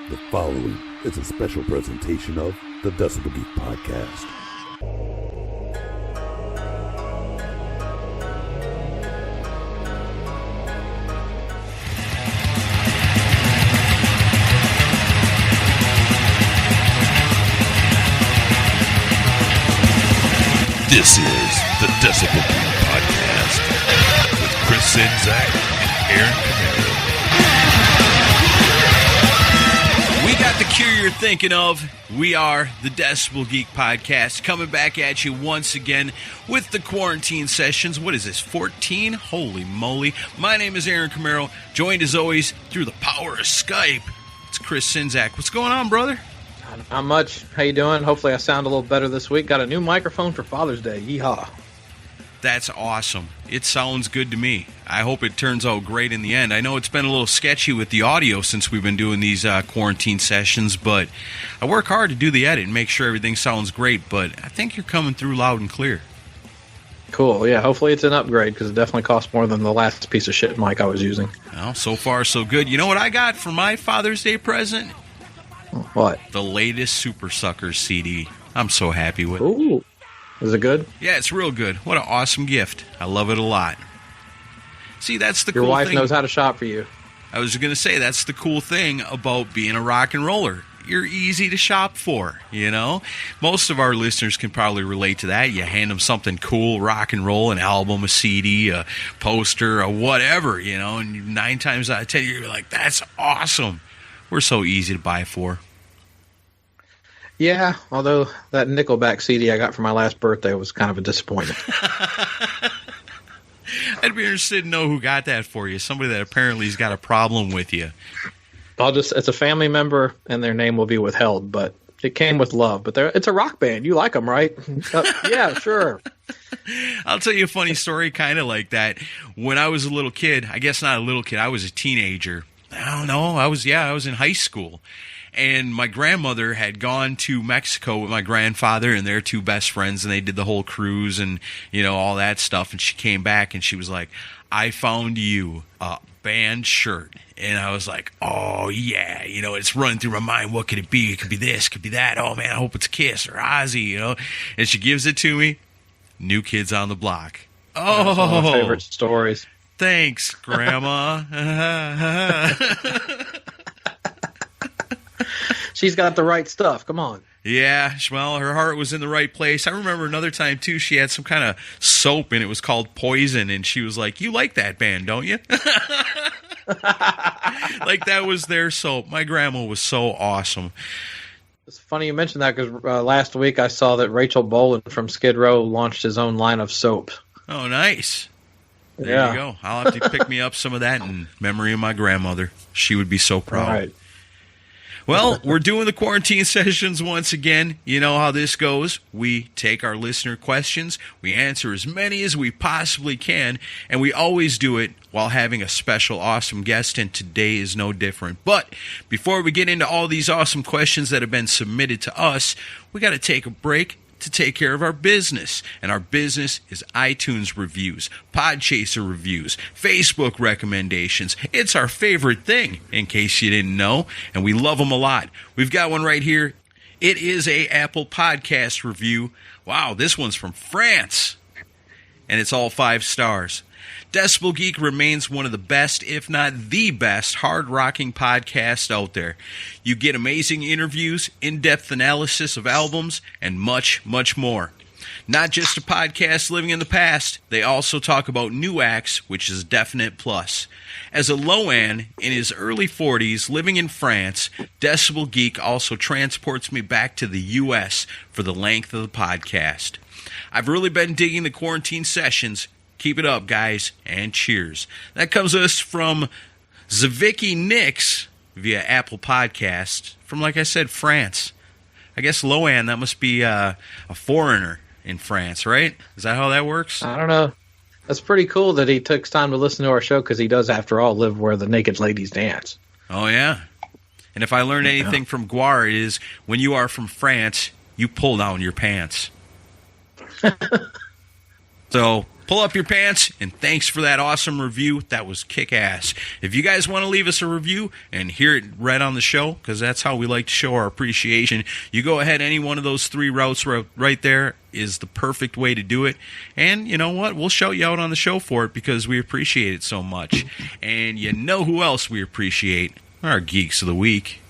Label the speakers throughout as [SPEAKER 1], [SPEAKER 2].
[SPEAKER 1] The following is a special presentation of the Decibel Geek podcast.
[SPEAKER 2] This is the Decibel Geek podcast with Chris Czynszak and Aaron Camaro. We got the cure you're thinking of. We are the Decibel Geek podcast, coming back at you once again with the quarantine sessions. What is this, 14? Holy moly. My name is Aaron Camaro, joined as always through the power of Skype. It's Chris Czynszak. What's going on, brother?
[SPEAKER 3] Not much. How you doing? Hopefully I sound a little better this week. Got a new microphone for Father's Day. Yeehaw.
[SPEAKER 2] That's awesome. It sounds good to me. I hope it turns out great in the end. I know it's been a little sketchy with the audio since we've been doing these quarantine sessions, but I work hard to do the edit and make sure everything sounds great, but I think you're coming through loud and clear.
[SPEAKER 3] Cool. Yeah, hopefully it's an upgrade because it definitely costs more than the last piece of shit mic I was using.
[SPEAKER 2] Well, so far so good. You know what I got for my Father's Day present?
[SPEAKER 3] What?
[SPEAKER 2] The latest Super Suckers CD. I'm so happy with it.
[SPEAKER 3] Ooh. Is it good?
[SPEAKER 2] Yeah, it's real good. What an awesome gift. I love it a lot. See, that's the cool thing.
[SPEAKER 3] Your wife knows how to shop for you.
[SPEAKER 2] I was going to say, that's the cool thing about being a rock and roller. You're easy to shop for, you know? Most of our listeners can probably relate to that. You hand them something cool, rock and roll, an album, a CD, a poster, a whatever, you know? And 9 times out of 10, you're like, that's awesome. We're so easy to buy for.
[SPEAKER 3] Yeah, although that Nickelback CD I got for my last birthday was kind of a disappointment.
[SPEAKER 2] I'd be interested to know who got that for you. Somebody that apparently has got a problem with you.
[SPEAKER 3] It's a family member, and their name will be withheld, but it came with love. But it's a rock band. You like them, right? Yeah, sure.
[SPEAKER 2] I'll tell you a funny story kind of like that. When I was a little kid, I guess not a little kid, I was a teenager. I don't know. I was in high school. And my grandmother had gone to Mexico with my grandfather and their 2 best friends, and they did the whole cruise and, you know, all that stuff. And she came back and she was like, I found you a band shirt. And I was like, oh, yeah, you know, it's running through my mind. What could it be? It could be this, could be that. Oh, man, I hope it's Kiss or Ozzy, you know. And she gives it to me. New Kids on the Block. Oh,
[SPEAKER 3] that's one of my favorite stories.
[SPEAKER 2] Thanks, Grandma.
[SPEAKER 3] She's got the right stuff. Come on.
[SPEAKER 2] Yeah, well, her heart was in the right place. I remember another time, too, she had some kind of soap, and it was called Poison, and she was like, you like that band, don't you? Like, that was their soap. My grandma was so awesome.
[SPEAKER 3] It's funny you mentioned that because last week I saw that Rachel Bolan from Skid Row launched his own line of soap.
[SPEAKER 2] Oh, nice. There you go. I'll have to pick me up some of that in memory of my grandmother. She would be so proud.
[SPEAKER 3] All right.
[SPEAKER 2] Well, we're doing the quarantine sessions once again. You know how this goes. We take our listener questions, we answer as many as we possibly can, and we always do it while having a special awesome guest, and today is no different. But before we get into all these awesome questions that have been submitted to us, we got to take a break to take care of our business. And our business is iTunes reviews, Podchaser reviews, Facebook recommendations. It's our favorite thing, in case you didn't know, and we love them a lot. We've got one right here. It is a Apple Podcast review. Wow, this one's from France, and it's all 5 stars. Decibel Geek remains one of the best, if not the best, hard-rocking podcasts out there. You get amazing interviews, in-depth analysis of albums, and much, much more. Not just a podcast living in the past, they also talk about new acts, which is a definite plus. As a Loan in his early 40s living in France, Decibel Geek also transports me back to the U.S. for the length of the podcast. I've really been digging the quarantine sessions. Keep it up, guys, and cheers. That comes to us from Zavicki Nix via Apple Podcast from, like I said, France. I guess Loan, that must be a foreigner in France, right? Is that how that works?
[SPEAKER 3] I don't know. That's pretty cool that he took time to listen to our show because he does, after all, live where the naked ladies dance.
[SPEAKER 2] Oh, yeah. And if I learned anything from Guar, it is when you are from France, you pull down your pants. So pull up your pants, and thanks for that awesome review. That was kick-ass. If you guys want to leave us a review and hear it read on the show, because that's how we like to show our appreciation, you go ahead. Any one of those 3 routes right there is the perfect way to do it. And you know what? We'll shout you out on the show for it because we appreciate it so much. And you know who else we appreciate? Our Geeks of the Week.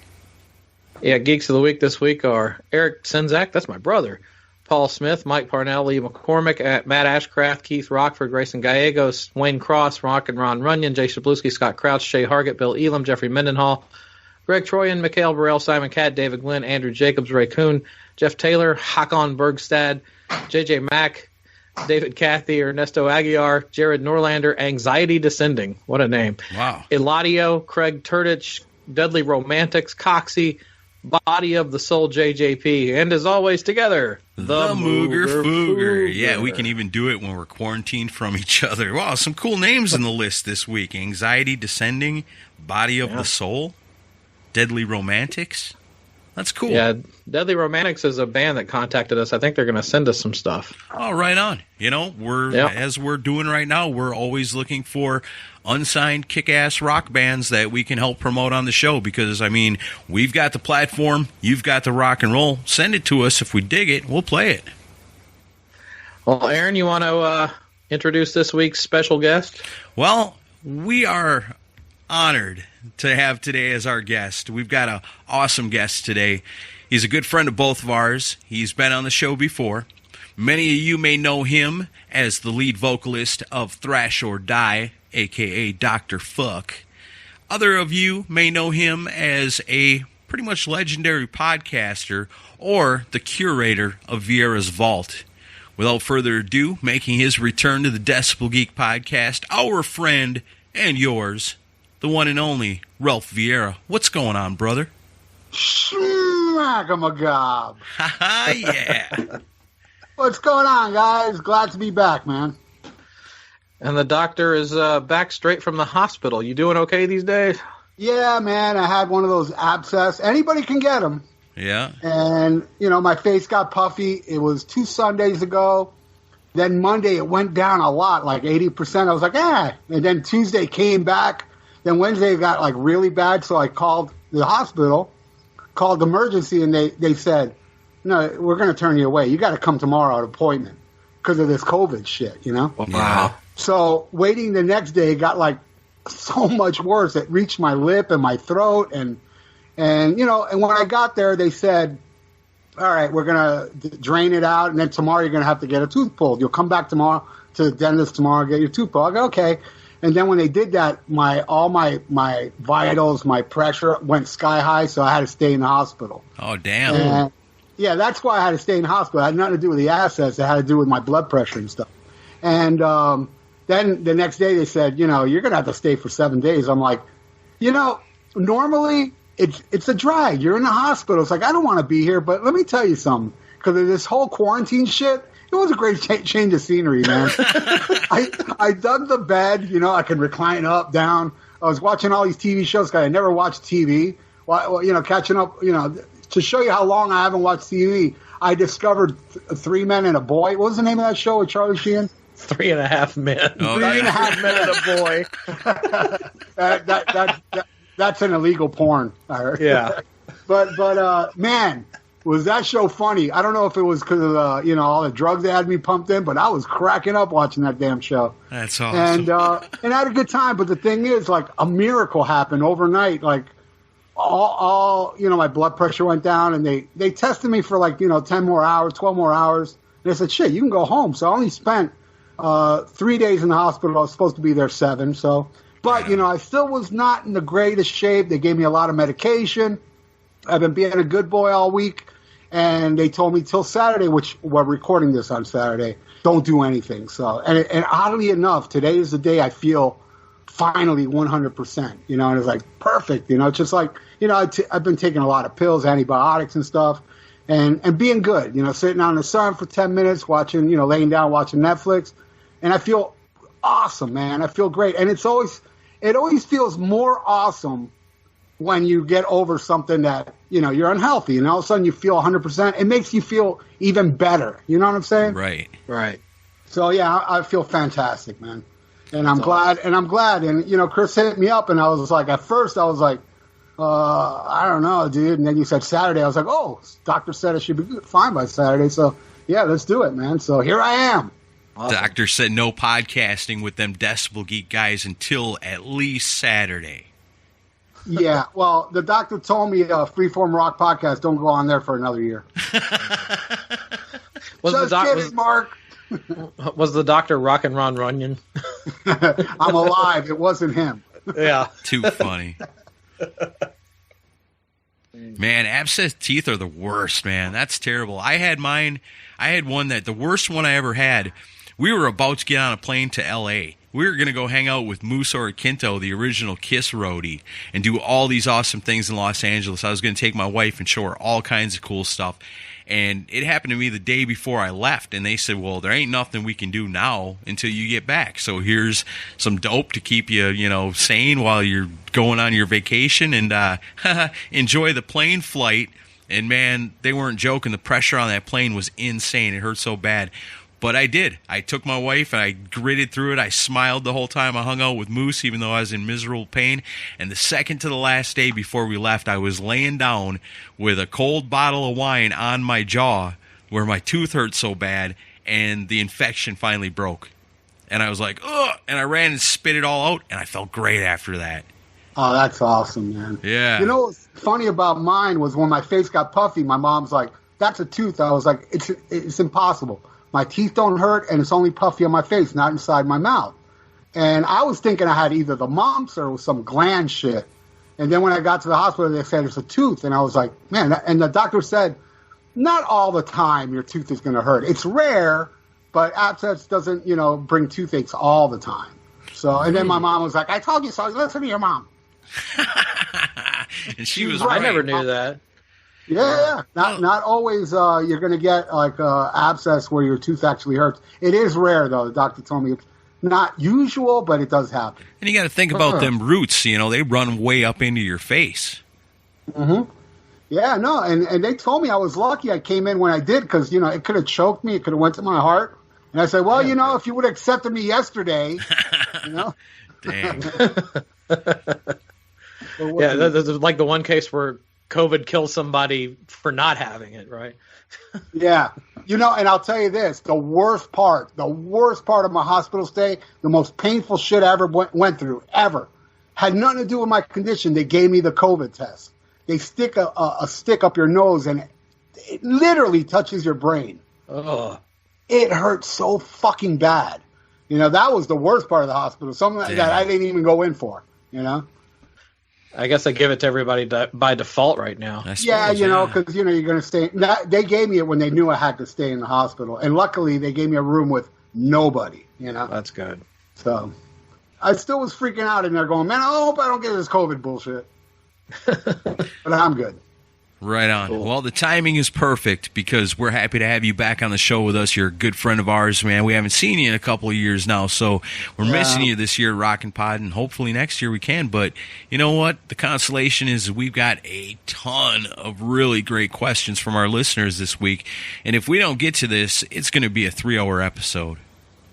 [SPEAKER 3] Yeah, Geeks of the Week this week are Eric Senzak, that's my brother, Paul Smith, Mike Parnell, Lee McCormick, Matt Ashcraft, Keith Rockford, Grayson Gallegos, Wayne Cross, Rock and Ron Runyon, Jay Shabluski, Scott Crouch, Shay Hargett, Bill Elam, Jeffrey Mendenhall, Greg Troyan, Mikhail Burrell, Simon Catt, David Glenn, Andrew Jacobs, Ray Kuhn, Jeff Taylor, Hakon Bergstad, JJ Mack, David Cathy, Ernesto Aguiar, Jared Norlander, Anxiety Descending. What a name.
[SPEAKER 2] Wow.
[SPEAKER 3] Eladio, Craig Turtich, Dudley Romantics, Coxie, Body of the Soul JJP, and as always together,
[SPEAKER 2] the Mooger Fooger. Yeah, we can even do it when we're quarantined from each other. Wow, some cool names in the list this week. Anxiety Descending, Body of the Soul, Deadly Romantics. That's cool.
[SPEAKER 3] Yeah, Deadly Romantics is a band that contacted us. I think they're going to send us some stuff.
[SPEAKER 2] Oh, right on. You know, as we're doing right now, we're always looking for unsigned kick-ass rock bands that we can help promote on the show because, I mean, we've got the platform, you've got the rock and roll. Send it to us. If we dig it, we'll play it.
[SPEAKER 3] Well, Aaron, you want to introduce this week's special guest?
[SPEAKER 2] Well, we are honored to have today as our guest. We've got an awesome guest today. He's a good friend of both of ours. He's been on the show before. Many of you may know him as the lead vocalist of Thrash or Die, a.k.a. Dr. Fuck. Other of you may know him as a pretty much legendary podcaster or the curator of Vieira's Vault. Without further ado, making his return to the Decibel Geek podcast, our friend and yours, the one and only Ralph Vieira. What's going on, brother?
[SPEAKER 4] Schmack-a-magob.
[SPEAKER 2] Ha-ha, yeah.
[SPEAKER 4] What's going on, guys? Glad to be back, man.
[SPEAKER 3] And the doctor is back straight from the hospital. You doing okay these days?
[SPEAKER 4] Yeah, man. I had one of those abscess. Anybody can get them.
[SPEAKER 2] Yeah.
[SPEAKER 4] And, you know, my face got puffy. It was 2 Sundays ago. Then Monday it went down a lot, like 80%. I was like, And then Tuesday came back. Then Wednesday it got, like, really bad. So I called the hospital, called emergency, and they said, no, we're going to turn you away. You got to come tomorrow at appointment because of this COVID shit, you know?
[SPEAKER 2] Wow.
[SPEAKER 4] So waiting the next day got like so much worse. It reached my lip and my throat. And you know, and when I got there, they said, all right, we're going to drain it out. And then tomorrow you're going to have to get a tooth pulled. You'll come back tomorrow to the dentist tomorrow and get your tooth pulled. I go, okay. And then when they did that, all my vitals, my pressure went sky high. So I had to stay in the hospital.
[SPEAKER 2] Oh, damn.
[SPEAKER 4] And, yeah, that's why I had to stay in the hospital. It had nothing to do with the assets. It had to do with my blood pressure and stuff. And then the next day they said, you know, you're going to have to stay for 7 days. I'm like, you know, normally it's a drag. You're in the hospital. It's like, I don't want to be here. But let me tell you something. Because of this whole quarantine shit, it was a great change of scenery, man. I dug the bed. You know, I could recline up, down. I was watching all these TV shows because I never watched TV. Well, you know, catching up, you know, to show you how long I haven't watched TV, I discovered 3 Men and a Boy. What was the name of that show with Charlie Sheen?
[SPEAKER 3] 3.5 Men.
[SPEAKER 2] Oh,
[SPEAKER 4] 3.5 Men and a Boy. That's an illegal porn.
[SPEAKER 3] Yeah.
[SPEAKER 4] But man, was that show funny? I don't know if it was because of you know, all the drugs they had me pumped in, but I was cracking up watching that damn show.
[SPEAKER 2] That's awesome.
[SPEAKER 4] And I had a good time. But the thing is, like, a miracle happened overnight. Like, all you know, my blood pressure went down, and they tested me for, like, you know, 10 more hours, 12 more hours. And they said, shit, you can go home. So I only spent 3 days in the hospital. I was supposed to be there 7. So, but, you know, I still was not in the greatest shape. They gave me a lot of medication. I've been being a good boy all week. And they told me till Saturday, which we're recording this on Saturday, don't do anything. So, and oddly enough, today is the day I feel finally 100%, you know, and it's like perfect, you know, it's just like, you know, I've been taking a lot of pills, antibiotics and stuff, and being good, you know, sitting out in the sun for 10 minutes, watching, you know, laying down, watching Netflix, and I feel awesome, man. I feel great. And it always feels more awesome when you get over something that, you know, you're unhealthy, and all of a sudden you feel 100%. It makes you feel even better. You know what I'm saying?
[SPEAKER 2] Right.
[SPEAKER 3] Right.
[SPEAKER 4] So yeah, I feel fantastic, man. And I'm glad. And you know, Chris hit me up, and I was like, at first I was like, I don't know, dude. And then you said Saturday. I was like, oh, doctor said it should be fine by Saturday. So yeah, let's do it, man. So here I am.
[SPEAKER 3] Awesome.
[SPEAKER 2] Doctor said no podcasting with them Decibel Geek guys until at least Saturday.
[SPEAKER 4] Yeah, well, the doctor told me Freeform Rock Podcast don't go on there for another year. Mark.
[SPEAKER 3] Was the doctor Rock and Ron Runyon?
[SPEAKER 4] I'm alive. It wasn't him.
[SPEAKER 3] Yeah.
[SPEAKER 2] Too funny. Man, abscessed teeth are the worst, man. That's terrible. I had mine. I had one the worst one I ever had. We were about to get on a plane to L.A. We were going to go hang out with Moose Quinto, the original Kiss roadie, and do all these awesome things in Los Angeles. I was going to take my wife and show her all kinds of cool stuff. And it happened to me the day before I left, and they said, well, there ain't nothing we can do now until you get back. So here's some dope to keep you, sane while you're going on your vacation, and enjoy the plane flight. And, man, they weren't joking. The pressure on that plane was insane. It hurt so bad. But I did. I took my wife, and I gritted through it. I smiled the whole time I hung out with Moose, even though I was in miserable pain. And the second to the last day before we left, I was laying down with a cold bottle of wine on my jaw where my tooth hurt so bad, and the infection finally broke. And I was like, ugh! And I ran and spit it all out, and I felt great after that.
[SPEAKER 4] Oh, that's awesome, man.
[SPEAKER 2] Yeah.
[SPEAKER 4] You know what's funny about mine was when my face got puffy, my mom's like, that's a tooth. I was like, it's impossible. My teeth don't hurt, and it's only puffy on my face, not inside my mouth. And I was thinking I had either the mumps or it was some gland shit. And then when I got to the hospital, they said it's a tooth. And I was like, man, and the doctor said, not all the time your tooth is going to hurt. It's rare, but abscess doesn't, bring toothaches all the time. So, and then my mom was like, I told you so. Listen to your mom.
[SPEAKER 2] And she was right.
[SPEAKER 3] I never knew that.
[SPEAKER 4] Yeah. Not always you're going to get like abscess where your tooth actually hurts. It is rare, though. The doctor told me it's not usual, but it does happen.
[SPEAKER 2] And you got to think about them roots. They run way up into your face.
[SPEAKER 4] Mm-hmm. Yeah, no, and they told me I was lucky I came in when I did because, it could have choked me. It could have went to my heart. And I said, well, if you would have accepted me yesterday,
[SPEAKER 2] Damn.
[SPEAKER 3] Yeah, that's like the one case where COVID kills somebody for not having it, right?
[SPEAKER 4] Yeah. And I'll tell you this, the worst part of my hospital stay, the most painful shit I ever went through, ever, had nothing to do with my condition. They gave me the COVID test. They stick a stick up your nose, and it literally touches your brain.
[SPEAKER 3] Oh.
[SPEAKER 4] It hurts so fucking bad. That was the worst part of the hospital, something that I didn't even go in for,
[SPEAKER 3] I guess I give it to everybody by default right now.
[SPEAKER 4] Because you're going to stay. They gave me it when they knew I had to stay in the hospital, and luckily they gave me a room with nobody.
[SPEAKER 3] That's good.
[SPEAKER 4] So I still was freaking out in there, going, man, I hope I don't get this COVID bullshit. But I'm good.
[SPEAKER 2] Right on. Cool. Well, the timing is perfect because we're happy to have you back on the show with us. You're a good friend of ours, man. We haven't seen you in a couple of years now, so we're missing you this year, Rockin' Pod, and hopefully next year we can. But you know what? The consolation is we've got a ton of really great questions from our listeners this week, and if we don't get to this, it's going to be a 3-hour episode.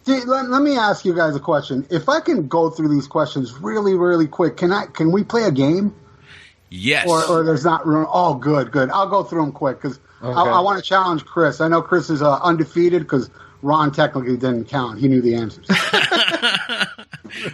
[SPEAKER 4] See, let me ask you guys a question. If I can go through these questions really, really quick, can we play a game?
[SPEAKER 2] Yes.
[SPEAKER 4] Or there's not room. Oh, good. I'll go through them quick because I want to challenge Chris. I know Chris is undefeated because Ron technically didn't count. He knew the answers.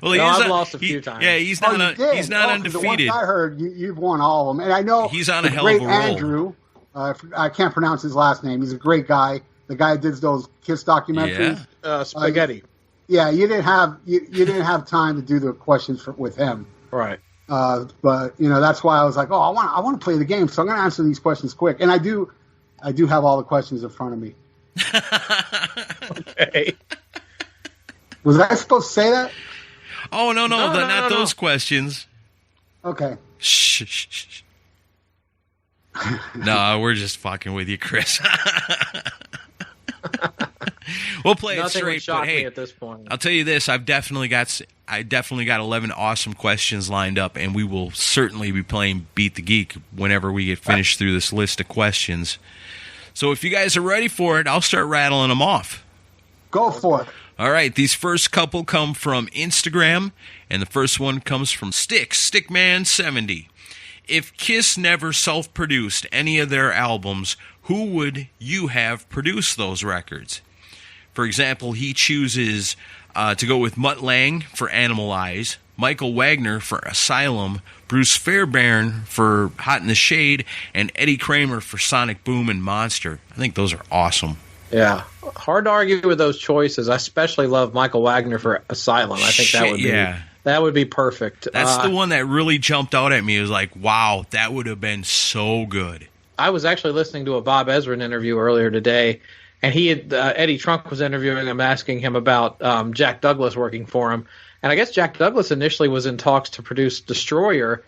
[SPEAKER 2] Well,
[SPEAKER 3] I've lost a few times.
[SPEAKER 2] Yeah, he's not undefeated.
[SPEAKER 4] The ones I heard, you've won all of them. And I know
[SPEAKER 2] he's on a hell of a roll.
[SPEAKER 4] Andrew, I can't pronounce his last name. He's a great guy. The guy that did those Kiss documentaries.
[SPEAKER 3] Yeah. Spaghetti.
[SPEAKER 4] You didn't have time to do the questions with him.
[SPEAKER 3] Right.
[SPEAKER 4] But that's why I was like, I want to play the game, so I'm going to answer these questions quick. And I do have all the questions in front of me.
[SPEAKER 3] Okay.
[SPEAKER 4] Was I supposed to say that?
[SPEAKER 2] Oh no, not those questions.
[SPEAKER 4] Okay.
[SPEAKER 2] Shh. No, we're just fucking with you, Chris. We'll play it straight, but hey,
[SPEAKER 3] at this point.
[SPEAKER 2] I'll tell you this: I definitely got 11 awesome questions lined up, and we will certainly be playing Beat the Geek whenever we get finished through this list of questions. So if you guys are ready for it, I'll start rattling them off.
[SPEAKER 4] Go for it.
[SPEAKER 2] All right, these first couple come from Instagram, and the first one comes from Stickman70. If Kiss never self-produced any of their albums, who would you have produced those records? For example, he chooses to go with Mutt Lange for Animalize, Michael Wagner for Asylum, Bruce Fairbairn for Hot in the Shade, and Eddie Kramer for Sonic Boom and Monster. I think those are awesome.
[SPEAKER 3] Yeah, hard to argue with those choices. I especially love Michael Wagner for Asylum. I think that would be perfect.
[SPEAKER 2] That's the one that really jumped out at me. It was like, wow, that would have been so good.
[SPEAKER 3] I was actually listening to a Bob Ezrin interview earlier today, and he had Eddie Trunk was interviewing him, asking him about Jack Douglas working for him. And I guess Jack Douglas initially was in talks to produce Destroyer.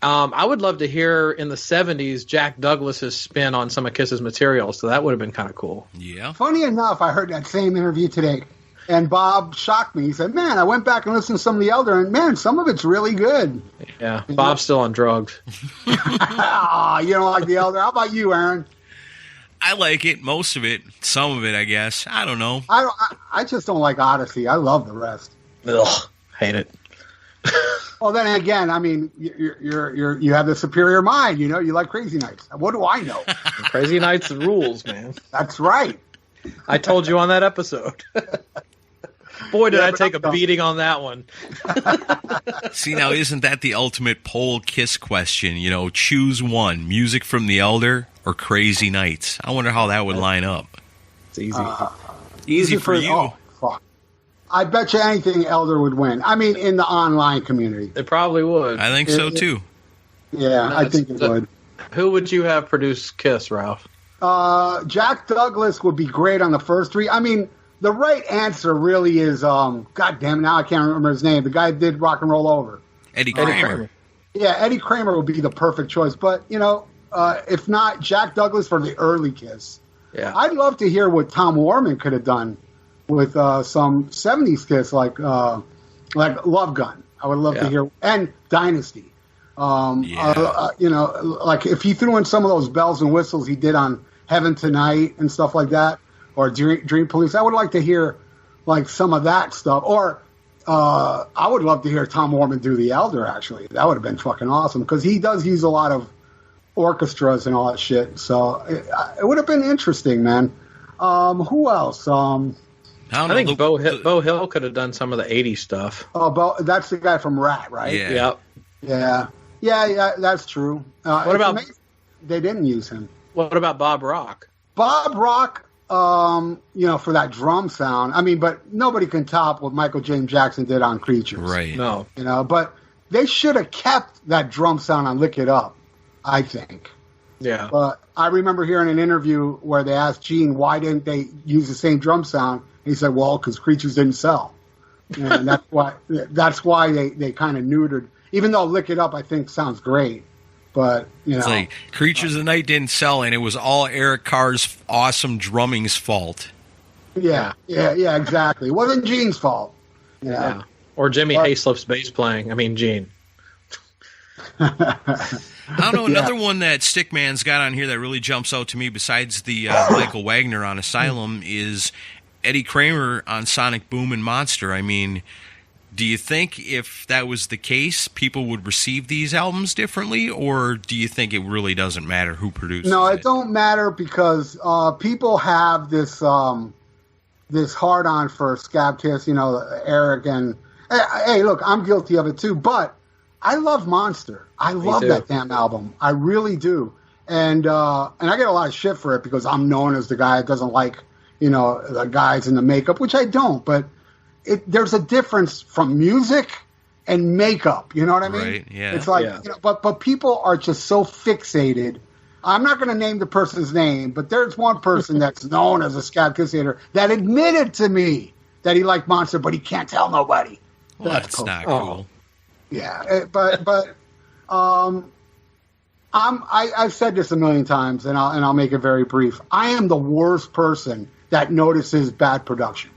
[SPEAKER 3] I would love to hear in the 70s Jack Douglas's spin on some of Kiss's material, so that would have been kind of cool.
[SPEAKER 2] Yeah.
[SPEAKER 4] Funny enough, I heard that same interview today, and Bob shocked me. He said, man, I went back and listened to some of the Elder, and man, some of it's really good.
[SPEAKER 3] Yeah, Bob's still on drugs.
[SPEAKER 4] You don't like the Elder? How about you, Aaron?
[SPEAKER 2] I like it, most of it, some of it, I guess. I don't know.
[SPEAKER 4] I just don't like Odyssey. I love the rest.
[SPEAKER 3] Ugh, hate it.
[SPEAKER 4] Well, then again, I mean, you have the superior mind. You like Crazy Nights. What do I know?
[SPEAKER 3] Crazy Nights rules, man.
[SPEAKER 4] That's right.
[SPEAKER 3] I told you on that episode. Boy, did I take a beating on that one.
[SPEAKER 2] See, now isn't that the ultimate poll Kiss question? Choose one: music from the Elder or Crazy Nights. I wonder how that would line up.
[SPEAKER 3] It's easy.
[SPEAKER 2] Easy for you.
[SPEAKER 4] Oh, fuck. I bet you anything Elder would win. I mean, in the online community.
[SPEAKER 3] It probably would.
[SPEAKER 2] I think so, too.
[SPEAKER 4] Yeah, I think it would.
[SPEAKER 3] Who would you have produce Kiss, Ralph?
[SPEAKER 4] Jack Douglas would be great on the first three. I mean, the right answer really is, God damn it, now I can't remember his name. The guy that did Rock and Roll Over.
[SPEAKER 2] Eddie Kramer.
[SPEAKER 4] Yeah, Eddie Kramer would be the perfect choice. But, if not, Jack Douglas for the early Kiss.
[SPEAKER 3] Yeah.
[SPEAKER 4] I'd love to hear what Tom Warman could have done with some 70s Kiss like Love Gun. I would love to hear. And Dynasty. Like if he threw in some of those bells and whistles he did on Heaven Tonight and stuff like that, or Dream Police, I would like to hear like some of that stuff. Or I would love to hear Tom Warman do The Elder, actually. That would have been fucking awesome, because he does use a lot of orchestras and all that shit. So it would have been interesting, man. Who else?
[SPEAKER 3] I think Bo Hill could have done some of the 80s stuff.
[SPEAKER 4] Oh, that's the guy from Rat, right?
[SPEAKER 2] Yeah.
[SPEAKER 3] Yep.
[SPEAKER 4] Yeah, that's true.
[SPEAKER 3] What about
[SPEAKER 4] they didn't use him?
[SPEAKER 3] What about Bob Rock?
[SPEAKER 4] Bob Rock, for that drum sound. I mean, but nobody can top what Michael James Jackson did on Creatures.
[SPEAKER 2] Right.
[SPEAKER 3] No.
[SPEAKER 4] But they should have kept that drum sound on Lick It Up, I think.
[SPEAKER 3] Yeah.
[SPEAKER 4] But I remember hearing an interview where they asked Gene why didn't they use the same drum sound. He said, well, because Creatures didn't sell. And that's why they kind of neutered. Even though Lick It Up, I think, sounds great. But,
[SPEAKER 2] It's like Creatures of the Night didn't sell, and it was all Eric Carr's awesome drumming's fault.
[SPEAKER 4] Yeah, exactly. It wasn't Gene's fault. Yeah.
[SPEAKER 3] Or Jimmy Hayslip's bass playing. I mean, Gene.
[SPEAKER 2] I don't know, another one that Stickman's got on here that really jumps out to me besides the Michael Wagner on Asylum is Eddie Kramer on Sonic Boom and Monster. I mean, do you think if that was the case, people would receive these albums differently, or do you think it really doesn't matter who produces it?
[SPEAKER 4] No, it don't matter, because people have this hard-on for Scab Kiss, Eric, and hey, look, I'm guilty of it too, but I love Monster. I love that damn album. I really do. And I get a lot of shit for it because I'm known as the guy that doesn't like, the guys in the makeup, which I don't, but there's a difference from music and makeup. You know what I mean?
[SPEAKER 2] Right, yeah.
[SPEAKER 4] It's like, but people are just so fixated. I'm not going to name the person's name, but there's one person that's known as a Scab Kiss hater that admitted to me that he liked Monster, but he can't tell nobody.
[SPEAKER 2] Well, that's not cool.
[SPEAKER 4] Yeah, but I've said this a million times, and I'll make it very brief. I am the worst person that notices bad production.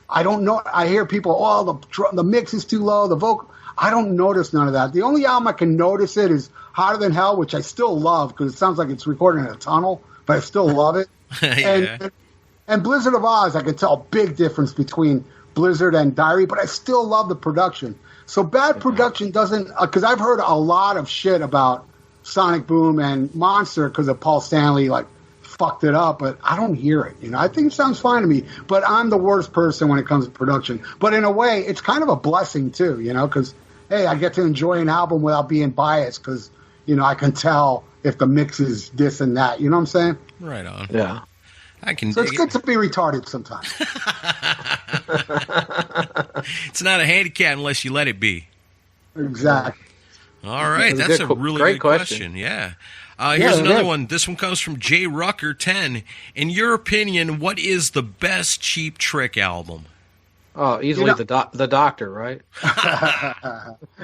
[SPEAKER 4] I don't know. I hear people, the mix is too low, the vocal. I don't notice none of that. The only album I can notice it is Hotter Than Hell, which I still love because it sounds like it's recorded in a tunnel, but I still love it.
[SPEAKER 2] Yeah.
[SPEAKER 4] And Blizzard of Oz, I can tell a big difference between Blizzard and Diary, but I still love the production. So bad production doesn't, because I've heard a lot of shit about Sonic Boom and Monster because of Paul Stanley, like, fucked it up, but I don't hear it. I think it sounds fine to me, but I'm the worst person when it comes to production. But in a way, it's kind of a blessing too, because, hey, I get to enjoy an album without being biased because, I can tell if the mix is this and that. You know what I'm saying?
[SPEAKER 2] Right on.
[SPEAKER 3] Yeah.
[SPEAKER 2] I can.
[SPEAKER 4] So it's good to be retarded sometimes.
[SPEAKER 2] It's not a handicap unless you let it be.
[SPEAKER 4] Exactly.
[SPEAKER 2] All right, that's a really
[SPEAKER 3] great
[SPEAKER 2] good question. Yeah. Here's another one. This one comes from Jay Rucker 10. In your opinion, what is the best Cheap Trick album?
[SPEAKER 3] Oh, easily the Doctor, right?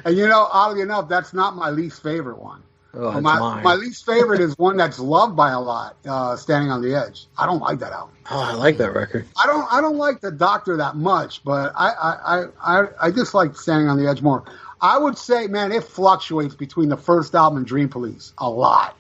[SPEAKER 4] And oddly enough, that's not my least favorite one.
[SPEAKER 3] Oh,
[SPEAKER 4] my least favorite is one that's loved by a lot, Standing on the Edge. I don't like that album.
[SPEAKER 3] Oh, I like that record.
[SPEAKER 4] I don't like the Doctor that much, but I just like Standing on the Edge more. I would say, man, it fluctuates between the first album and Dream Police a lot.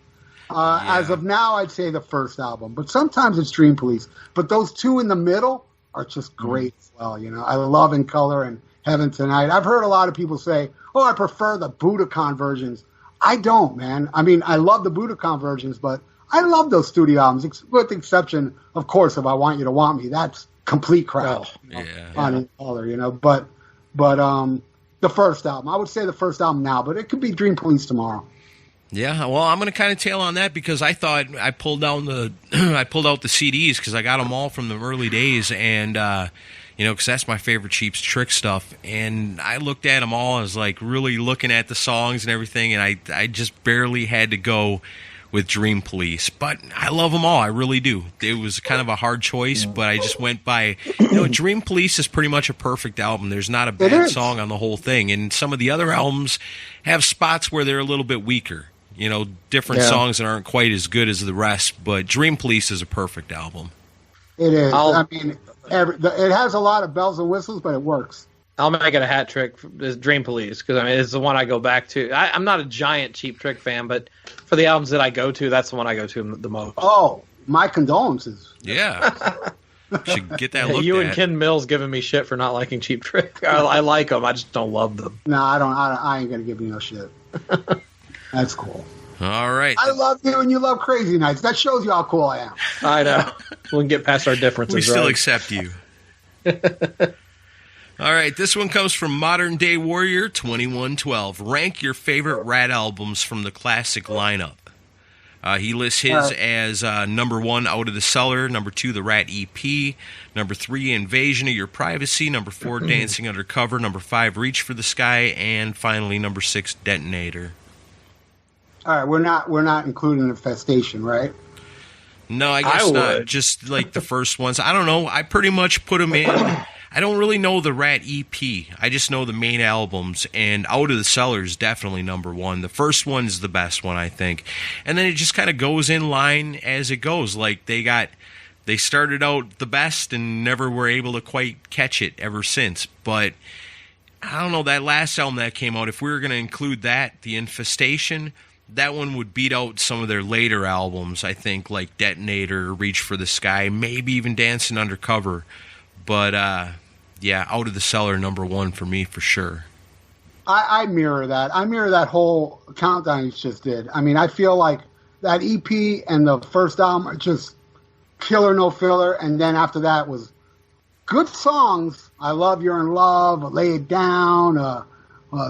[SPEAKER 4] As of now, I'd say the first album, but sometimes it's Dream Police. But those two in the middle are just great as well. I love In Color and Heaven Tonight. I've heard a lot of people say, "Oh, I prefer the Budokan versions." I don't, man. I mean, I love the Budokan versions, but I love those studio albums, with the exception, of course, of I Want You to Want Me. That's complete crap. On In Color, But the first album, I would say the first album now, but it could be Dream Police tomorrow.
[SPEAKER 2] Yeah, well, I'm going to kind of tail on that because I thought I pulled out the CDs because I got them all from the early days, and because that's my favorite Cheap Trick stuff. And I looked at them all. I was like really looking at the songs and everything, and I just barely had to go with Dream Police. But I love them all. I really do. It was kind of a hard choice, but I just went by. Dream Police is pretty much a perfect album. There's not a bad song on the whole thing, and some of the other albums have spots where they're a little bit weaker. Different songs that aren't quite as good as the rest, but Dream Police is a perfect album.
[SPEAKER 4] It is. I mean, it has a lot of bells and whistles, but it works.
[SPEAKER 3] I'll make it a hat trick. Is Dream Police, because it's the one I go back to. I'm not a giant Cheap Trick fan, but for the albums that I go to, that's the one I go to the most.
[SPEAKER 4] Oh, my condolences.
[SPEAKER 2] Yeah. Should get that looked
[SPEAKER 3] You
[SPEAKER 2] at.
[SPEAKER 3] and Ken Mills giving me shit for not liking Cheap Trick. I like them. I just don't love them.
[SPEAKER 4] No, I don't. I ain't gonna give you no shit. That's cool.
[SPEAKER 2] All right.
[SPEAKER 4] I love you and you love Crazy Nights. That shows you how cool I am.
[SPEAKER 3] I know. We can get past our differences.
[SPEAKER 2] We still accept you. All right. This one comes from Modern Day Warrior 2112. Rank your favorite Rat albums from the classic lineup. He lists his as number 1, Out of the Cellar, number 2, the Rat EP, number 3, Invasion of Your Privacy, number 4, Dancing Undercover, number 5, Reach for the Sky, and finally number 6, Detonator.
[SPEAKER 4] All right, we're not including Infestation, right?
[SPEAKER 2] No, I guess not. Just like the first ones. I don't know. I pretty much put them in. I don't really know the Rat EP. I just know the main albums, and Out of the Cellar is definitely number 1. The first one's the best one, I think. And then it just kind of goes in line as it goes. Like they started out the best and never were able to quite catch it ever since. But I don't know, that last album that came out, if we were going to include that, The Infestation, that one would beat out some of their later albums, I think, like Detonator, Reach for the Sky, maybe even Dancing Undercover. But, Out of the Cellar, number 1 for me, for sure.
[SPEAKER 4] I mirror that. I mirror that whole countdown you just did. I mean, I feel like that EP and the first album are just killer, no filler, and then after that was good songs. I Love You're in Love, Lay It Down,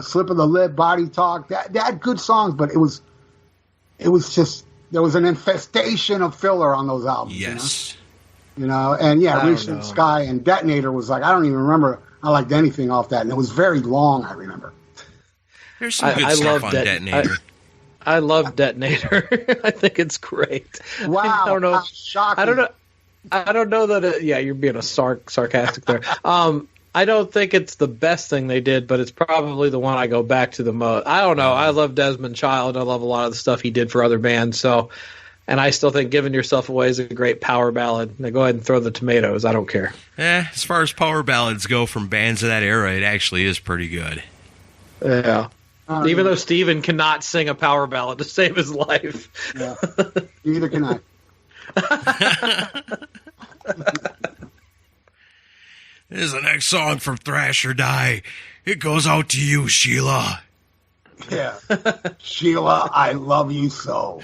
[SPEAKER 4] Slip of the Lip, Body Talk. They had good songs, but it was just, there was an infestation of filler on those albums.
[SPEAKER 2] Yes.
[SPEAKER 4] And Reach for the Sky and Detonator was like, I don't even remember I liked anything off that, and it was very long, I remember.
[SPEAKER 2] There's some good stuff on Detonator.
[SPEAKER 3] I love Detonator. I think it's great.
[SPEAKER 4] Wow.
[SPEAKER 3] I don't know.
[SPEAKER 4] Shocking.
[SPEAKER 3] I don't know that you're being a sarcastic there. I don't think it's the best thing they did, but it's probably the one I go back to the most. I don't know. I love Desmond Child. I love a lot of the stuff he did for other bands. And I still think Giving Yourself Away is a great power ballad. Now go ahead and throw the tomatoes. I don't care.
[SPEAKER 2] As far as power ballads go from bands of that era, it actually is pretty good.
[SPEAKER 3] Yeah. Even though Steven cannot sing a power ballad to save his life.
[SPEAKER 4] Yeah. Neither can I.
[SPEAKER 2] This is the next song from Thrash or Die. It goes out to you, Sheila.
[SPEAKER 4] Yeah. Sheila, I love you so.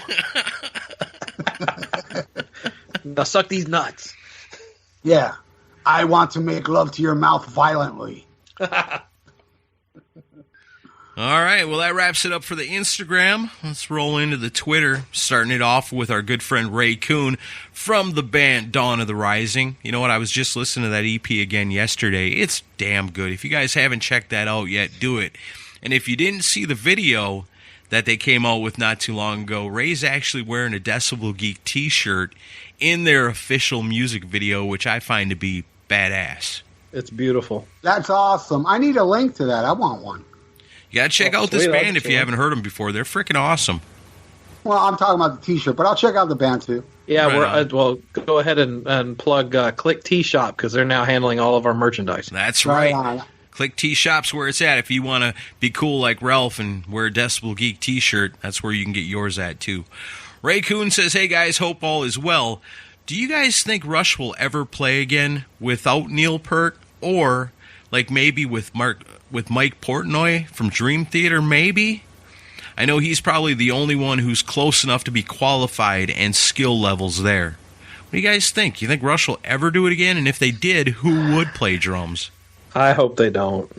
[SPEAKER 3] Now suck these nuts.
[SPEAKER 4] Yeah. I want to make love to your mouth violently.
[SPEAKER 2] All right, well, that wraps it up for the Instagram. Let's roll into the Twitter, starting it off with our good friend Ray Kuhn from the band Dawn of the Rising. You know what? I was just listening to that EP again yesterday. It's damn good. If you guys haven't checked that out yet, do it. And if you didn't see the video that they came out with not too long ago, Ray's actually wearing a Decibel Geek t-shirt in their official music video, which I find to be badass.
[SPEAKER 3] It's beautiful.
[SPEAKER 4] That's awesome. I need a link to that. I want one.
[SPEAKER 2] You got to check out this band if you haven't heard them before. They're freaking awesome.
[SPEAKER 4] Well, I'm talking about the t-shirt, but I'll check out the band too.
[SPEAKER 3] Yeah,
[SPEAKER 2] Right
[SPEAKER 3] well, go ahead and plug Click T Shop because they're now handling all of our merchandise.
[SPEAKER 2] That's right.
[SPEAKER 4] on.
[SPEAKER 2] Click T Shop's where it's at. If you want to be cool like Ralph and wear a Decibel Geek t-shirt, that's where you can get yours at too. Ray Kuhn says, hey guys, hope all is well. Do you guys think Rush will ever play again without Neil Peart, or like maybe with Mike Portnoy from Dream Theater, maybe? I know he's probably the only one who's close enough to be qualified and skill levels there. What do you guys think? You think Rush will ever do it again? And if they did, who would play drums?
[SPEAKER 3] I hope they don't.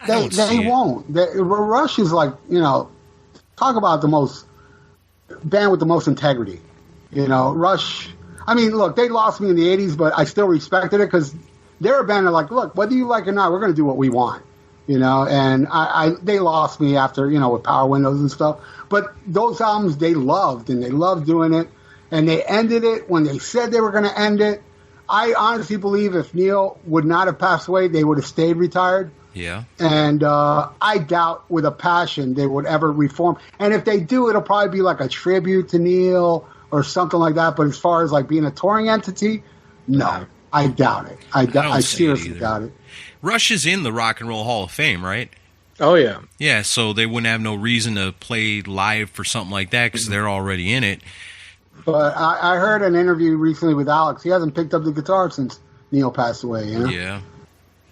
[SPEAKER 4] They won't. Rush is like, talk about the most band with the most integrity. Rush. I mean, look, they lost me in the 80s, but I still respected it because they're a band that like, look, whether you like it or not, we're going to do what we want. And they lost me after, with Power Windows and stuff. But those albums they loved, and they loved doing it. And they ended it when they said they were going to end it. I honestly believe if Neil would not have passed away, they would have stayed retired.
[SPEAKER 2] Yeah.
[SPEAKER 4] And I doubt with a passion they would ever reform. And if they do, it'll probably be like a tribute to Neil or something like that. But as far as like being a touring entity, no, I doubt it. I seriously doubt it.
[SPEAKER 2] Rush is in the Rock and Roll Hall of Fame, right?
[SPEAKER 3] Oh, yeah.
[SPEAKER 2] Yeah, so they wouldn't have no reason to play live for something like that because they're already in it.
[SPEAKER 4] But I heard an interview recently with Alex. He hasn't picked up the guitar since Neil passed away,
[SPEAKER 2] Yeah.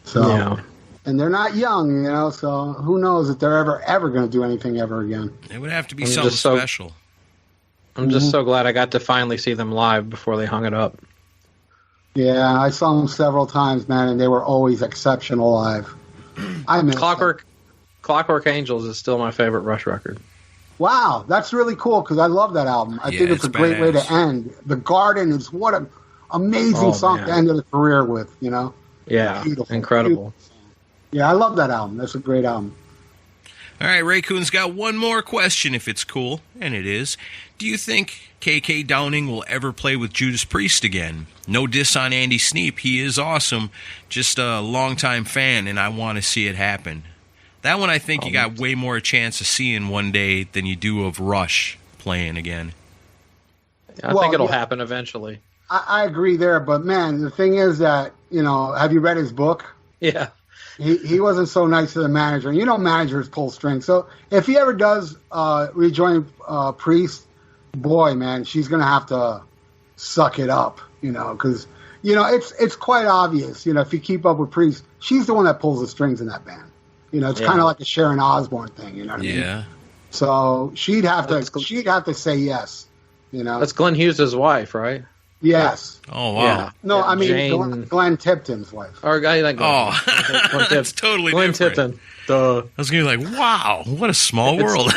[SPEAKER 4] So,
[SPEAKER 3] yeah.
[SPEAKER 4] And they're not young, so who knows if they're ever going to do anything ever again.
[SPEAKER 2] It would have to be something special.
[SPEAKER 3] I'm just so glad I got to finally see them live before they hung it up.
[SPEAKER 4] Yeah, I saw them several times, man, and they were always exceptional live. I miss
[SPEAKER 3] Clockwork Angels is still my favorite Rush record.
[SPEAKER 4] Wow, that's really cool because I love that album. I think it's a great way to end. The Garden is what an amazing song to end the career with,
[SPEAKER 3] Yeah,
[SPEAKER 4] beautiful,
[SPEAKER 3] incredible.
[SPEAKER 4] Beautiful. Yeah, I love that album. That's a great album.
[SPEAKER 2] All right, Ray Kuhn's got one more question, if it's cool, and it is. Do you think KK Downing will ever play with Judas Priest again? No diss on Andy Sneap. He is awesome. Just a longtime fan, and I want to see it happen. That one I think you got way more chance of seeing one day than you do of Rush playing again.
[SPEAKER 3] I think it'll happen eventually.
[SPEAKER 4] I agree there, but man, the thing is that, have you read his book?
[SPEAKER 3] Yeah.
[SPEAKER 4] He wasn't so nice to the manager. Managers pull strings. So if he ever does rejoin Priest, boy, man, she's going to have to suck it up, because, it's quite obvious, if you keep up with Priest, she's the one that pulls the strings in that band. It's kind of like a Sharon Osbourne thing, you know what I mean? Yeah. So she'd have to say yes,
[SPEAKER 3] That's Glenn Hughes' wife, right?
[SPEAKER 4] Yes.
[SPEAKER 2] Oh, wow.
[SPEAKER 3] Yeah.
[SPEAKER 4] No, I mean Glenn Tipton's wife.
[SPEAKER 3] Or a guy like
[SPEAKER 2] Glenn that's totally
[SPEAKER 3] Glenn
[SPEAKER 2] different.
[SPEAKER 3] Tipton. Duh.
[SPEAKER 2] I was going to be like, wow, what a small world.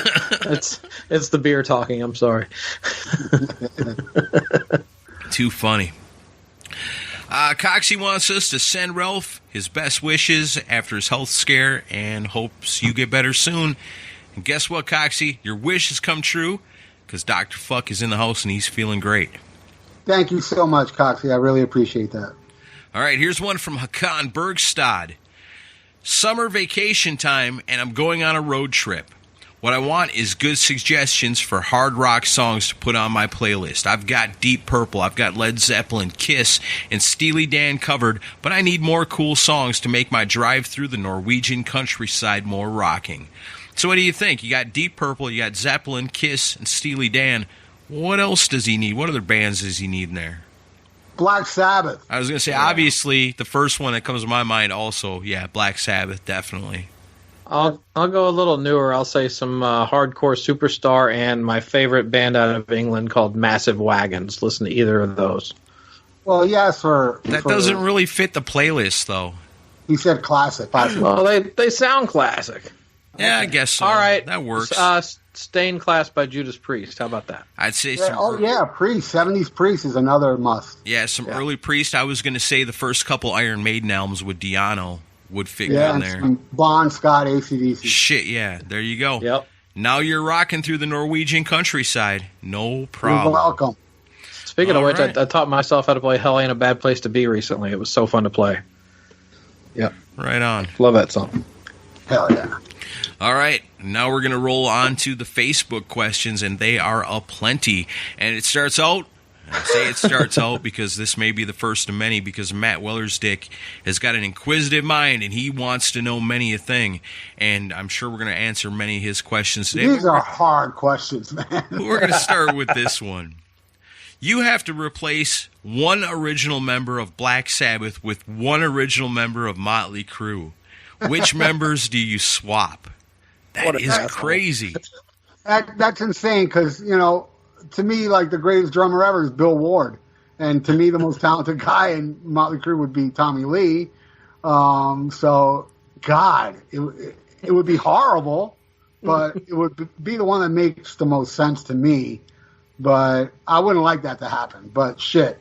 [SPEAKER 3] It's the beer talking. I'm sorry.
[SPEAKER 2] Too funny. Coxie wants us to send Ralph his best wishes after his health scare and hopes you get better soon. And guess what, Coxie? Your wish has come true because Dr. Fuck is in the house and he's feeling great.
[SPEAKER 4] Thank you so much, Coxie. I really appreciate that.
[SPEAKER 2] All right, here's one from Hakan Bergstad. Summer vacation time, and I'm going on a road trip. What I want is good suggestions for hard rock songs to put on my playlist. I've got Deep Purple, I've got Led Zeppelin, Kiss, and Steely Dan covered, but I need more cool songs to make my drive through the Norwegian countryside more rocking. So what do you think? You got Deep Purple, you got Zeppelin, Kiss, and Steely Dan. What else does he need? What other bands does he need in there?
[SPEAKER 4] Black Sabbath.
[SPEAKER 2] I was going to say, obviously, the first one that comes to my mind also, yeah, Black Sabbath, definitely.
[SPEAKER 3] I'll go a little newer. I'll say some hardcore Superstar and my favorite band out of England called Massive Wagons. Listen to either of those.
[SPEAKER 4] Well, yes,
[SPEAKER 2] that doesn't really fit the playlist, though.
[SPEAKER 4] He said classic.
[SPEAKER 3] Well, they sound classic.
[SPEAKER 2] Yeah, I guess so.
[SPEAKER 3] All right,
[SPEAKER 2] that works.
[SPEAKER 3] Stained Class by Judas Priest. How about that?
[SPEAKER 2] I'd say
[SPEAKER 4] Priest. 70s Priest is another must.
[SPEAKER 2] Yeah, early Priest. I was going to say the first couple Iron Maiden albums with Diano would fit in there.
[SPEAKER 4] Some Bon Scott, AC/DC.
[SPEAKER 2] Shit, yeah. There you go.
[SPEAKER 3] Yep.
[SPEAKER 2] Now you're rocking through the Norwegian countryside. No problem.
[SPEAKER 4] You're welcome.
[SPEAKER 3] Speaking of which, I taught myself how to play Hell Ain't a Bad Place to Be recently. It was so fun to play. Yeah.
[SPEAKER 2] Right on.
[SPEAKER 3] Love that song.
[SPEAKER 4] Hell yeah.
[SPEAKER 2] All right, now we're going to roll on to the Facebook questions, and they are aplenty. And it starts out, I say it starts out because this may be the first of many, because Matt Wellersdick has got an inquisitive mind, and he wants to know many a thing. And I'm sure we're going to answer many of his questions today.
[SPEAKER 4] These are hard questions, man.
[SPEAKER 2] We're going to start with this one. You have to replace one original member of Black Sabbath with one original member of Motley Crue. Which members do you swap? That is crazy.
[SPEAKER 4] That's insane because, to me, like, the greatest drummer ever is Bill Ward. And to me, the most talented guy in Motley Crue would be Tommy Lee. So, God, it would be horrible, but it would be the one that makes the most sense to me. But I wouldn't like that to happen. But shit,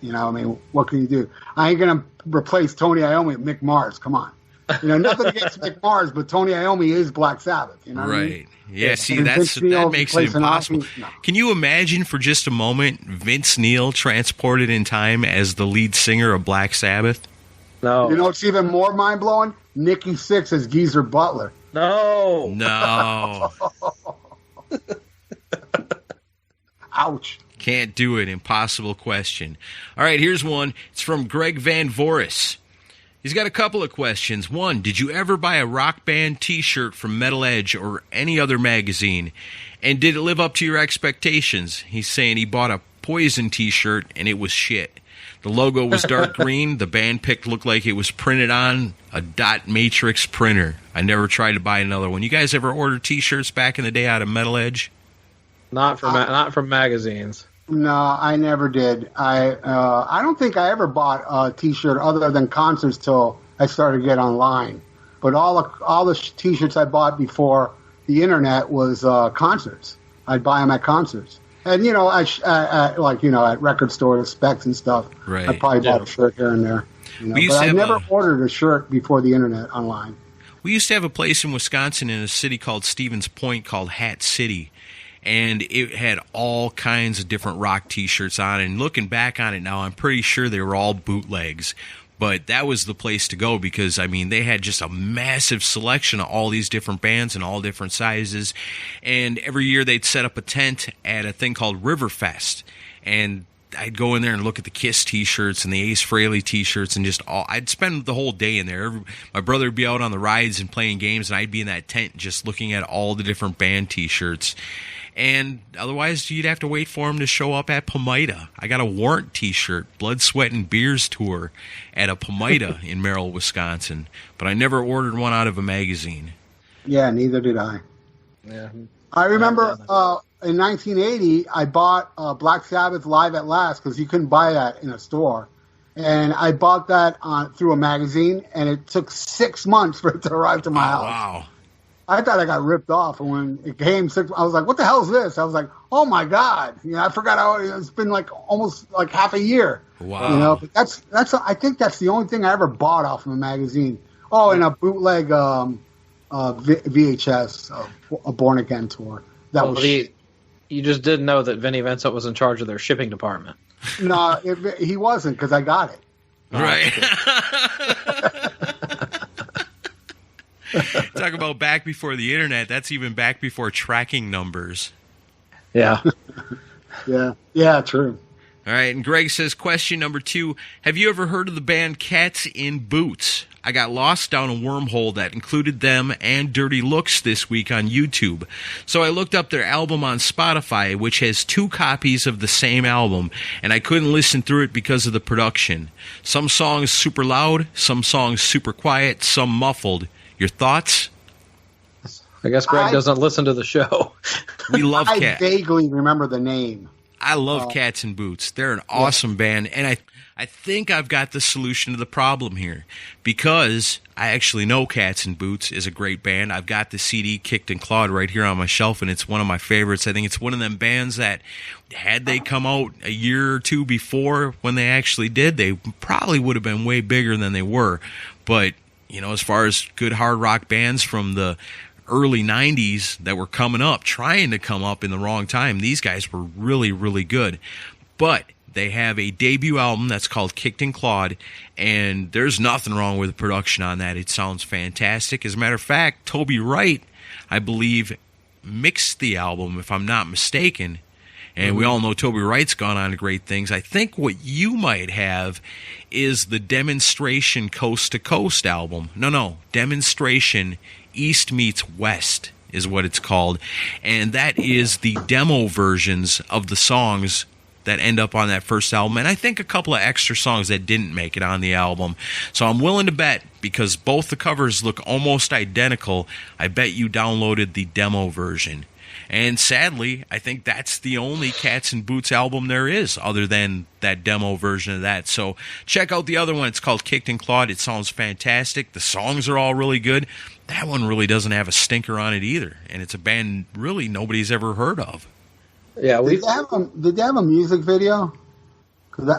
[SPEAKER 4] what can you do? I ain't going to replace Tony Iommi with Mick Mars. Come on. Nothing against Mick Mars, but Tony Iommi is Black Sabbath. You know what I mean?
[SPEAKER 2] Yeah, see, that makes it impossible. No. Can you imagine for just a moment Vince Neil transported in time as the lead singer of Black Sabbath?
[SPEAKER 3] No.
[SPEAKER 4] You know what's even more mind-blowing? Nikki Sixx as Geezer Butler.
[SPEAKER 3] No.
[SPEAKER 4] Ouch.
[SPEAKER 2] Can't do it. Impossible question. All right, here's one. It's from Greg Van Voris. He's got a couple of questions. One, did you ever buy a Rock Band t-shirt from Metal Edge or any other magazine? And did it live up to your expectations? He's saying he bought a Poison t-shirt and it was shit. The logo was dark green. The band pick looked like it was printed on a dot matrix printer. I never tried to buy another one. You guys ever order t-shirts back in the day out of Metal Edge?
[SPEAKER 3] Not from magazines.
[SPEAKER 4] No, I never did. I don't think I ever bought a T-shirt other than concerts till I started to get online. But all the T-shirts I bought before the internet was concerts. I'd buy them at concerts, and at record stores, Specs and stuff.
[SPEAKER 2] Right.
[SPEAKER 4] I probably bought a shirt here and there. But I never ordered a shirt before the internet online.
[SPEAKER 2] We used to have a place in Wisconsin in a city called Stevens Point called Hat City. And it had all kinds of different rock T-shirts on. And looking back on it now, I'm pretty sure they were all bootlegs. But that was the place to go because, they had just a massive selection of all these different bands and all different sizes. And every year they'd set up a tent at a thing called Riverfest. And I'd go in there and look at the Kiss T-shirts and the Ace Frehley T-shirts and I'd spend the whole day in there. My brother would be out on the rides and playing games, and I'd be in that tent just looking at all the different band T-shirts. And otherwise, you'd have to wait for him to show up at Pomida. I got a Warrant T-shirt, Blood, Sweat, and Beers tour at a Pomida in Merrill, Wisconsin. But I never ordered one out of a magazine.
[SPEAKER 4] Yeah, neither did I.
[SPEAKER 3] Yeah.
[SPEAKER 4] I remember in 1980, I bought Black Sabbath Live at Last because you couldn't buy that in a store. And I bought that through a magazine, and it took 6 months for it to arrive to my house.
[SPEAKER 2] Wow.
[SPEAKER 4] I thought I got ripped off, and when it came, I was like, "What the hell is this?" I was like, "Oh my god!" I forgot it's been almost half a year.
[SPEAKER 2] Wow.
[SPEAKER 4] But that's I think that's the only thing I ever bought off of a magazine. Oh, and a bootleg VHS, a Born Again tour.
[SPEAKER 3] You just didn't know that Vinnie Vincent was in charge of their shipping department.
[SPEAKER 4] No, he wasn't because I got it.
[SPEAKER 2] Right. Talk about back before the internet. That's even back before tracking numbers.
[SPEAKER 3] Yeah.
[SPEAKER 4] Yeah, true.
[SPEAKER 2] All right, and Greg says, question number 2, have you ever heard of the band Cats in Boots? I got lost down a wormhole that included them and Dirty Looks this week on YouTube. So I looked up their album on Spotify, which has 2 copies of the same album, and I couldn't listen through it because of the production. Some songs super loud, some songs super quiet, some muffled. Your thoughts?
[SPEAKER 3] I guess Greg doesn't listen to the show.
[SPEAKER 2] We love
[SPEAKER 4] I
[SPEAKER 2] Cat.
[SPEAKER 4] vaguely remember the name.
[SPEAKER 2] I love Cats in Boots. They're an awesome band, and I think I've got the solution to the problem here, because I actually know Cats in Boots is a great band. I've got the CD Kicked and Clawed right here on my shelf, and it's one of my favorites. I think it's one of them bands that, had they come out a year or two before when they actually did, they probably would have been way bigger than they were. But, you know, as far as good hard rock bands from the early 90s that were coming up, trying to come up in the wrong time, these guys were really, really good. But they have a debut album that's called Kicked and Clawed, and there's nothing wrong with the production on that. It sounds fantastic. As a matter of fact, Toby Wright, I believe, mixed the album, if I'm not mistaken. And we all know Toby Wright's gone on to great things. I think what you might have is the Demonstration Coast to Coast album. No, Demonstration East Meets West is what it's called. And that is the demo versions of the songs that end up on that first album, and I think a couple of extra songs that didn't make it on the album. So I'm willing to bet, because both the covers look almost identical, I bet you downloaded the demo version. And sadly, I think that's the only Cats in Boots album there is, other than that demo version of that. So check out the other one. It's called Kicked and Clawed. It sounds fantastic. The songs are all really good. That one really doesn't have a stinker on it either, and it's a band really nobody's ever heard of.
[SPEAKER 3] Yeah,
[SPEAKER 4] did they have a music video? Because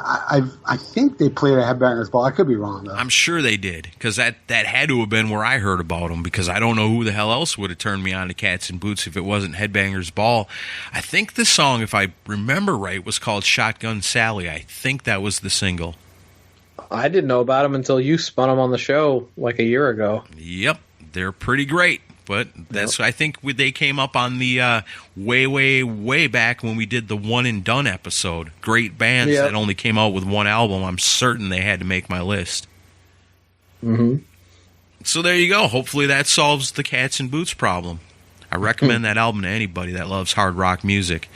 [SPEAKER 4] I think they played a Headbangers Ball. I could be wrong, though.
[SPEAKER 2] I'm sure they did, because that had to have been where I heard about them, because I don't know who the hell else would have turned me on to Cats in Boots if it wasn't Headbangers Ball. I think the song, if I remember right, was called Shotgun Sally. I think that was the single.
[SPEAKER 3] I didn't know about them until you spun them on the show like a year ago.
[SPEAKER 2] Yep, they're pretty great. But that's, I think they came up on the way back when we did the One and Done episode. Great bands that only came out with one album. I'm certain they had to make my list.
[SPEAKER 3] Mm-hmm.
[SPEAKER 2] So there you go. Hopefully that solves the Cats in Boots problem. I recommend that album to anybody that loves hard rock music.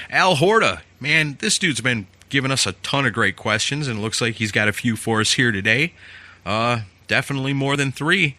[SPEAKER 2] Al Horta, man, this dude's been giving us a ton of great questions, and it looks like he's got a few for us here today. Definitely more than 3.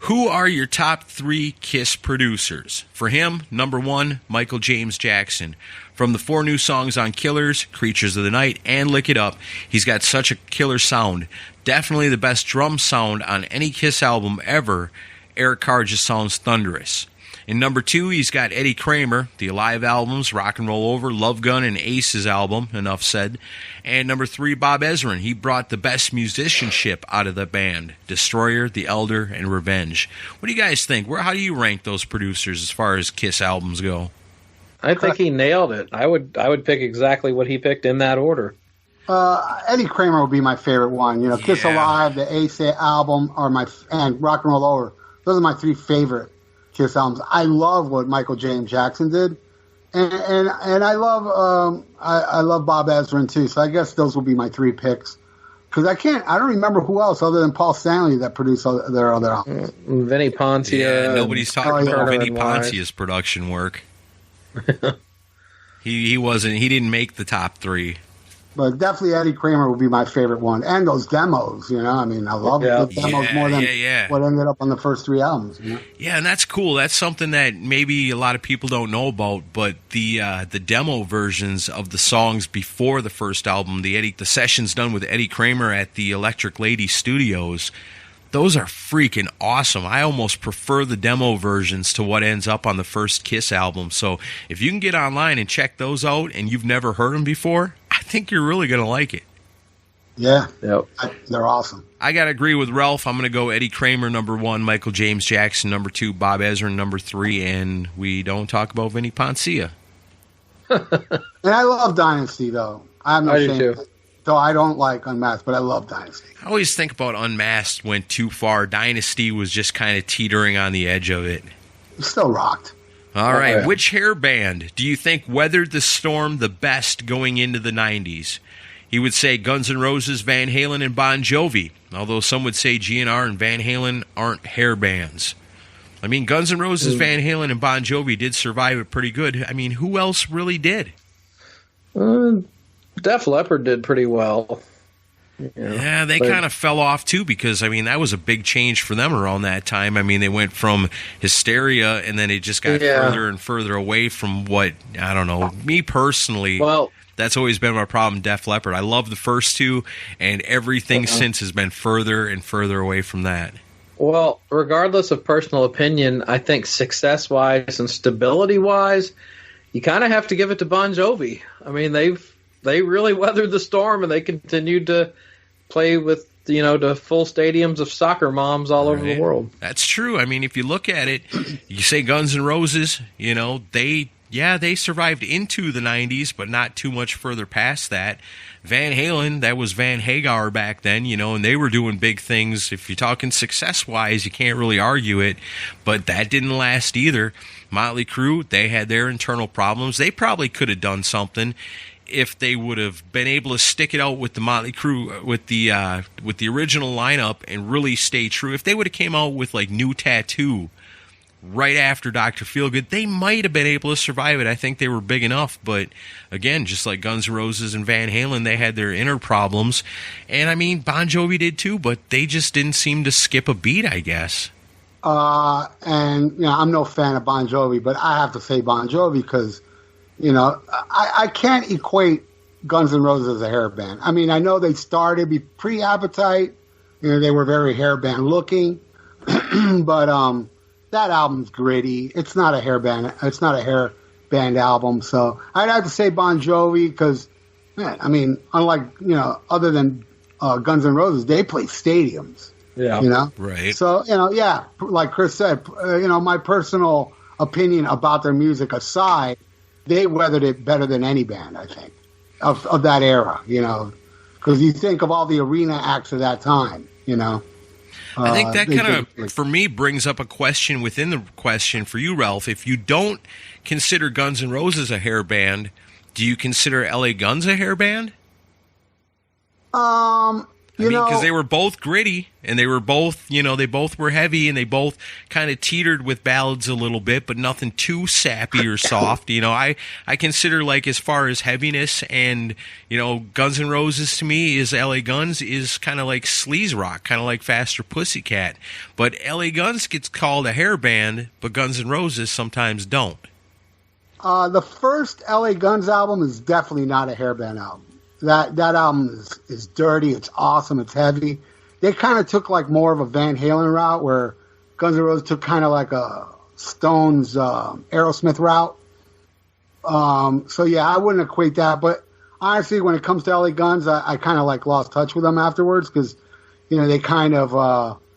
[SPEAKER 2] Who are your top 3 Kiss producers? For him, number 1, Michael James Jackson. From the 4 new songs on Killers, Creatures of the Night, and Lick It Up, he's got such a killer sound. Definitely the best drum sound on any Kiss album ever. Eric Carr just sounds thunderous. In number 2, he's got Eddie Kramer, the Alive albums, Rock and Roll Over, Love Gun, and Ace's album, enough said. And number 3, Bob Ezrin. He brought the best musicianship out of the band. Destroyer, The Elder, and Revenge. What do you guys think? How do you rank those producers as far as Kiss albums go?
[SPEAKER 3] I think he nailed it. I would pick exactly what he picked in that order.
[SPEAKER 4] Eddie Kramer would be my favorite one. You know, Kiss Alive, the Ace album, and Rock and Roll Over. Those are my 3 favorite Kiss albums. I love what Michael James Jackson did, and I love Bob Ezrin too. So I guess those will be my 3 picks, because I don't remember who else other than Paul Stanley that produced their other albums.
[SPEAKER 3] Vinnie Poncia.
[SPEAKER 2] Yeah, nobody's talking about Vinnie
[SPEAKER 3] Wise.
[SPEAKER 2] Poncia's production work. He didn't make the top 3.
[SPEAKER 4] But definitely Eddie Kramer would be my favorite one. And those demos, you know. I mean, I love the demos more than what ended up on the first 3 albums. You know? Yeah,
[SPEAKER 2] and that's cool. That's something that maybe a lot of people don't know about. But the demo versions of the songs before the first album, the sessions done with Eddie Kramer at the Electric Lady Studios, those are freaking awesome. I almost prefer the demo versions to what ends up on the first Kiss album. So if you can get online and check those out and you've never heard them before, I think you're really going to like it.
[SPEAKER 4] Yeah.
[SPEAKER 3] Yep.
[SPEAKER 4] They're awesome.
[SPEAKER 2] I got to agree with Ralph. I'm going to go Eddie Kramer, number 1, Michael James Jackson, number 2, Bob Ezrin, number 3, and we don't talk about Vinnie Poncia.
[SPEAKER 4] And I love Dynasty, though. I
[SPEAKER 3] do too.
[SPEAKER 4] Though I don't like Unmasked, but I love Dynasty.
[SPEAKER 2] I always think about Unmasked went too far. Dynasty was just kind of teetering on the edge of it.
[SPEAKER 4] It still rocked.
[SPEAKER 2] All right. Which hair band do you think weathered the storm the best going into the 90s? He would say Guns N' Roses, Van Halen, and Bon Jovi, although some would say GNR and Van Halen aren't hair bands. I mean, Guns N' Roses, Van Halen, and Bon Jovi did survive it pretty good. I mean, who else really did?
[SPEAKER 3] Def Leppard did pretty well.
[SPEAKER 2] Yeah, they kind of fell off, too, because, I mean, that was a big change for them around that time. I mean, they went from hysteria, and then it just got further and further away from what, I don't know, me personally...
[SPEAKER 3] Well,
[SPEAKER 2] that's always been my problem, Def Leppard. I love the first two, and everything since has been further and further away from that.
[SPEAKER 3] Well, regardless of personal opinion, I think success-wise and stability-wise, you kind of have to give it to Bon Jovi. I mean, they really weathered the storm, and they continued to play with, the full stadiums of soccer moms all over the world.
[SPEAKER 2] That's true. I mean, if you look at it, you say Guns N' Roses, they survived into the 90s, but not too much further past that. Van Halen, that was Van Hagar back then, and they were doing big things. If you're talking success-wise, you can't really argue it, but that didn't last either. Motley Crue, they had their internal problems. They probably could have done something if they would have been able to stick it out with the Motley Crue, with the original lineup and really stay true. If they would have came out with, like, New Tattoo right after Dr. Feelgood, they might have been able to survive it. I think they were big enough, but again, just like Guns N' Roses and Van Halen, they had their inner problems, and I mean, Bon Jovi did too, but they just didn't seem to skip a beat, I guess.
[SPEAKER 4] And I'm no fan of Bon Jovi, but I have to say Bon Jovi because, I can't equate Guns N' Roses as a hair band. I mean, I know they started pre-Appetite, they were very hair band looking, but that album's gritty. It's not a hair band. It's not a hair band album. So I'd have to say Bon Jovi because, I mean, unlike other than Guns N' Roses, they play stadiums.
[SPEAKER 3] Yeah.
[SPEAKER 2] Right.
[SPEAKER 4] So like Chris said, my personal opinion about their music aside, they weathered it better than any band, I think, of that era. Because you think of all the arena acts of that time.
[SPEAKER 2] I think that kind of, for me, brings up a question within the question for you, Ralph. If you don't consider Guns N' Roses a hair band, do you consider LA Guns a hair band? Because they were both gritty, and they were both, they both were heavy, and they both kind of teetered with ballads a little bit, but nothing too sappy or soft. I consider, like, as far as heaviness and, Guns N' Roses to me is LA Guns is kind of like sleaze rock, kind of like Faster Pussycat. But LA Guns gets called a hair band, but Guns N' Roses sometimes don't.
[SPEAKER 4] The first LA Guns album is definitely not a hair band album. That album is dirty, it's awesome, it's heavy. They kind of took like more of a Van Halen route where Guns N' Roses took kind of like a Stones Aerosmith route. So yeah, I wouldn't equate that. But honestly, when it comes to LA Guns, I kind of like lost touch with them afterwards because, they kind of,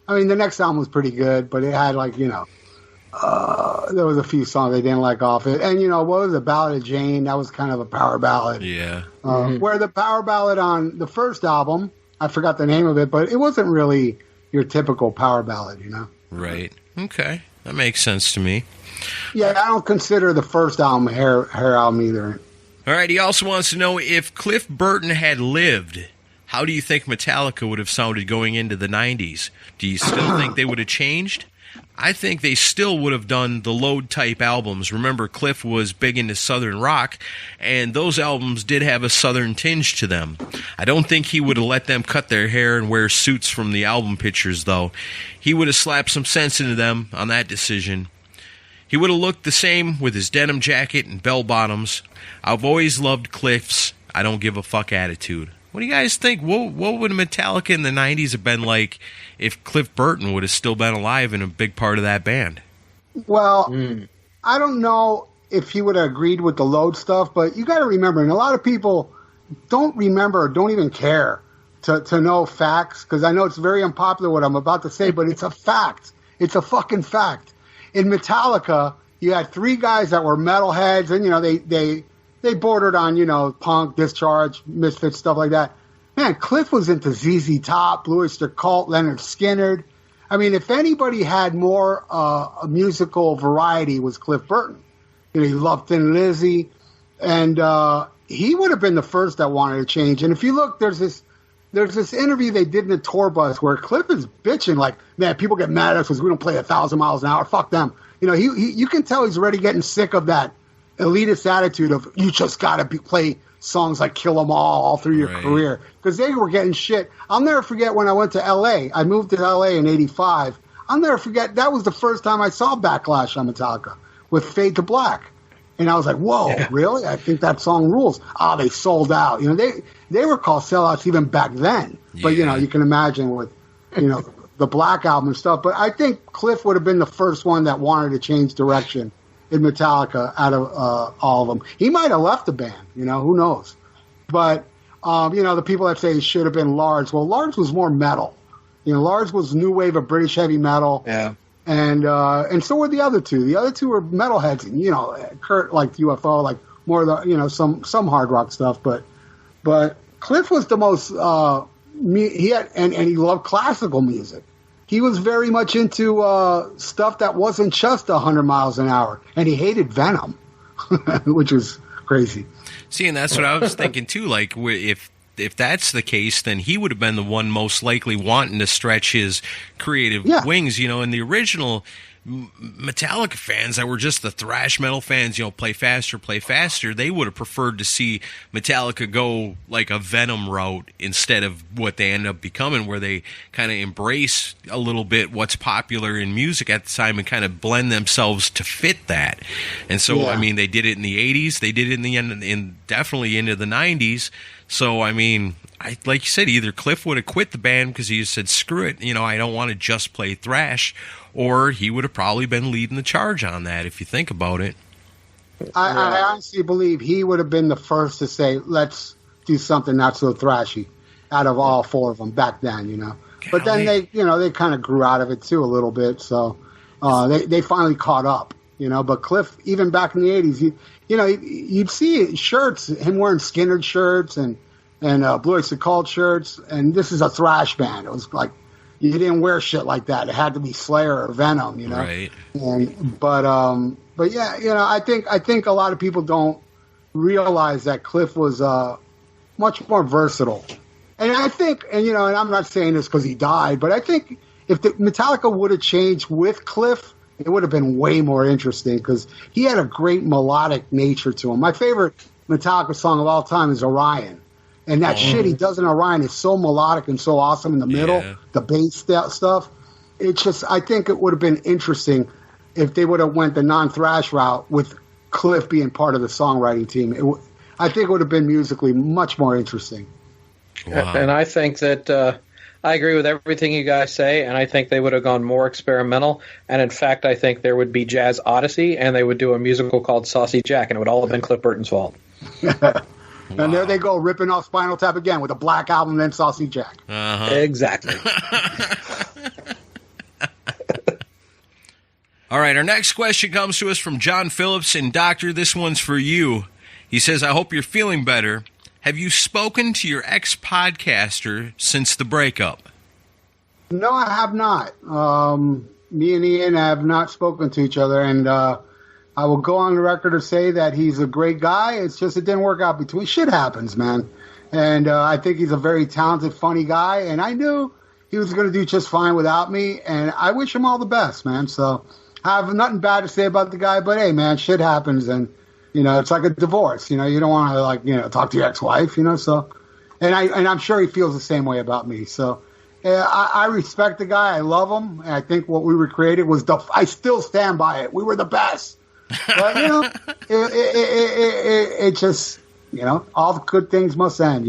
[SPEAKER 4] the next album was pretty good, but it had like, there was a few songs they didn't like off it. And, what was the Ballad of Jane? That was kind of a power ballad.
[SPEAKER 2] Yeah.
[SPEAKER 4] Where the power ballad on the first album, I forgot the name of it, but it wasn't really your typical power ballad,
[SPEAKER 2] Right. Okay. That makes sense to me.
[SPEAKER 4] Yeah, I don't consider the first album a hair album either.
[SPEAKER 2] All right. He also wants to know if Cliff Burton had lived, how do you think Metallica would have sounded going into the 90s? Do you still think they would have changed? I think they still would have done the Load-type albums. Remember, Cliff was big into Southern rock, and those albums did have a Southern tinge to them. I don't think he would have let them cut their hair and wear suits from the album pictures, though. He would have slapped some sense into them on that decision. He would have looked the same with his denim jacket and bell-bottoms. I've always loved Cliff's I don't give a fuck attitude. What do you guys think? What would Metallica in the 90s have been like if Cliff Burton would have still been alive and a big part of that band?
[SPEAKER 4] Well, I don't know if he would have agreed with the Load stuff, but you got to remember, and a lot of people don't remember or don't even care to know facts, because I know it's very unpopular what I'm about to say, but it's a fact. It's a fucking fact. In Metallica, you had three guys that were metalheads, and, they bordered on, punk, Discharge, Misfits, stuff like that. Man, Cliff was into ZZ Top, Blue Oyster Cult, Leonard Skinner. I mean, if anybody had more a musical variety, was Cliff Burton. He loved Thin Lizzy. And he would have been the first that wanted to change. And if you look, there's this interview they did in the tour bus where Cliff is bitching like, man, people get mad at us because we don't play 1,000 miles an hour. Fuck them. You know, you can tell he's already getting sick of that elitist attitude of you just got to play songs like Kill 'Em All through your career, because they were getting shit. I'll never forget when I went to L.A. I moved to L.A. in '85. I'll never forget, that was the first time I saw Backlash on Metallica with Fade to Black. And I was like, whoa, really? I think that song rules. Ah, they sold out. You know, they were called sellouts even back then. Yeah. But, you know, you can imagine with, you know, the Black Album and stuff. But I think Cliff would have been the first one that wanted to change direction in Metallica out of all of them. He might have left the band, you know, who knows? But, you know, the people that say he should have been Lars, well, Lars was more metal. You know, Lars was new wave of British heavy metal. Yeah. And so were the other two. The other two were metalheads. And, you know, Kurt liked UFO, like more of the, you know, some hard rock stuff. But Cliff was the most, he had, and he loved classical music. He was very much into stuff that wasn't just 100 miles an hour, and he hated Venom, which was crazy.
[SPEAKER 2] See, and that's what I was thinking too. Like, if that's the case, then he would have been the one most likely wanting to stretch his creative wings. You know, in the original Metallica fans that were just the thrash metal fans, you know, play faster, they would have preferred to see Metallica go like a Venom route instead of what they end up becoming, where they kind of embrace a little bit what's popular in music at the time and kind of blend themselves to fit that. And so, I mean, they did it in the 80s, they did it in the end, in definitely into the 90s. So, I mean, like you said, either Cliff would have quit the band because he said, screw it, you know, I don't want to just play thrash, or he would have probably been leading the charge on that, if you think about it.
[SPEAKER 4] I honestly believe he would have been the first to say, let's do something not so thrashy out of all four of them back then, you know. But then they kind of grew out of it too a little bit, so they finally caught up, you know. But Cliff, even back in the 80s, you'd see shirts, him wearing Skinner shirts and Blue Oyster Cult shirts, and this is a thrash band. It was like, you didn't wear shit like that. It had to be Slayer or Venom, you know.
[SPEAKER 2] Right.
[SPEAKER 4] But yeah, you know, I think a lot of people don't realize that Cliff was much more versatile. And I think, and I'm not saying this because he died, but I think if the Metallica would have changed with Cliff, it would have been way more interesting because he had a great melodic nature to him. My favorite Metallica song of all time is Orion. And that shit he does in Orion is so melodic and so awesome in the middle, the bass stuff. It's just, I think it would have been interesting if they would have went the non-thrash route with Cliff being part of the songwriting team. I think it would have been musically much more interesting.
[SPEAKER 3] Wow. And I think that I agree with everything you guys say, and I think they would have gone more experimental. And in fact, I think there would be Jazz Odyssey, and they would do a musical called Saucy Jack, and it would all have been Cliff Burton's fault.
[SPEAKER 4] And there they go, ripping off Spinal Tap again with a Black Album, then Saucy Jack.
[SPEAKER 2] Uh-huh.
[SPEAKER 3] Exactly.
[SPEAKER 2] All right, our next question comes to us from John Phillips. And, Doctor, this one's for you. He says, I hope you're feeling better. Have you spoken to your ex-podcaster since the breakup?
[SPEAKER 4] No, I have not. Me and Ian have not spoken to each other, and I will go on the record to say that he's a great guy. It's just it didn't work out between. Shit happens, man. And I think he's a very talented, funny guy. And I knew he was going to do just fine without me. And I wish him all the best, man. So I have nothing bad to say about the guy. But, hey, man, shit happens. And, it's like a divorce. You don't want to, talk to your ex-wife, So, and I'm sure he feels the same way about me. So I respect the guy. I love him. And I think what we recreated was I still stand by it. We were the best. But, it just, all the good things must end,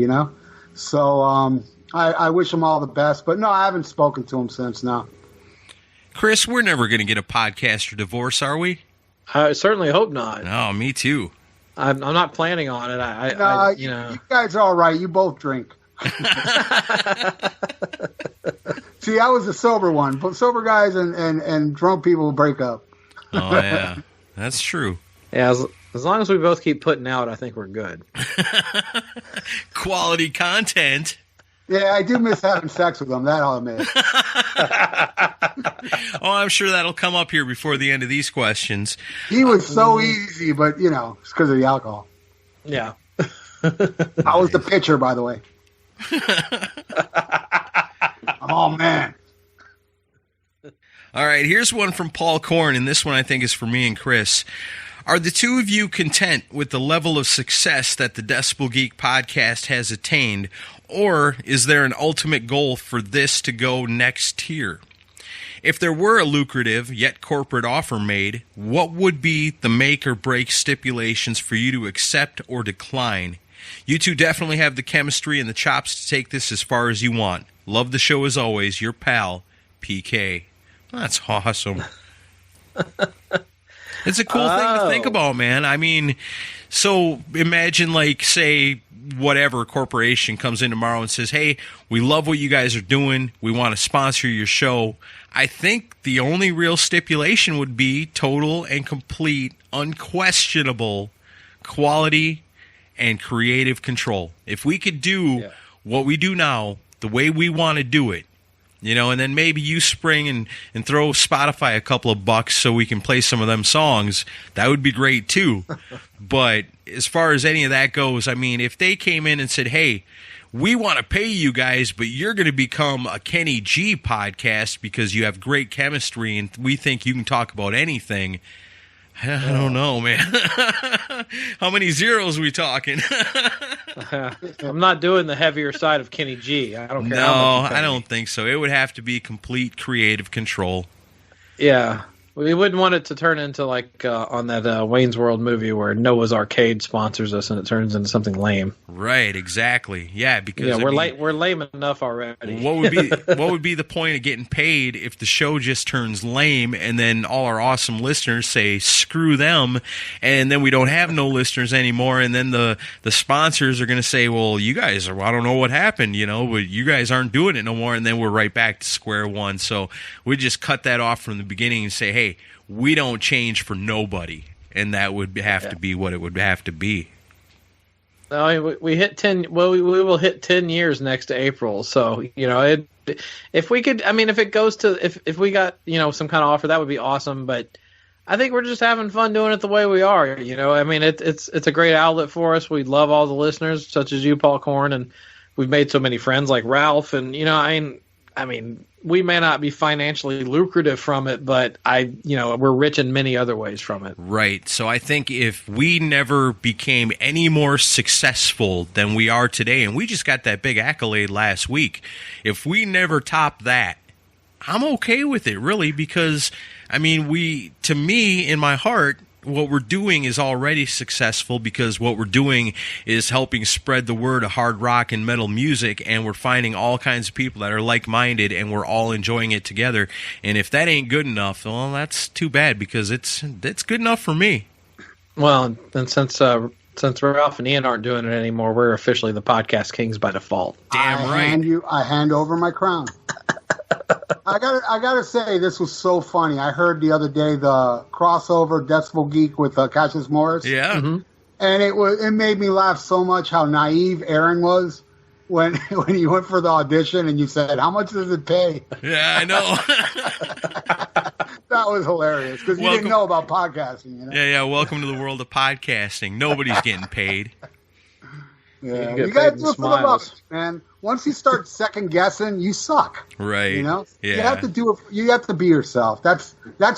[SPEAKER 4] So I wish him all the best. But, no, I haven't spoken to him since now.
[SPEAKER 2] Chris, we're never going to get a podcaster divorce, are we?
[SPEAKER 3] I certainly hope not.
[SPEAKER 2] Oh, me too.
[SPEAKER 3] I'm not planning on it.
[SPEAKER 4] You guys are all right. You both drink. See, I was the sober one. But sober guys and drunk people break up.
[SPEAKER 2] Oh, yeah. That's true.
[SPEAKER 3] Yeah, as long as we both keep putting out, I think we're good.
[SPEAKER 2] Quality content.
[SPEAKER 4] Yeah, I do miss having sex with them. That I'll admit.
[SPEAKER 2] Oh, I'm sure that'll come up here before the end of these questions.
[SPEAKER 4] He was so easy, but, it's because of the alcohol.
[SPEAKER 3] Yeah.
[SPEAKER 4] I was the pitcher, by the way. Oh, man.
[SPEAKER 2] All right, here's one from Paul Korn, and this one I think is for me and Chris. Are the two of you content with the level of success that the Decibel Geek podcast has attained, or is there an ultimate goal for this to go next tier? If there were a lucrative yet corporate offer made, what would be the make or break stipulations for you to accept or decline? You two definitely have the chemistry and the chops to take this as far as you want. Love the show as always. Your pal, PK. That's awesome. It's a cool thing to think about, man. I mean, so imagine, like, say, whatever corporation comes in tomorrow and says, hey, we love what you guys are doing. We want to sponsor your show. I think the only real stipulation would be total and complete, unquestionable quality and creative control. If we could do what we do now the way we want to do it, you know, and then maybe you spring and throw Spotify a couple of bucks so we can play some of them songs, that would be great too. But as far as any of that goes, I mean, if they came in and said, hey, we want to pay you guys, but you're going to become a Kenny G podcast because you have great chemistry and we think you can talk about anything, I don't know, man. How many zeros are we talking?
[SPEAKER 3] I'm not doing the heavier side of Kenny G. I don't care.
[SPEAKER 2] No,
[SPEAKER 3] how much
[SPEAKER 2] I don't think so. It would have to be complete creative control.
[SPEAKER 3] Yeah. We wouldn't want it to turn into like on that Wayne's World movie where Noah's Arcade sponsors us and it turns into something lame.
[SPEAKER 2] Right, exactly. Yeah, because
[SPEAKER 3] we're lame enough already.
[SPEAKER 2] What would be the point of getting paid if the show just turns lame and then all our awesome listeners say screw them and then we don't have no listeners anymore and then the sponsors are going to say, well, you guys are, I don't know what happened, you know, but you guys aren't doing it no more, and then we're right back to square one. So we just cut that off from the beginning and say, hey, we don't change for nobody, and that would have to be what it would have to be.
[SPEAKER 3] No, we hit 10. Well, we will hit 10 years next April. So if we could, I mean, if it goes to if we got some kind of offer, that would be awesome. But I think we're just having fun doing it the way we are. I mean, it's a great outlet for us. We love all the listeners, such as you, Paul Korn, and we've made so many friends like Ralph. And I mean, we may not be financially lucrative from it, but we're rich in many other ways from it.
[SPEAKER 2] Right. So I think if we never became any more successful than we are today, and we just got that big accolade last week, if we never top that, I'm okay with it, really, because, I mean, to me, in my heart, what we're doing is already successful because what we're doing is helping spread the word of hard rock and metal music, and we're finding all kinds of people that are like-minded, and we're all enjoying it together. And if that ain't good enough, well, that's too bad because it's good enough for me.
[SPEAKER 3] Well, and since Ralph and Ian aren't doing it anymore, we're officially the podcast kings by default.
[SPEAKER 2] Damn right.
[SPEAKER 4] I hand over my crown. I gotta say, this was so funny. I heard the other day the crossover Decibel Geek with Cassius Morris.
[SPEAKER 2] Yeah. Mm-hmm.
[SPEAKER 4] And it made me laugh so much how naive Aaron was when he went for the audition and you said, how much does it pay?
[SPEAKER 2] Yeah, I know.
[SPEAKER 4] That was hilarious because you didn't know about podcasting.
[SPEAKER 2] Yeah. Welcome to the world of podcasting. Nobody's getting paid.
[SPEAKER 4] Yeah, you got to do it for the rubbish, man. Once you start second guessing, you suck.
[SPEAKER 2] Right.
[SPEAKER 4] Yeah. You have to
[SPEAKER 2] do
[SPEAKER 4] it. You have to be yourself. That's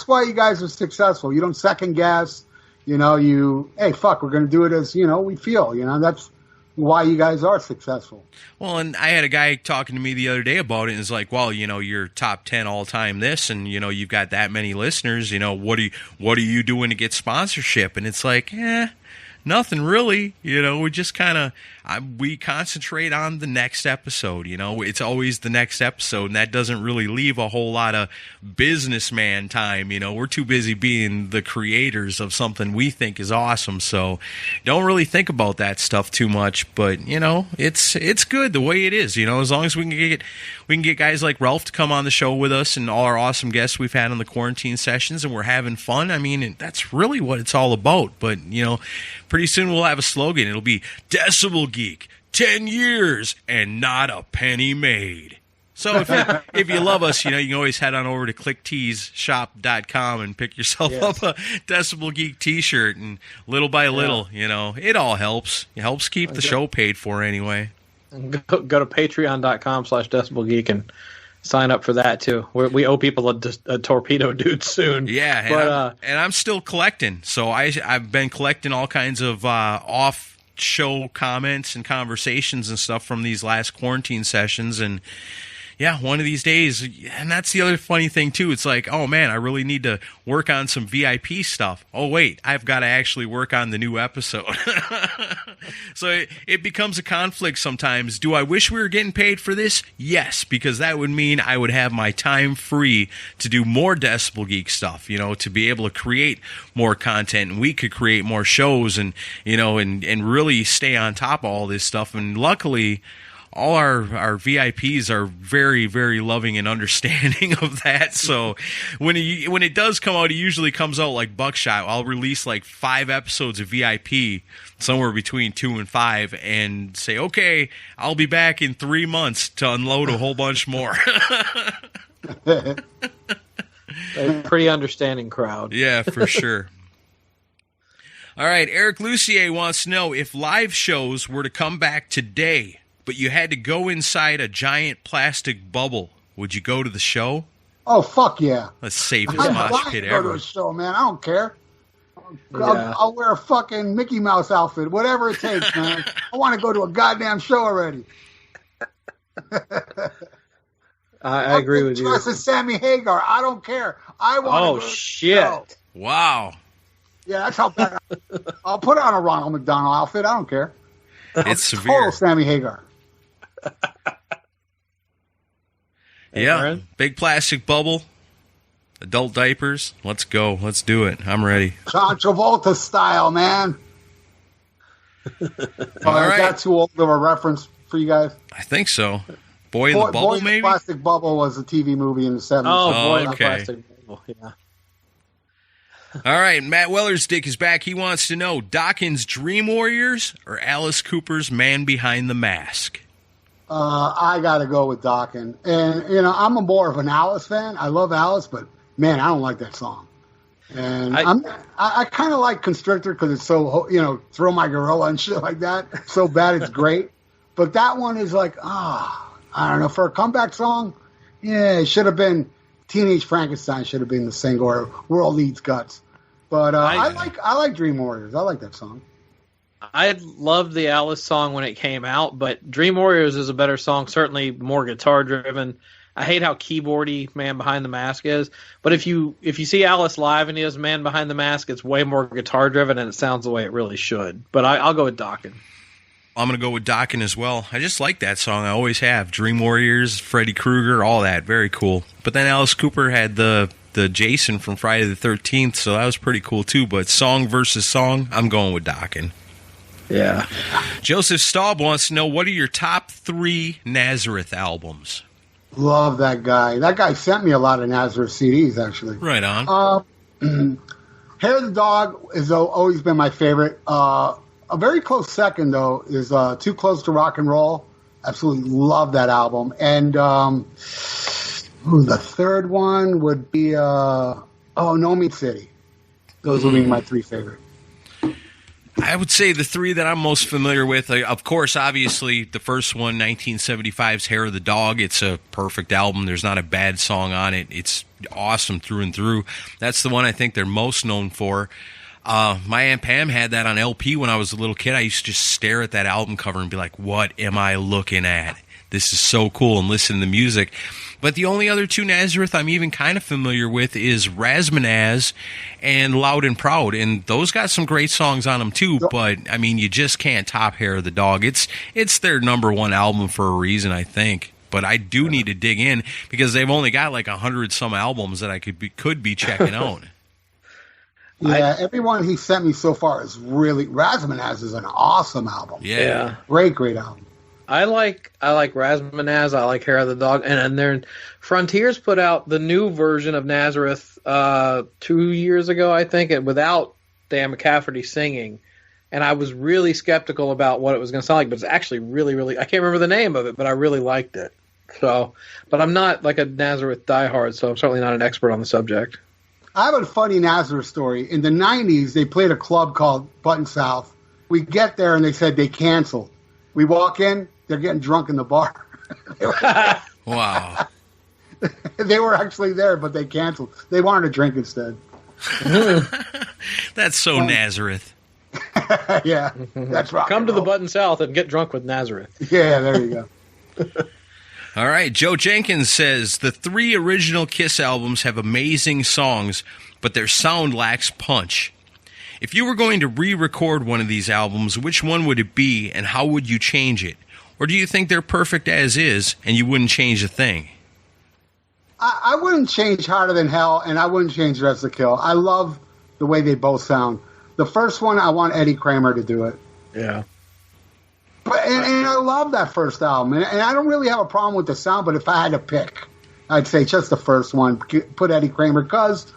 [SPEAKER 4] why you guys are successful. You don't second guess. Hey, fuck, we're going to do it as we feel. That's why you guys are successful.
[SPEAKER 2] Well, and I had a guy talking to me the other day about it, and it's like, well, you're top 10 all time this, and you've got that many listeners. What are you doing to get sponsorship? And it's like, nothing really. We just kind of we concentrate on the next episode. It's always the next episode, and that doesn't really leave a whole lot of businessman time. We're too busy being the creators of something we think is awesome, so don't really think about that stuff too much. But it's good the way it is. As long as we can get guys like Ralph to come on the show with us and all our awesome guests we've had on the quarantine sessions, and we're having fun. I mean, that's really what it's all about. But pretty soon we'll have a slogan. It'll be Decibel Geek, 10 years and not a penny made. So if you love us, you can always head on over to clickteesshop.com and pick yourself up a Decibel Geek t-shirt. And little by little, it all helps. It helps keep the show paid for anyway.
[SPEAKER 3] Go to patreon.com/decibelgeek and sign up for that too. We owe people a torpedo dude soon.
[SPEAKER 2] Yeah, and I'm still collecting. So I've been collecting all kinds of off-show comments and conversations and stuff from these last quarantine sessions. And yeah, one of these days, and that's the other funny thing too. It's like, oh man, I really need to work on some VIP stuff. Oh wait, I've got to actually work on the new episode. So it becomes a conflict sometimes. Do I wish we were getting paid for this? Yes, because that would mean I would have my time free to do more Decibel Geek stuff, to be able to create more content, and we could create more shows and really stay on top of all this stuff. And luckily, all our VIPs are very, very loving and understanding of that. So when it does come out, it usually comes out like buckshot. I'll release like 5 episodes of VIP, somewhere between 2 and 5, and say, okay, I'll be back in 3 months to unload a whole bunch more.
[SPEAKER 3] A pretty understanding crowd.
[SPEAKER 2] Yeah, for sure. All right, Eric Lucier wants to know, if live shows were to come back today, but you had to go inside a giant plastic bubble, would you go to the show?
[SPEAKER 4] Oh, fuck yeah.
[SPEAKER 2] That's safest
[SPEAKER 4] I'm
[SPEAKER 2] mosh
[SPEAKER 4] flying
[SPEAKER 2] pit
[SPEAKER 4] to go
[SPEAKER 2] ever.
[SPEAKER 4] to a show, man. I don't care.
[SPEAKER 3] Yeah.
[SPEAKER 4] I'll wear a fucking Mickey Mouse outfit, whatever it takes, man. I want to go to a goddamn show already.
[SPEAKER 3] I agree with you.
[SPEAKER 4] Dress as Sammy Hagar. I don't care. I want to go to the show.
[SPEAKER 2] Wow.
[SPEAKER 4] Yeah, that's how bad. I'll put on a Ronald McDonald outfit. I don't care.
[SPEAKER 2] It's severe.
[SPEAKER 4] Total Sammy Hagar.
[SPEAKER 2] Yeah,
[SPEAKER 3] Aaron?
[SPEAKER 2] big plastic bubble, adult diapers. Let's go. Let's do it. I'm ready.
[SPEAKER 4] John Travolta style, man.
[SPEAKER 2] All
[SPEAKER 4] Is
[SPEAKER 2] right.
[SPEAKER 4] that too old of a reference for you guys?
[SPEAKER 2] I think so. Boy in the Bubble,
[SPEAKER 4] Boy in the
[SPEAKER 2] maybe?
[SPEAKER 4] Plastic Bubble was a TV movie in the 70s.
[SPEAKER 3] Oh, boy, in the
[SPEAKER 2] okay.
[SPEAKER 3] plastic bubble. Yeah.
[SPEAKER 2] All right, Matt Weller's dick is back. He wants to know, Dawkins' Dream Warriors or Alice Cooper's Man Behind the Mask?
[SPEAKER 4] I got to go with Dawkins. And, I'm more of an Alice fan. I love Alice, but, man, I don't like that song. And I kind of like Constrictor because it's so, Throw My Gorilla and shit like that. So bad it's great. But that one is like, I don't know. For a comeback song, yeah, it should have been Teenage Frankenstein should have been the single, or World Needs Guts. But I like Dream Warriors. I like that song.
[SPEAKER 3] I loved the Alice song when it came out, but Dream Warriors is a better song, certainly more guitar driven. I hate how keyboardy Man Behind the Mask is, but if you see Alice live and he has Man Behind the Mask, it's way more guitar driven and it sounds the way it really should. But I'll go with Dawkins.
[SPEAKER 2] I'm going to go with Dawkins as well. I just like that song. I always have. Dream Warriors, Freddy Krueger, all that. Very cool. But then Alice Cooper had the Jason from Friday the 13th, so that was pretty cool too. But song versus song, I'm going with Dawkins.
[SPEAKER 3] Yeah.
[SPEAKER 2] Joseph Staub wants to know, what are your top 3 Nazareth albums?
[SPEAKER 4] Love that guy. That guy sent me a lot of Nazareth CDs, actually.
[SPEAKER 2] Right on.
[SPEAKER 4] Hair of the Dog has always been my favorite. A very close second, though, is Too Close to Rock and Roll. Absolutely love that album. And the third one would be No Meat City. Those would be my 3 favorite.
[SPEAKER 2] I would say the 3 that I'm most familiar with, of course, obviously, the first one, 1975's Hair of the Dog. It's a perfect album. There's not a bad song on it. It's awesome through and through. That's the one I think they're most known for. My Aunt Pam had that on LP when I was a little kid. I used to just stare at that album cover and be like, what am I looking at? This is so cool, and listen to the music. But the only other 2 Nazareth I'm even kind of familiar with is Razmanaz and Loud and Proud. And those got some great songs on them too, but I mean, you just can't top Hair of the Dog. It's their number 1 album for a reason, I think. But I do need to dig in because they've only got like 100 some albums that I could be checking out.
[SPEAKER 4] Yeah, everyone he sent me so far is really... Razmanaz is an awesome album.
[SPEAKER 2] Yeah.
[SPEAKER 4] Great album.
[SPEAKER 3] I like Razmanaz. I like Hair of the Dog, and then Frontiers put out the new version of Nazareth 2 years ago, I think, without Dan McCafferty singing. And I was really skeptical about what it was going to sound like, but it's actually really, really. I can't remember the name of it, but I really liked it. So, but I'm not like a Nazareth diehard, so I'm certainly not an expert on the subject.
[SPEAKER 4] I have a funny Nazareth story. In the 90s, they played a club called Button South. We get there, and they said they canceled. We walk in, they're getting drunk in the bar.
[SPEAKER 2] Wow.
[SPEAKER 4] They were actually there, but they canceled. They wanted a drink instead.
[SPEAKER 2] That's so Nazareth.
[SPEAKER 4] Yeah, that's right.
[SPEAKER 3] Come to the Button South and get drunk with Nazareth.
[SPEAKER 4] Yeah, there you go.
[SPEAKER 2] All right, Joe Jenkins says, the 3 original Kiss albums have amazing songs, but their sound lacks punch. If you were going to re-record one of these albums, which one would it be, and how would you change it? Or do you think they're perfect as is, and you wouldn't change a thing?
[SPEAKER 4] I wouldn't change Harder Than Hell, and I wouldn't change Dress to Kill. I love the way they both sound. The first one, I want Eddie Kramer to do it.
[SPEAKER 3] Yeah.
[SPEAKER 4] But and I love that first album, and I don't really have a problem with the sound, but if I had to pick, I'd say just the first one, put Eddie Kramer, because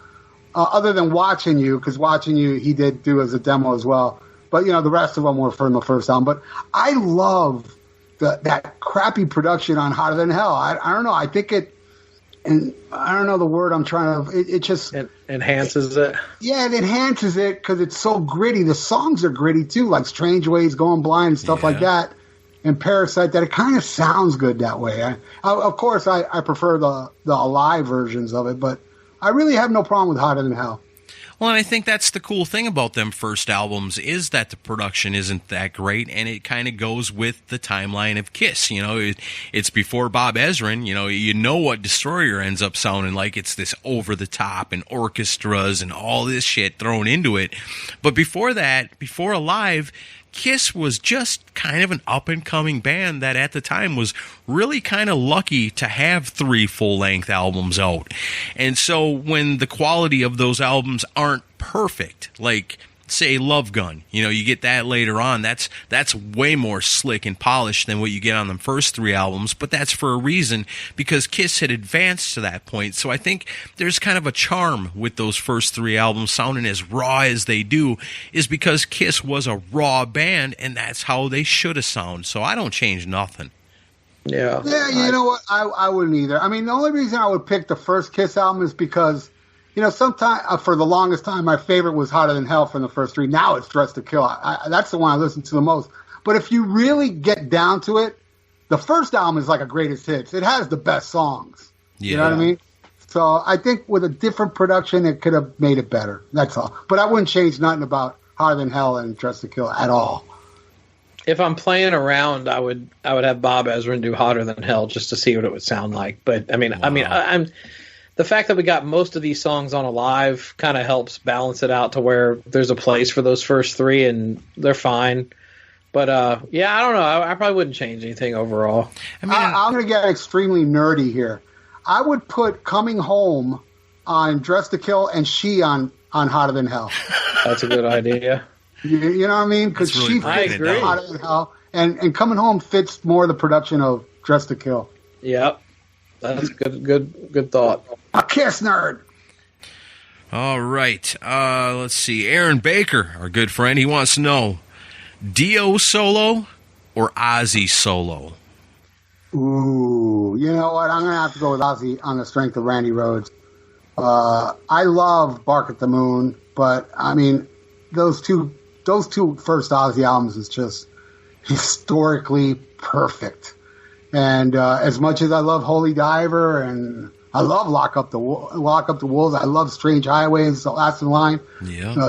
[SPEAKER 4] other than Watching You, because Watching You he did do as a demo as well, but the rest of them were from the first album. But I love that crappy production on Hotter Than Hell. I don't know, I think it, and I don't know the word I'm trying to, it just...
[SPEAKER 3] It enhances it?
[SPEAKER 4] Yeah, it enhances it because it's so gritty. The songs are gritty too, like Strange Ways, Going Blind, and stuff like that, and Parasite, that it kind of sounds good that way. Of course, I prefer the live versions of it, but I really have no problem with Hotter Than Hell.
[SPEAKER 2] Well, and I think that's the cool thing about them first albums is that the production isn't that great, and it kind of goes with the timeline of Kiss. It's before Bob Ezrin. You know what Destroyer ends up sounding like. It's this over-the-top and orchestras and all this shit thrown into it. But before that, before Alive, Kiss was just kind of an up-and-coming band that at the time was really kind of lucky to have 3 full-length albums out. And so when the quality of those albums aren't perfect, like, say, Love Gun, you get that later on, that's way more slick and polished than what you get on the first 3 albums, but that's for a reason, because Kiss had advanced to that point. So I think there's kind of a charm with those first 3 albums sounding as raw as they do, is because Kiss was a raw band, and that's how they should have sounded. So I don't change nothing.
[SPEAKER 3] Yeah.
[SPEAKER 4] Yeah, you know what? I wouldn't either. I mean, the only reason I would pick the first Kiss album is because, sometimes for the longest time, my favorite was Hotter Than Hell from the first 3. Now it's Dress to Kill. That's the one I listen to the most. But if you really get down to it, the first album is like a greatest hits. It has the best songs. Yeah. You know what I mean? So I think with a different production, it could have made it better. That's all. But I wouldn't change nothing about Hotter Than Hell and Dress to Kill at all.
[SPEAKER 3] If I'm playing around, I would have Bob Ezrin do Hotter Than Hell just to see what it would sound like. But I'm the fact that we got most of these songs on Alive kind of helps balance it out to where there's a place for those first 3 and they're fine. But I don't know. I probably wouldn't change anything overall.
[SPEAKER 4] I'm going to get extremely nerdy here. I would put Coming Home on Dress to Kill and She on Hotter Than Hell.
[SPEAKER 3] That's a good idea.
[SPEAKER 4] You know what I mean? Because
[SPEAKER 2] really
[SPEAKER 4] She fits Hotter Than Hell, and Coming Home fits more the production of Dress to Kill.
[SPEAKER 3] Yep. That's good thought.
[SPEAKER 4] A Kiss nerd.
[SPEAKER 2] All right. Let's see. Aaron Baker, our good friend, he wants to know, Dio solo or Ozzy solo?
[SPEAKER 4] Ooh, you know what? I'm going to have to go with Ozzy on the strength of Randy Rhoads. I love Bark at the Moon, but, I mean, those two first Ozzy albums is just historically perfect. And as much as I love Holy Diver and I love Lock Up the Wolves, I love Strange Highways, The Last in Line,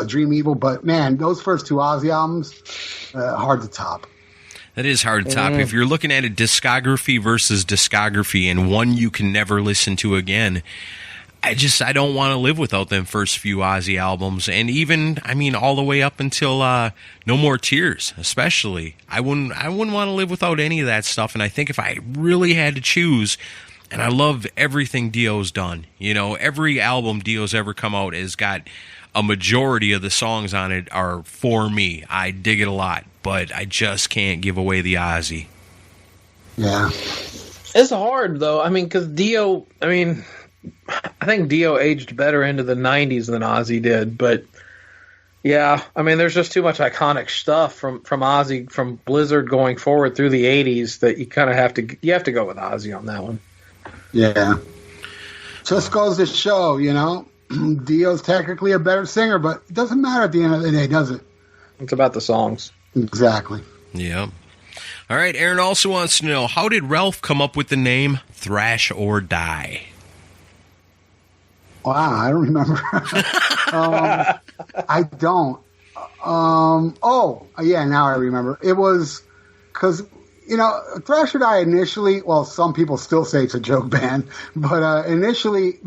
[SPEAKER 4] Dream Evil. But man, those first 2 Ozzy albums, hard to top.
[SPEAKER 2] That is hard to top. If you're looking at a discography versus discography and one you can never listen to again, I don't want to live without them first few Ozzy albums. And even, all the way up until No More Tears, especially. I wouldn't want to live without any of that stuff. And I think if I really had to choose, and I love everything Dio's done. Every album Dio's ever come out has got a majority of the songs on it are for me. I dig it a lot, but I just can't give away the Ozzy.
[SPEAKER 4] Yeah.
[SPEAKER 3] It's hard, though. Because Dio, I think Dio aged better into the 90s than Ozzy did, but Yeah, I mean, there's just too much iconic stuff from Ozzy, from Blizzard going forward through the '80s that you kind of have to go with Ozzy on that one.
[SPEAKER 4] Yeah. Just goes to show, Dio's technically a better singer, but it doesn't matter at the end of the day, does it?
[SPEAKER 3] It's about the songs.
[SPEAKER 4] Exactly.
[SPEAKER 2] Yeah. All right, Aaron also wants to know, how did Ralph come up with the name Thrash or Die?
[SPEAKER 4] Wow, I don't remember. I don't. Now I remember. It was because, Thrash or Die initially, well, some people still say it's a joke band, but initially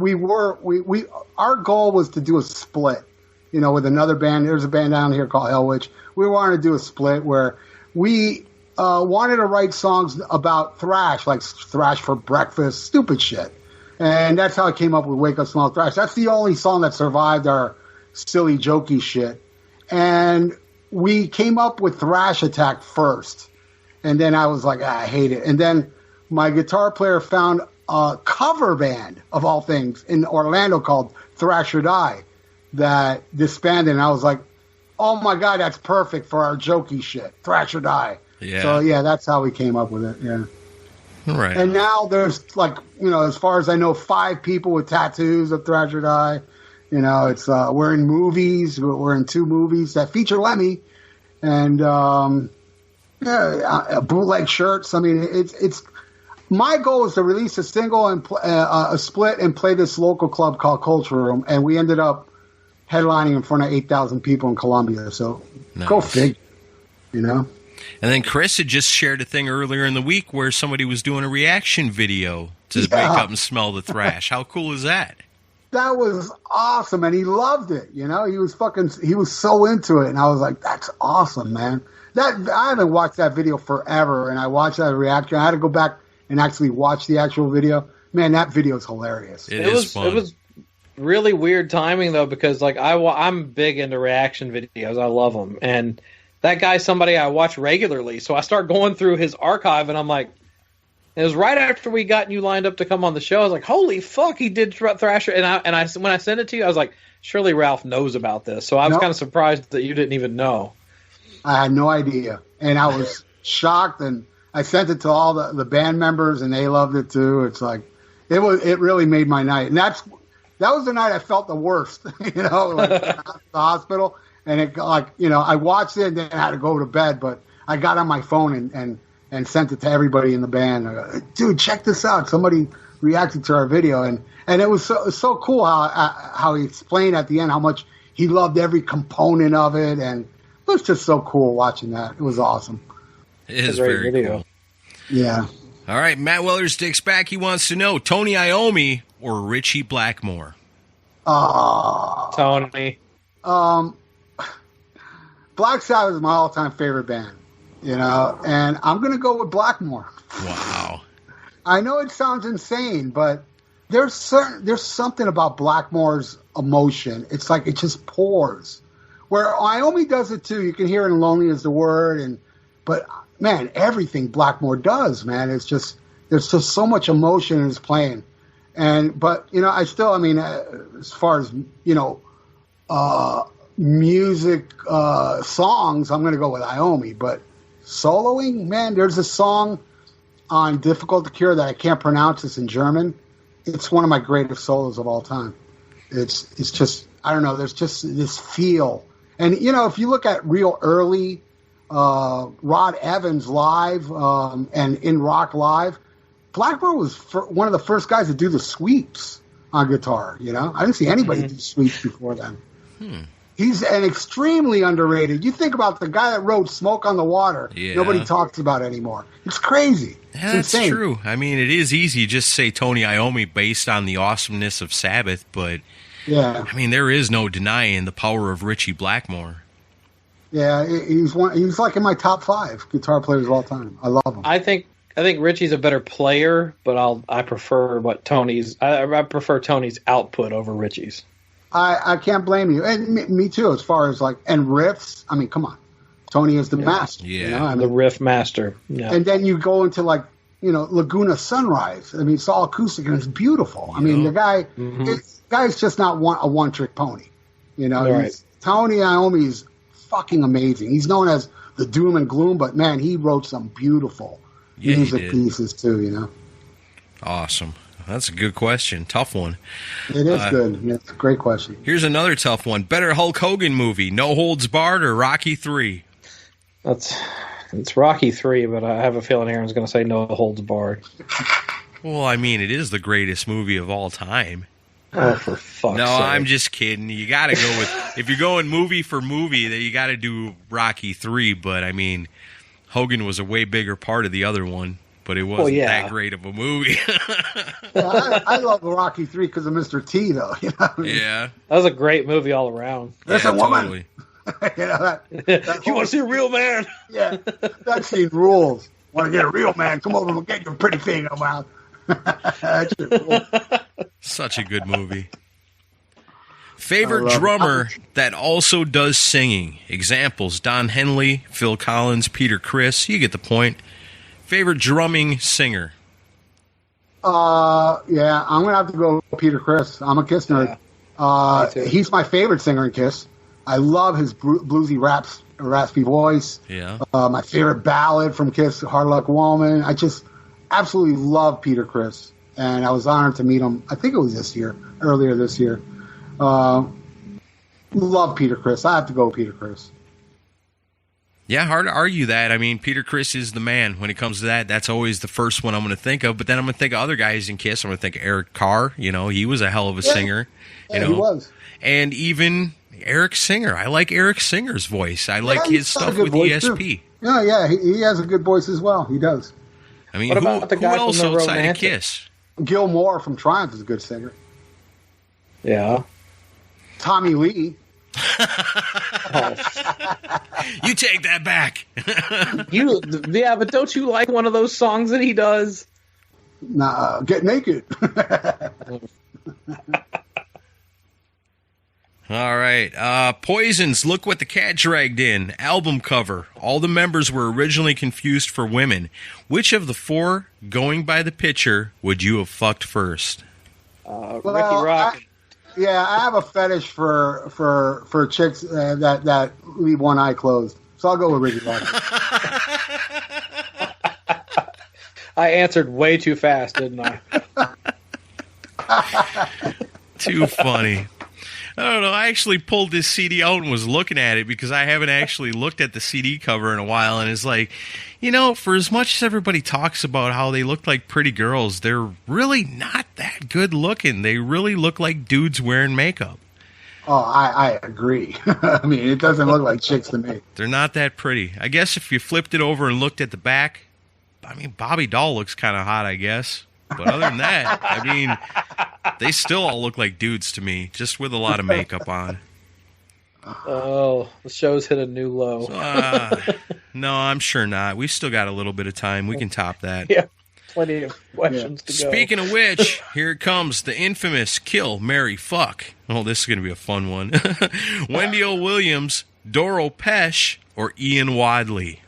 [SPEAKER 4] our goal was to do a split, with another band. There's a band down here called Hellwitch. We wanted to do a split where we wanted to write songs about thrash, like Thrash for Breakfast, stupid shit. And that's how I came up with Wake Up Smell Thrash. That's the only song that survived our silly, jokey shit. And we came up with Thrash Attack first. And then I was like, I hate it. And then my guitar player found a cover band, of all things, in Orlando called Thrash or Die that disbanded. And I was like, oh, my God, that's perfect for our jokey shit, Thrash or Die.
[SPEAKER 2] Yeah.
[SPEAKER 4] So, yeah, that's how we came up with it, yeah.
[SPEAKER 2] Right.
[SPEAKER 4] And now there's as far as I know, 5 people with tattoos of Thrash or Die. It's we're in movies. We're in 2 movies that feature Lemmy, and bootleg shirts. I mean, it's my goal is to release a single and a split and play this local club called Culture Room, and we ended up headlining in front of 8,000 people in Columbia. So Go figure,
[SPEAKER 2] And then Chris had just shared a thing earlier in the week where somebody was doing a reaction video to Wake Up and Smell the Thrash. How cool is that?
[SPEAKER 4] That was awesome, and he loved it. He was so into it, and I was like, "That's awesome, man." I haven't watched that video forever, and I watched that reaction. I had to go back and actually watch the actual video. Man, that video is hilarious.
[SPEAKER 2] It is fun.
[SPEAKER 3] It was really weird timing though, because I'm big into reaction videos. I love them, and that guy's somebody I watch regularly. So I start going through his archive, and I'm like, it was right after we got you lined up to come on the show. I was like, holy fuck, he did Thrasher. And I when I sent it to you, I was like, surely Ralph knows about this. So I was kind of surprised that you didn't even know.
[SPEAKER 4] I had no idea. And I was shocked, and I sent it to all the band members, and they loved it too. It's like, it really made my night. And that was the night I felt the worst, at the hospital. And I watched it and then I had to go to bed, but I got on my phone and sent it to everybody in the band. Dude, check this out. Somebody reacted to our video. And it was so cool how he explained at the end how much he loved every component of it. And it was just so cool watching that. It was awesome.
[SPEAKER 2] It is very cool.
[SPEAKER 4] Yeah.
[SPEAKER 2] All right, Matt Weller's Dick's back. He wants to know, Tony Iommi or Richie Blackmore?
[SPEAKER 3] Tony.
[SPEAKER 4] Black Sabbath is my all-time favorite band, and I'm going to go with Blackmore.
[SPEAKER 2] Wow.
[SPEAKER 4] I know it sounds insane, but there's something about Blackmore's emotion. It's like it just pours. Where Iommi does it too. You can hear it in Lonely Is the Word, but man, everything Blackmore does, man, there's just so much emotion in his playing. But as far as music songs, I'm going to go with Iommi. But soloing, man, there's a song on Difficult to Cure that I can't pronounce. It's in German. It's one of my greatest solos of all time. It's just, I don't know, there's just this feel. And, if you look at real early Rod Evans live and in Rock Live, Blackmore was one of the first guys to do the sweeps on guitar, I didn't see anybody do sweeps before then. He's an extremely underrated. You think about the guy that wrote Smoke on the Water. Yeah. Nobody talks about anymore. It's crazy.
[SPEAKER 2] Yeah, that's true. I mean, it is easy just to say Tony Iommi based on the awesomeness of Sabbath, but
[SPEAKER 4] yeah,
[SPEAKER 2] I mean, there is no denying the power of Richie Blackmore.
[SPEAKER 4] Yeah, he's like in my top 5 guitar players of all time. I love him.
[SPEAKER 3] I think Richie's a better player, but I prefer Tony's output over Richie's.
[SPEAKER 4] I can't blame you, and me too. As far as and riffs, I mean, come on, Tony is the master.
[SPEAKER 2] Yeah,
[SPEAKER 3] the riff master. Yeah.
[SPEAKER 4] And then you go into Laguna Sunrise. I mean, it's all acoustic and it's beautiful. I mean, the guy's just not a one trick pony.
[SPEAKER 3] Right.
[SPEAKER 4] Tony Iommi's fucking amazing. He's known as the doom and gloom, but man, he wrote some beautiful music pieces too, you know.
[SPEAKER 2] Awesome. That's a good question. Tough one.
[SPEAKER 4] It is good. Yeah, it's a great question.
[SPEAKER 2] Here's another tough one. Better Hulk Hogan movie, No Holds Barred or Rocky 3?
[SPEAKER 3] It's Rocky 3, but I have a feeling Aaron's going to say No Holds Barred.
[SPEAKER 2] Well, I mean, it is the greatest movie of all time.
[SPEAKER 3] Oh, for fuck's sake.
[SPEAKER 2] No, I'm just kidding. You got to go with, if you're going movie for movie, then you got to do Rocky 3, but I mean, Hogan was a way bigger part of the other one, but it wasn't that great of a movie.
[SPEAKER 4] I love Rocky 3 because of Mr. T, though. You know what I mean?
[SPEAKER 2] Yeah.
[SPEAKER 3] That was a great movie all around.
[SPEAKER 4] That's a woman.
[SPEAKER 2] Totally.
[SPEAKER 4] You know,
[SPEAKER 3] You want to see a real man?
[SPEAKER 4] Yeah, that scene rules. Want to get a real man? Come over and get your pretty thing around. That shit rules.
[SPEAKER 2] Such a good movie. Favorite drummer that also does singing. Examples: Don Henley, Phil Collins, Peter Criss. You get the point. Favorite drumming singer.
[SPEAKER 4] Yeah, I'm gonna have to go with Peter Criss. I'm a Kiss nerd. He's my favorite singer in Kiss. I love his bluesy raspy voice.
[SPEAKER 2] Yeah.
[SPEAKER 4] My favorite ballad from Kiss, Hard Luck Woman. I just absolutely love Peter Criss, and I was honored to meet him. I think it was earlier this year. Love Peter Criss. I have to go with Peter Criss.
[SPEAKER 2] Yeah, hard to argue that. I mean, Peter Criss is the man when it comes to that. That's always the first one I'm going to think of. But then I'm going to think of other guys in Kiss. I'm going to think of Eric Carr. You know, he was a hell of a singer.
[SPEAKER 4] Yeah, he was.
[SPEAKER 2] And even Eric Singer. I like Eric Singer's voice. I like his stuff with ESP.
[SPEAKER 4] Yeah, he has a good voice as well. He does.
[SPEAKER 2] I mean, who else outside of Kiss?
[SPEAKER 4] Gil Moore from Triumph is a good singer.
[SPEAKER 3] Yeah.
[SPEAKER 4] Tommy Lee.
[SPEAKER 2] You take that back.
[SPEAKER 3] But don't you like one of those songs that he does?
[SPEAKER 4] Nah, Get Naked.
[SPEAKER 2] All right. Poison's Look What the Cat Dragged In album cover. All the members were originally confused for women. Which of the four, going by the picture, would you have fucked first?
[SPEAKER 3] Ricky Rock.
[SPEAKER 4] I have a fetish for chicks that leave one eye closed. So I'll go with Ricky Rock.
[SPEAKER 3] I answered way too fast, didn't I?
[SPEAKER 2] Too funny. I don't know. I actually pulled this CD out and was looking at it because I haven't actually looked at the CD cover in a while. And it's like, you know, for as much as everybody talks about how they look like pretty girls, they're really not that good looking. They really look like dudes wearing makeup.
[SPEAKER 4] Oh, I agree. I mean, it doesn't look like chicks to me.
[SPEAKER 2] They're not that pretty. I guess if you flipped it over and looked at the back, I mean, Bobby Doll looks kind of hot, I guess. But other than that, I mean, they still all look like dudes to me, just with a lot of makeup on.
[SPEAKER 3] Oh, the show's hit a new low.
[SPEAKER 2] No, I'm sure not. We've still got a little bit of time. We can top that.
[SPEAKER 3] Yeah, plenty of questions to go.
[SPEAKER 2] Speaking of which, here it comes. The infamous Kill, Marry, Fuck. Oh, this is going to be a fun one. Wendy O. Williams, Doro Pesch, or Ian Wadley?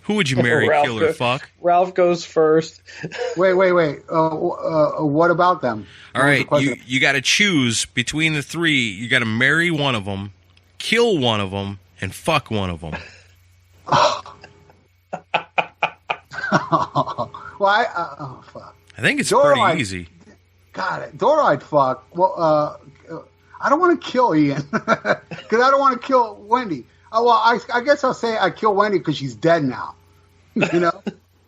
[SPEAKER 2] Who would you marry, kill, or fuck?
[SPEAKER 3] Ralph goes first.
[SPEAKER 4] Wait. What about them?
[SPEAKER 2] All right, you got to choose between the three. You got to marry one of them, kill one of them, and fuck one of them.
[SPEAKER 4] Well, fuck.
[SPEAKER 2] I think it's
[SPEAKER 4] Doro,
[SPEAKER 2] pretty easy.
[SPEAKER 4] Got it. Doro, I'd fuck. Well, I don't want to kill Ian because I don't want to kill Wendy. I guess I'll say I kill Wendy because she's dead now. You know,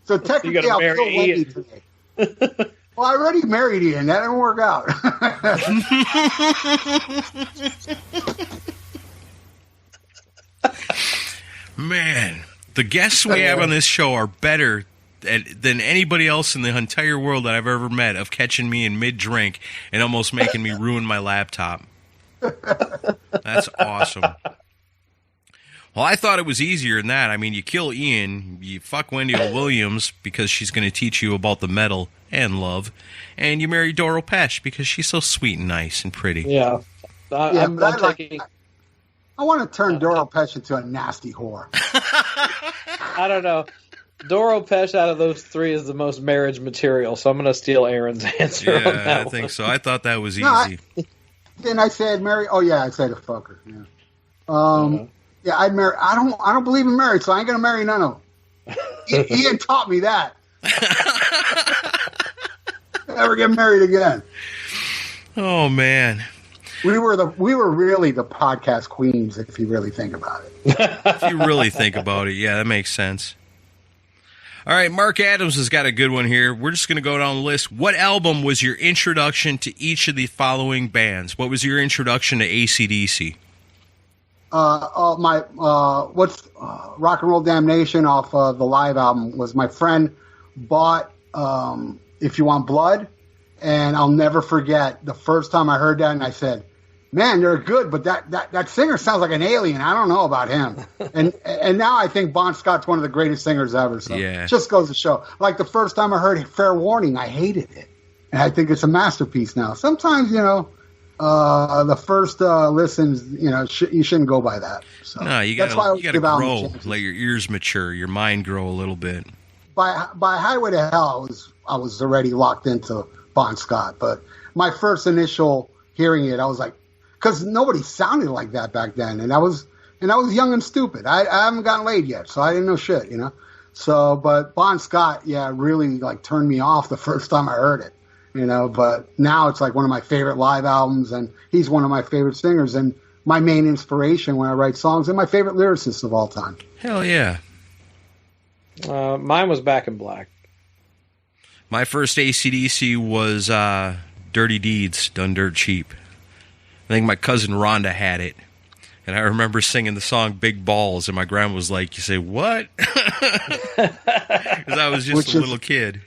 [SPEAKER 4] so technically I'll kill Wendy today. Well, I already married Ian. That didn't work out.
[SPEAKER 2] Man, the guests we have on this show are better than anybody else in the entire world that I've ever met of catching me in mid-drink and almost making me ruin my laptop. That's awesome. Well, I thought it was easier than that. I mean, you kill Ian, you fuck Wendy O. Williams because she's going to teach you about the metal and love, and you marry Doro Pesch because she's so sweet and nice and pretty.
[SPEAKER 3] Yeah. I'm taking...
[SPEAKER 4] I want to turn Doro Pesch into a nasty whore.
[SPEAKER 3] I don't know. Doro Pesch out of those three is the most marriage material, so I'm going to steal Aaron's answer on that
[SPEAKER 2] I think
[SPEAKER 3] one.
[SPEAKER 2] so. I thought that was easy.
[SPEAKER 4] Then I said marry. Oh, yeah, I said a fucker. Yeah. Yeah, I'd marry. I don't believe in marriage, so I ain't gonna marry none of them. Ian taught me that. Never get married again.
[SPEAKER 2] Oh man,
[SPEAKER 4] we were really the podcast queens, if you really think about it.
[SPEAKER 2] If you really think about it, yeah, that makes sense. All right, Mark Adams has got a good one here. We're just going to go down the list. What album was your introduction to each of the following bands? What was your introduction to AC/DC?
[SPEAKER 4] What's Rock and Roll Damnation off the live album was my friend bought If You Want Blood, and I'll never forget the first time I heard that, and I said, man, they're good, but that singer sounds like an alien. I don't know about him. And now I think Bon Scott's one of the greatest singers ever. So
[SPEAKER 2] yeah.
[SPEAKER 4] It just goes to show. Like the first time I heard Fair Warning, I hated it. And I think it's a masterpiece now. Sometimes, the first listens, you shouldn't go by that. So
[SPEAKER 2] no, you got to grow, let your ears mature, your mind grow a little bit.
[SPEAKER 4] By Highway to Hell, I was already locked into Bon Scott. But my first initial hearing it, I was like, because nobody sounded like that back then, and I was young and stupid. I haven't gotten laid yet, so I didn't know shit, So, but Bon Scott, really like turned me off the first time I heard it, But now it's like one of my favorite live albums, and he's one of my favorite singers, and my main inspiration when I write songs, and my favorite lyricist of all time.
[SPEAKER 2] Hell yeah.
[SPEAKER 3] Mine was Back in Black.
[SPEAKER 2] My first AC/DC was Dirty Deeds, Done Dirt Cheap. I think my cousin Rhonda had it, and I remember singing the song Big Balls, and my grandma was like, you say, what? Because I was just a little kid.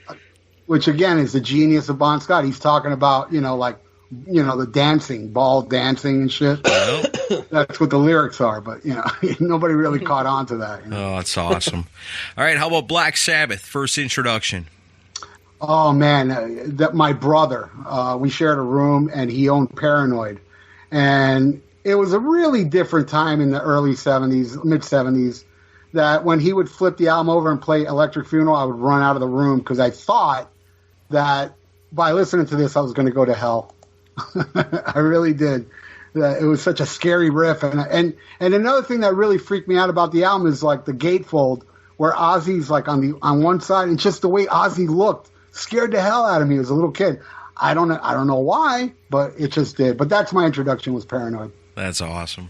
[SPEAKER 4] Which, again, is the genius of Bon Scott. He's talking about, the dancing, ball dancing and shit. Well, that's what the lyrics are, but, nobody really caught on to that.
[SPEAKER 2] Oh, that's awesome. All right, how about Black Sabbath, first introduction?
[SPEAKER 4] Oh, man, my brother, we shared a room, and he owned Paranoid. And it was a really different time in the early 70s, mid-70s, that when he would flip the album over and play Electric Funeral, I would run out of the room because I thought that by listening to this, I was going to go to hell. I really did. It was such a scary riff. And another thing that really freaked me out about the album is like the gatefold where Ozzy's like on one side, and just the way Ozzy looked scared the hell out of me as a little kid. I don't know why, but it just did. But that's my introduction was Paranoid.
[SPEAKER 2] That's awesome.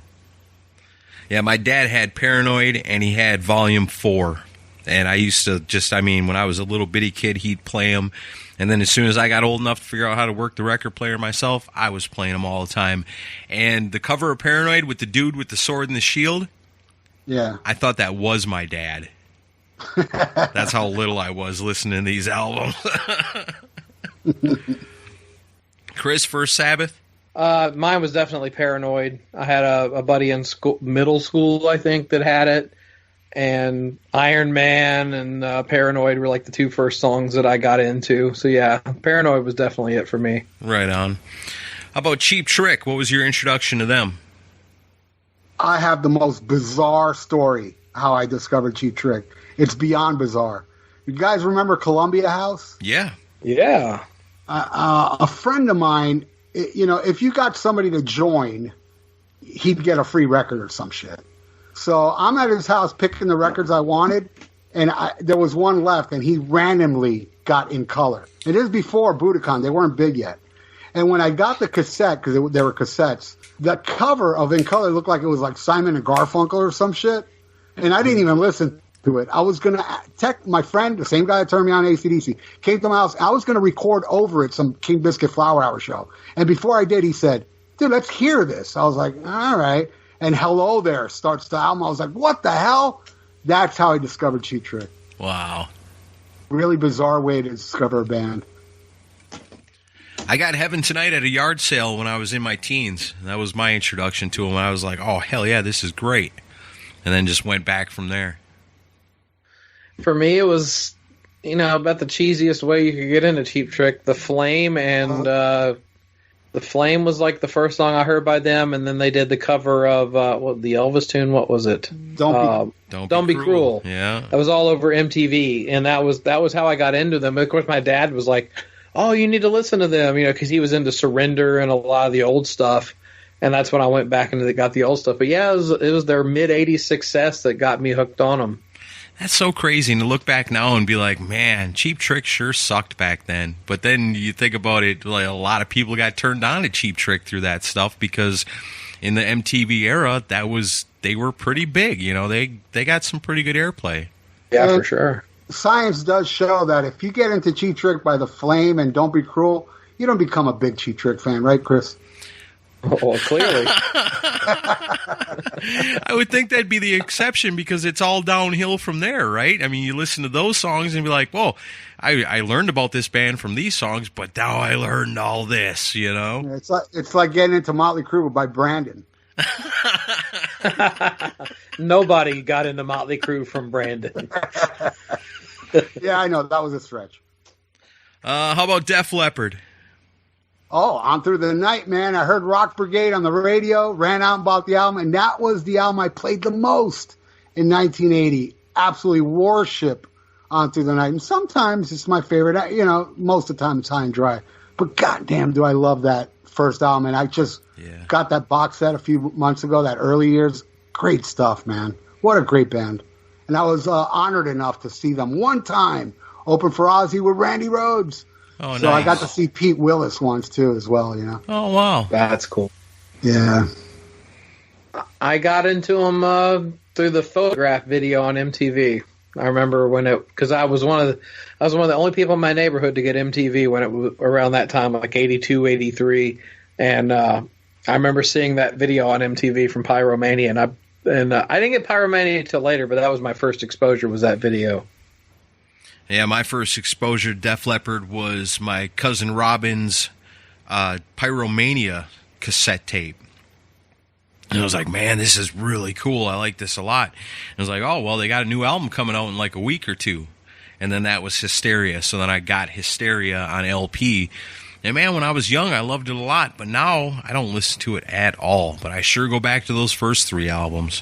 [SPEAKER 2] Yeah, my dad had Paranoid, and he had Volume 4. And I used to when I was a little bitty kid, he'd play them. And then as soon as I got old enough to figure out how to work the record player myself, I was playing them all the time. And the cover of Paranoid with the dude with the sword and the shield,
[SPEAKER 4] yeah,
[SPEAKER 2] I thought that was my dad. That's how little I was listening to these albums. Chris, first Sabbath?
[SPEAKER 3] Mine was definitely Paranoid. I had a buddy in middle school, I think, that had it. And Iron Man and Paranoid were like the two first songs that I got into. So, yeah, Paranoid was definitely it for me.
[SPEAKER 2] Right on. How about Cheap Trick? What was your introduction to them?
[SPEAKER 4] I have the most bizarre story how I discovered Cheap Trick. It's beyond bizarre. You guys remember Columbia House?
[SPEAKER 2] Yeah.
[SPEAKER 3] Yeah.
[SPEAKER 4] A friend of mine, if you got somebody to join, he'd get a free record or some shit. So I'm at his house picking the records I wanted, and there was one left, and he randomly got In Color. It is before Budokan. They weren't big yet. And when I got the cassette, because they were cassettes, the cover of In Color looked like it was like Simon and Garfunkel or some shit. And I didn't even listen to it. I was going to text my friend, the same guy that turned me on AC/DC, came to my house. I was going to record over it some King Biscuit Flower Hour show. And before I did, he said, dude, let's hear this. I was like, all right. And Hello There starts the album. I was like, what the hell? That's how I discovered Cheap Trick.
[SPEAKER 2] Wow.
[SPEAKER 4] Really bizarre way to discover a band.
[SPEAKER 2] I got Heaven Tonight at a yard sale when I was in my teens. That was my introduction to them. I was like, oh, hell yeah, this is great. And then just went back from there.
[SPEAKER 3] For me, it was, about the cheesiest way you could get into Cheap Trick. The Flame, and The Flame was like the first song I heard by them, and then they did the cover of the Elvis tune. What was it?
[SPEAKER 4] Don't
[SPEAKER 3] Be Cruel.
[SPEAKER 2] Yeah,
[SPEAKER 3] that was all over MTV, and that was how I got into them. Of course, my dad was like, "Oh, you need to listen to them," because he was into Surrender and a lot of the old stuff. And that's when I went back and got the old stuff. But yeah, it was their mid-'80s success that got me hooked on them.
[SPEAKER 2] That's so crazy. And to look back now and be like, man, Cheap Trick sure sucked back then. But then you think about it, like a lot of people got turned on to Cheap Trick through that stuff because in the MTV era, they were pretty big. You know, they got some pretty good airplay.
[SPEAKER 3] Yeah, for sure.
[SPEAKER 4] Science does show that if you get into Cheap Trick by The Flame and Don't Be Cruel, you don't become a big Cheap Trick fan, right, Chris?
[SPEAKER 3] Well, clearly.
[SPEAKER 2] I would think that'd be the exception because it's all downhill from there, right? I mean, you listen to those songs and be like, whoa, I learned about this band from these songs, but now I learned all this, you know?
[SPEAKER 4] It's like getting into Motley Crue by Brandon.
[SPEAKER 3] Nobody got into Motley Crue from Brandon.
[SPEAKER 4] Yeah, I know. That was a stretch.
[SPEAKER 2] How about Def Leppard?
[SPEAKER 4] Oh, On Through the Night, man. I heard Rock Brigade on the radio, ran out and bought the album, and that was the album I played the most in 1980. Absolutely worship On Through the Night. And sometimes it's my favorite. You know, most of the time it's High and Dry. But goddamn, do I love that first album. And I just got that box set a few months ago, that early years. Great stuff, man. What a great band. And I was honored enough to see them one time open for Ozzy with Randy Rhoads.
[SPEAKER 2] Oh,
[SPEAKER 4] so
[SPEAKER 2] nice.
[SPEAKER 4] I got to see Pete Willis once, too, as well, you know.
[SPEAKER 2] Oh, wow.
[SPEAKER 3] That's cool.
[SPEAKER 4] Yeah.
[SPEAKER 3] I got into them through the Photograph video on MTV. I remember because I was one of the only people in my neighborhood to get MTV when it was around that time, like 82, 83. And I remember seeing that video on MTV from Pyromania. And I didn't get Pyromania until later, but that was my first exposure, was that video.
[SPEAKER 2] Yeah, my first exposure to Def Leppard was my cousin Robin's Pyromania cassette tape. And I was like, man, this is really cool. I like this a lot. And I was like, oh, well, they got a new album coming out in like a week or two. And then that was Hysteria. So then I got Hysteria on LP. And man, when I was young, I loved it a lot. But now I don't listen to it at all. But I sure go back to those first three albums.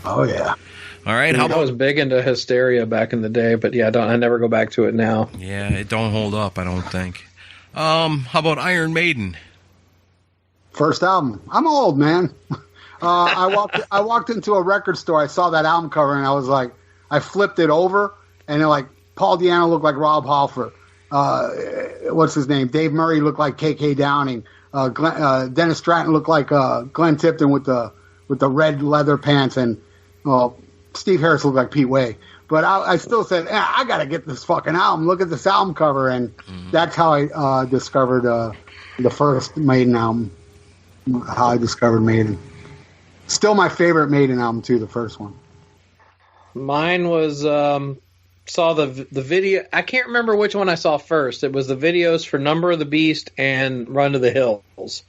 [SPEAKER 4] Oh, yeah.
[SPEAKER 2] All right.
[SPEAKER 3] I was big into Hysteria back in the day, but yeah, I never go back to it now.
[SPEAKER 2] Yeah, it don't hold up, I don't think. How about Iron Maiden?
[SPEAKER 4] First album. I'm old, man. I walked into a record store. I saw that album cover, and I was like, I flipped it over, and like Paul Di'Anno looked like Rob Halford. What's his name? Dave Murray looked like K.K. Downing. Dennis Stratton looked like Glenn Tipton with the red leather pants, and Steve Harris looked like Pete Way. But I still said, I got to get this fucking album. Look at this album cover. And that's how I discovered the first Maiden album, how I discovered Maiden. Still my favorite Maiden album, too, the first one.
[SPEAKER 3] Mine was, saw the video. I can't remember which one I saw first. It was the videos for Number of the Beast and Run to the Hills.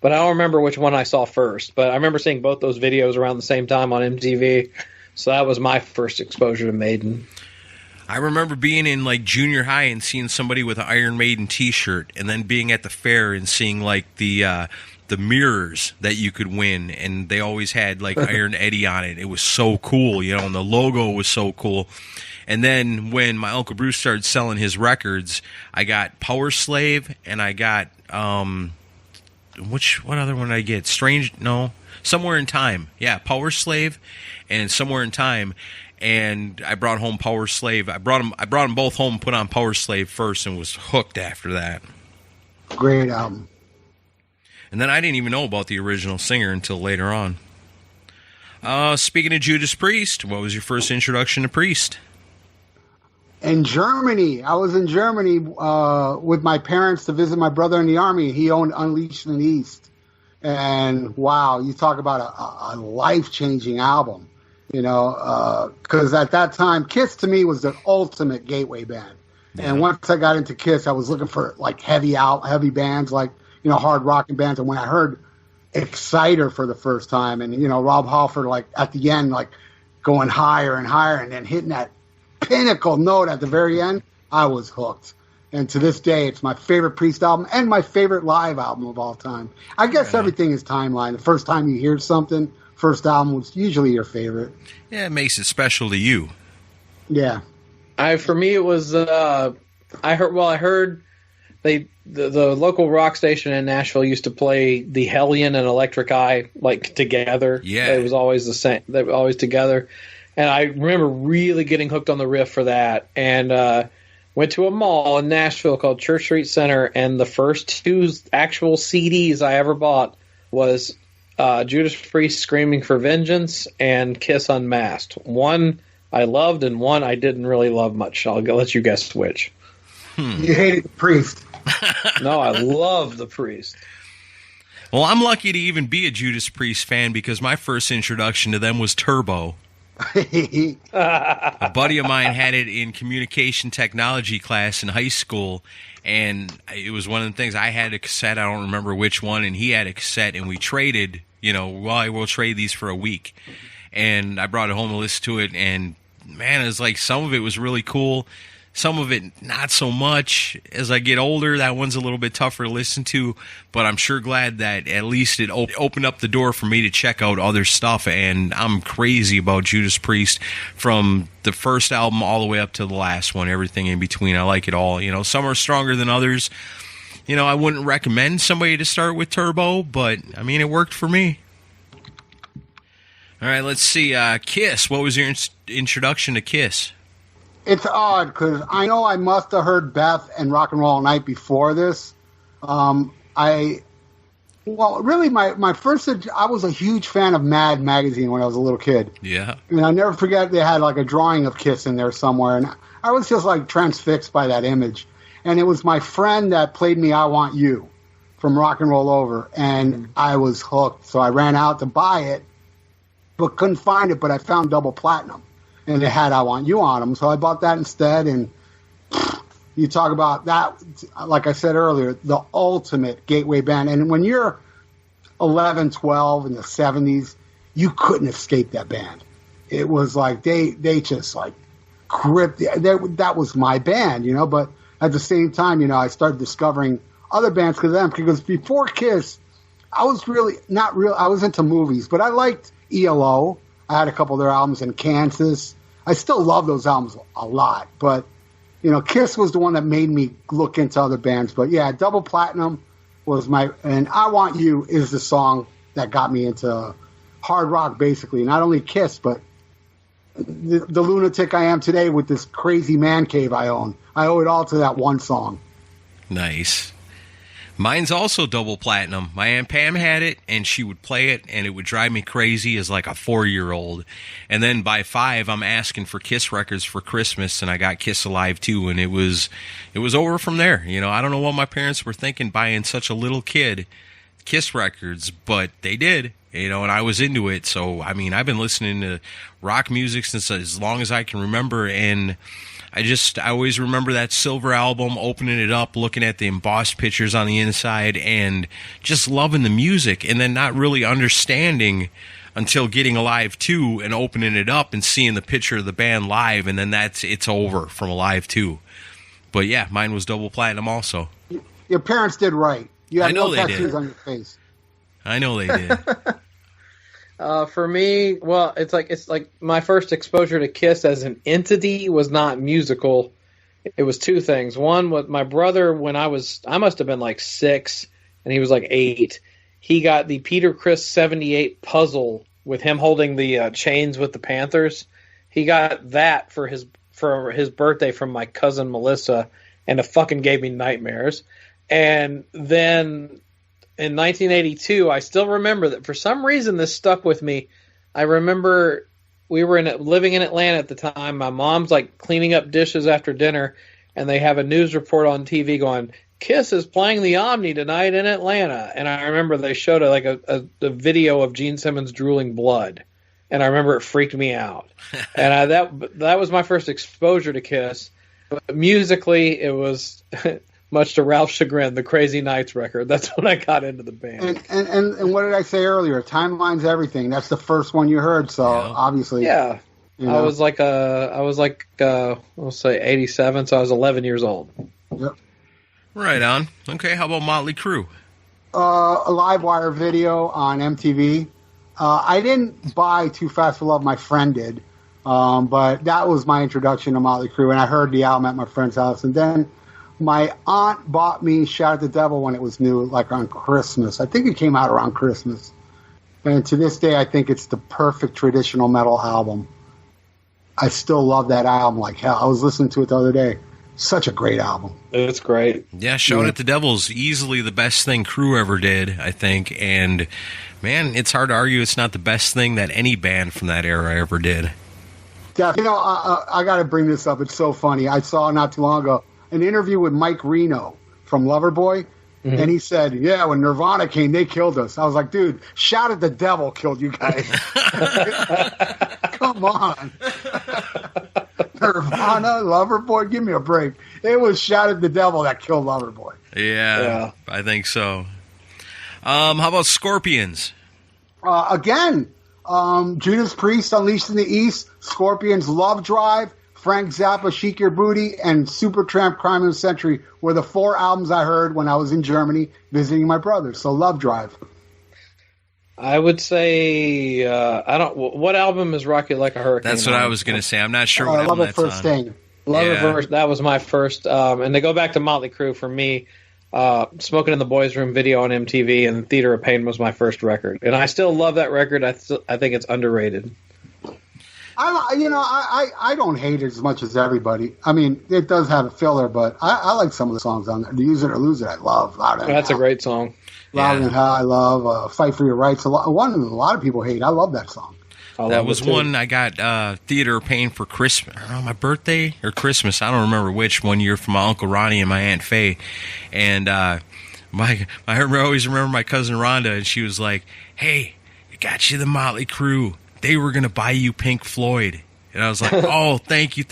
[SPEAKER 3] But I don't remember which one I saw first. But I remember seeing both those videos around the same time on MTV. So that was my first exposure to Maiden.
[SPEAKER 2] I remember being in like junior high and seeing somebody with an Iron Maiden T-shirt, and then being at the fair and seeing like the mirrors that you could win, and they always had like Iron Eddie on it. It was so cool, you know, and the logo was so cool. And then when my Uncle Bruce started selling his records, I got Power Slave, and I got what other one did I get? Somewhere in Time. Yeah, Power Slave and Somewhere in Time. And I brought home Power Slave. I brought them both home, put on Power Slave first, and was hooked after that.
[SPEAKER 4] Great album.
[SPEAKER 2] And then I didn't even know about the original singer until later on. Speaking of Judas Priest, what was your first introduction to Priest?
[SPEAKER 4] In Germany. I was in Germany with my parents to visit my brother in the Army. He owned Unleashed in the East. And wow, you talk about a life-changing album, you know, because at that time, Kiss to me was the ultimate gateway band. Yeah. And once I got into Kiss, I was looking for like heavy bands, like, you know, hard rocking bands. And when I heard Exciter for the first time, and, you know, Rob Halford, like at the end, like going higher and higher, and then hitting that pinnacle note at the very end, I was hooked. And to this day, it's my favorite Priest album and my favorite live album of all time. I guess everything is timeline. The first time you hear something, first album was usually your favorite.
[SPEAKER 2] Yeah, it makes it special to you.
[SPEAKER 4] Yeah.
[SPEAKER 3] For me, it was I heard the local rock station in Nashville used to play the Hellion and Electric Eye like together.
[SPEAKER 2] Yeah.
[SPEAKER 3] It was always the same. They were always together. And I remember really getting hooked on the riff for that. And went to a mall in Nashville called Church Street Center, and the first 2 actual CDs I ever bought was Judas Priest Screaming for Vengeance and Kiss Unmasked. One I loved and one I didn't really love much. I'll let you guess which.
[SPEAKER 4] You hated the Priest.
[SPEAKER 3] No, I love the Priest.
[SPEAKER 2] Well, I'm lucky to even be a Judas Priest fan because my first introduction to them was Turbo. A buddy of mine had it in communication technology class in high school, and it was one of the things. I had a cassette, I don't remember which one, and he had a cassette, and we traded, we'll trade these for a week. And I brought it home to listen to it, and man, it's like some of it was really cool. Some of it not so much. As I get older, that one's a little bit tougher to listen to, but I'm sure glad that at least it opened up the door for me to check out other stuff, and I'm crazy about Judas Priest from the first album all the way up to the last one, everything in between. I like it all. Some are stronger than others. I wouldn't recommend somebody to start with Turbo, but, it worked for me. All right, let's see. Kiss. What was your introduction to Kiss?
[SPEAKER 4] It's odd because I know I must have heard Beth and Rock and Roll All Night before this. My first, I was a huge fan of Mad magazine when I was a little kid.
[SPEAKER 2] Yeah.
[SPEAKER 4] And I'll never forget they had like a drawing of Kiss in there somewhere, and I was just like transfixed by that image. And it was my friend that played me I Want You from Rock and Roll Over, and I was hooked. So I ran out to buy it, but couldn't find it, but I found Double Platinum. And it had I Want You on them. So I bought that instead. And you talk about that, like I said earlier, the ultimate gateway band. And when you're 11, 12 in the 70s, you couldn't escape that band. It was like they just like gripped. That was my band, But at the same time, I started discovering other bands because before Kiss, I was really not real. I was into movies, but I liked ELO. I had a couple of their albums in Kansas. I still love those albums a lot, but Kiss was the one that made me look into other bands. But yeah, Double Platinum was and I Want You is the song that got me into hard rock, basically. Not only Kiss, but the lunatic I am today with this crazy man cave I own. I owe it all to that one song.
[SPEAKER 2] Nice. Mine's also Double Platinum. My Aunt Pam had it, and she would play it, and it would drive me crazy as like a 4-year-old. And then by 5, I'm asking for Kiss records for Christmas, and I got Kiss Alive too, and it was over from there. I don't know what my parents were thinking buying such a little kid Kiss records, but they did. And I was into it. So, I've been listening to rock music since as long as I can remember, and I always remember that Silver album, opening it up, looking at the embossed pictures on the inside, and just loving the music, and then not really understanding until getting Alive 2 and opening it up and seeing the picture of the band live, and then it's over from Alive 2. But yeah, mine was Double Platinum also.
[SPEAKER 4] Your parents did right. You had no
[SPEAKER 2] they
[SPEAKER 4] tattoos
[SPEAKER 2] did.
[SPEAKER 4] on your face.
[SPEAKER 2] I know they did.
[SPEAKER 3] For me, well, it's like my first exposure to Kiss as an entity was not musical. It was 2 things. One, with my brother, when I must have been like 6 and he was like 8, he got the Peter Criss 78 puzzle with him holding the chains with the Panthers. He got that for his birthday from my cousin Melissa, and it fucking gave me nightmares. And then in 1982, I still remember that for some reason this stuck with me. I remember we were living in Atlanta at the time. My mom's like cleaning up dishes after dinner, and they have a news report on TV going, Kiss is playing the Omni tonight in Atlanta. And I remember they showed a video of Gene Simmons drooling blood, and I remember it freaked me out. And that was my first exposure to Kiss. But musically, it was much to Ralph's chagrin, the Crazy Nights record. That's when I got into the band.
[SPEAKER 4] And what did I say earlier? Timeline's everything. That's the first one you heard, so obviously.
[SPEAKER 3] Yeah. I was like, we'll say 87, so I was 11 years old.
[SPEAKER 4] Yep.
[SPEAKER 2] Right on. Okay, how about Motley Crue?
[SPEAKER 4] A live wire video on MTV. I didn't buy Too Fast for Love. My friend did. But that was my introduction to Motley Crue, and I heard the album at my friend's house. And then My aunt bought me Shout at the Devil when it was new, like on Christmas. I think it came out around Christmas. And to this day, I think it's the perfect traditional metal album. I still love that album like hell. I was listening to it the other day. Such a great album.
[SPEAKER 3] It's great.
[SPEAKER 2] Yeah, Shout at the Devil's easily the best thing Crew ever did, I think. And, man, it's hard to argue it's not the best thing that any band from that era ever did.
[SPEAKER 4] You know, I got to bring this up. It's so funny. I saw not too long ago an interview with Mike Reno from Loverboy, and he said, yeah, when Nirvana came, they killed us. I was like, dude, Shout at the Devil killed you guys. Come on. Nirvana, Loverboy, give me a break. It was Shout at the Devil that killed Loverboy.
[SPEAKER 2] Yeah, I think so. How about Scorpions?
[SPEAKER 4] Again, Judas Priest, Unleashed in the East, Scorpions, Love Drive, Frank Zappa, Chic Your Booty, and Supertramp, Crime of the Century were the 4 albums I heard when I was in Germany visiting my brother. So Love Drive.
[SPEAKER 3] I would say what album is Rock You Like a Hurricane?
[SPEAKER 2] That's what I was going to say. I'm not sure what album
[SPEAKER 4] Love It
[SPEAKER 2] that's
[SPEAKER 4] First
[SPEAKER 2] on.
[SPEAKER 4] Sting.
[SPEAKER 3] Love It First. That was my first. And to go back to Motley Crue for me, Smoking in the Boys Room video on MTV and Theater of Pain was my first record, and I still love that record. I think it's underrated.
[SPEAKER 4] I don't hate it as much as everybody. I mean, it does have a filler, but I like some of the songs on there. The Use It or Lose It, I love.
[SPEAKER 3] That's a great song.
[SPEAKER 4] Louder Than Hell, I love. Fight for Your Rights. One a lot of people hate. I love that song.
[SPEAKER 2] That was one I got Theater of Pain for Christmas. I don't know, my birthday or Christmas. I don't remember which. One year from my Uncle Ronnie and my Aunt Faye. And I always remember my cousin Rhonda, and she was like, hey, I got you the Motley Crue. They were going to buy you Pink Floyd. And I was like, oh, thank you.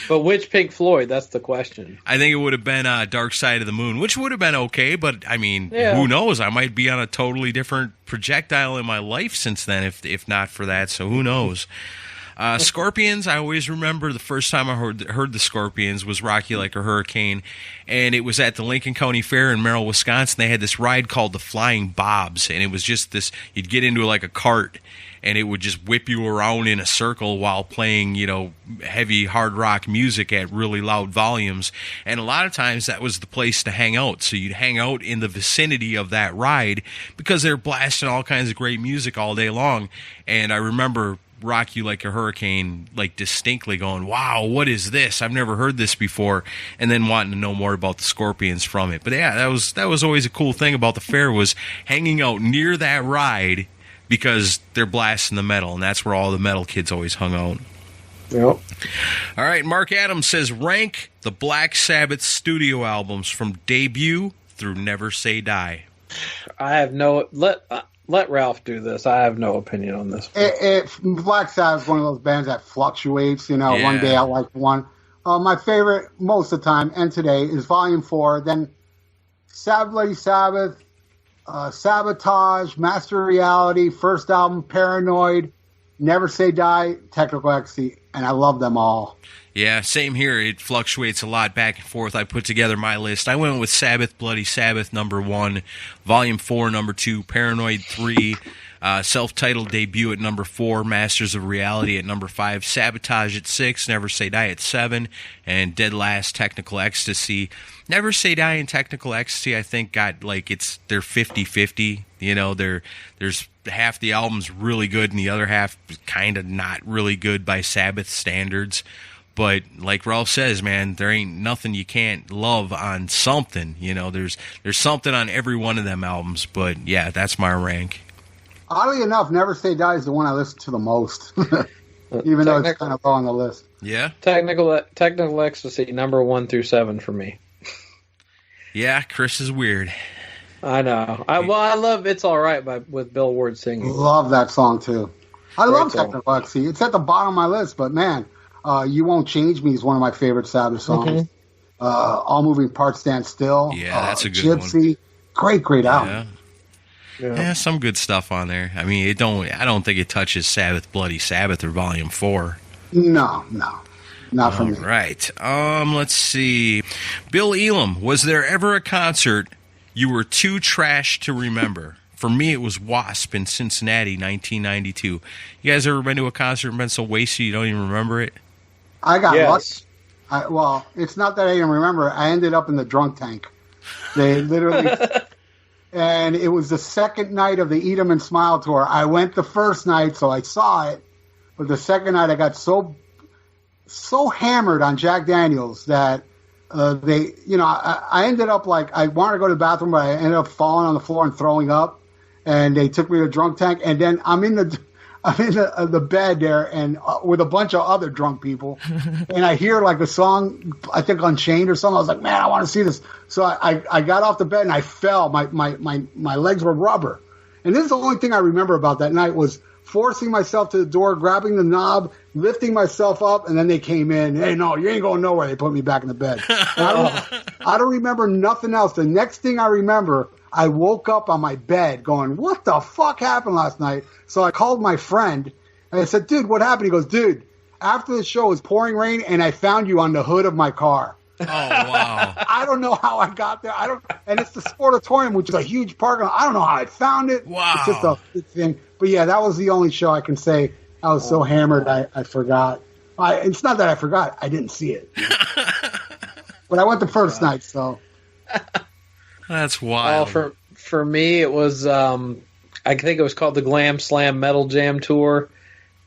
[SPEAKER 3] But which Pink Floyd? That's the question.
[SPEAKER 2] I think it would have been Dark Side of the Moon, which would have been okay, but, I mean, who knows? I might be on a totally different projectile in my life since then, if not for that, so who knows? Scorpions, I always remember the first time I heard the Scorpions was Rock You Like a Hurricane, and it was at the Lincoln County Fair in Merrill, Wisconsin. They had this ride called the Flying Bobs, and it was just this, you'd get into like a cart, and it would just whip you around in a circle while playing, heavy hard rock music at really loud volumes. And a lot of times that was the place to hang out. So you'd hang out in the vicinity of that ride because they're blasting all kinds of great music all day long. And I remember Rock You Like a Hurricane, like distinctly going, wow, what is this? I've never heard this before. And then wanting to know more about the Scorpions from it. But yeah, that was always a cool thing about the fair, was hanging out near that ride, because they're blasting the metal, and that's where all the metal kids always hung out.
[SPEAKER 3] Yep.
[SPEAKER 2] All right, Mark Adams says, rank the Black Sabbath studio albums from debut through Never Say Die.
[SPEAKER 3] I have no... Let Ralph do this. I have no opinion on this.
[SPEAKER 4] Black Sabbath is one of those bands that fluctuates. One day I like one. My favorite most of the time and today is Volume 4, then Sabbath Bloody Sabbath, Sabotage, Master of Reality, first album, Paranoid, Never Say Die, Technical Ecstasy, and I love them all.
[SPEAKER 2] Yeah, same here. It fluctuates a lot back and forth. I put together my list. I went with Sabbath Bloody Sabbath, number 1, Volume 4, number 2, Paranoid 3, self-titled debut at number 4, Masters of Reality at number 5, Sabotage at 6, Never Say Die at 7, and dead last, Technical Ecstasy. Never Say Die and Technical Ecstasy, I think, got they're 50-50. There's half the album's really good and the other half kind of not really good by Sabbath standards. But like Ralph says, man, there ain't nothing you can't love on something. There's something on every one of them albums. But yeah, that's my rank.
[SPEAKER 4] Oddly enough, Never Say Die is the one I listen to the most, even though it's kind of low on the list.
[SPEAKER 2] Yeah,
[SPEAKER 3] Technical Ecstasy, number 1 through 7 for me.
[SPEAKER 2] Yeah, Chris is weird.
[SPEAKER 3] I know. I love It's All Right with Bill Ward singing.
[SPEAKER 4] Love that song too. I
[SPEAKER 3] Great
[SPEAKER 4] love
[SPEAKER 3] song.
[SPEAKER 4] Technical Ecstasy. It's at the bottom of my list, but man, You Won't Change Me is one of my favorite Sabbath songs. All Moving Parts Stand Still.
[SPEAKER 2] Yeah, that's a good
[SPEAKER 4] Gypsy.
[SPEAKER 2] one.
[SPEAKER 4] Great album.
[SPEAKER 2] Yeah, some good stuff on there. I mean, I don't think it touches Sabbath Bloody Sabbath or Volume 4.
[SPEAKER 4] No. Not for me.
[SPEAKER 2] All right. Let's see. Bill Elam, was there ever a concert you were too trash to remember? For me, it was Wasp in Cincinnati, 1992. You guys ever been to a concert and been so wasted you don't even remember it?
[SPEAKER 4] I got
[SPEAKER 3] Yes.
[SPEAKER 4] lucky. Well, it's not that I didn't remember. I ended up in the drunk tank. They literally, and it was the second night of the Eat 'em and Smile tour. I went the first night, so I saw it, but the second night I got so hammered on Jack Daniels that I ended up like, I wanted to go to the bathroom, but I ended up falling on the floor and throwing up, and they took me to the drunk tank, and then I'm in the bed there and with a bunch of other drunk people, and I hear like a song, I think Unchained or something. I was like, man, I want to see this. So I got off the bed and I fell. My legs were rubber. And this is the only thing I remember about that night was forcing myself to the door, grabbing the knob, lifting myself up, and then they came in. Hey, no, you ain't going nowhere. They put me back in the bed. I don't remember nothing else. The next thing I remember, I woke up on my bed going, what the fuck happened last night? So I called my friend, and I said, dude, what happened? He goes, dude, after the show, it was pouring rain, and I found you on the hood of my car.
[SPEAKER 2] Oh, wow.
[SPEAKER 4] I don't know how I got there. And it's the Sportatorium, which is a huge parking lot. I don't know how I found it.
[SPEAKER 2] Wow.
[SPEAKER 4] It's just a big thing. But, yeah, that was the only show I can say I was so hammered I forgot. It's not that I forgot. I didn't see it. But I went the first night, so.
[SPEAKER 2] That's wild.
[SPEAKER 3] Well, for me, it was, I think it was called the Glam Slam Metal Jam Tour.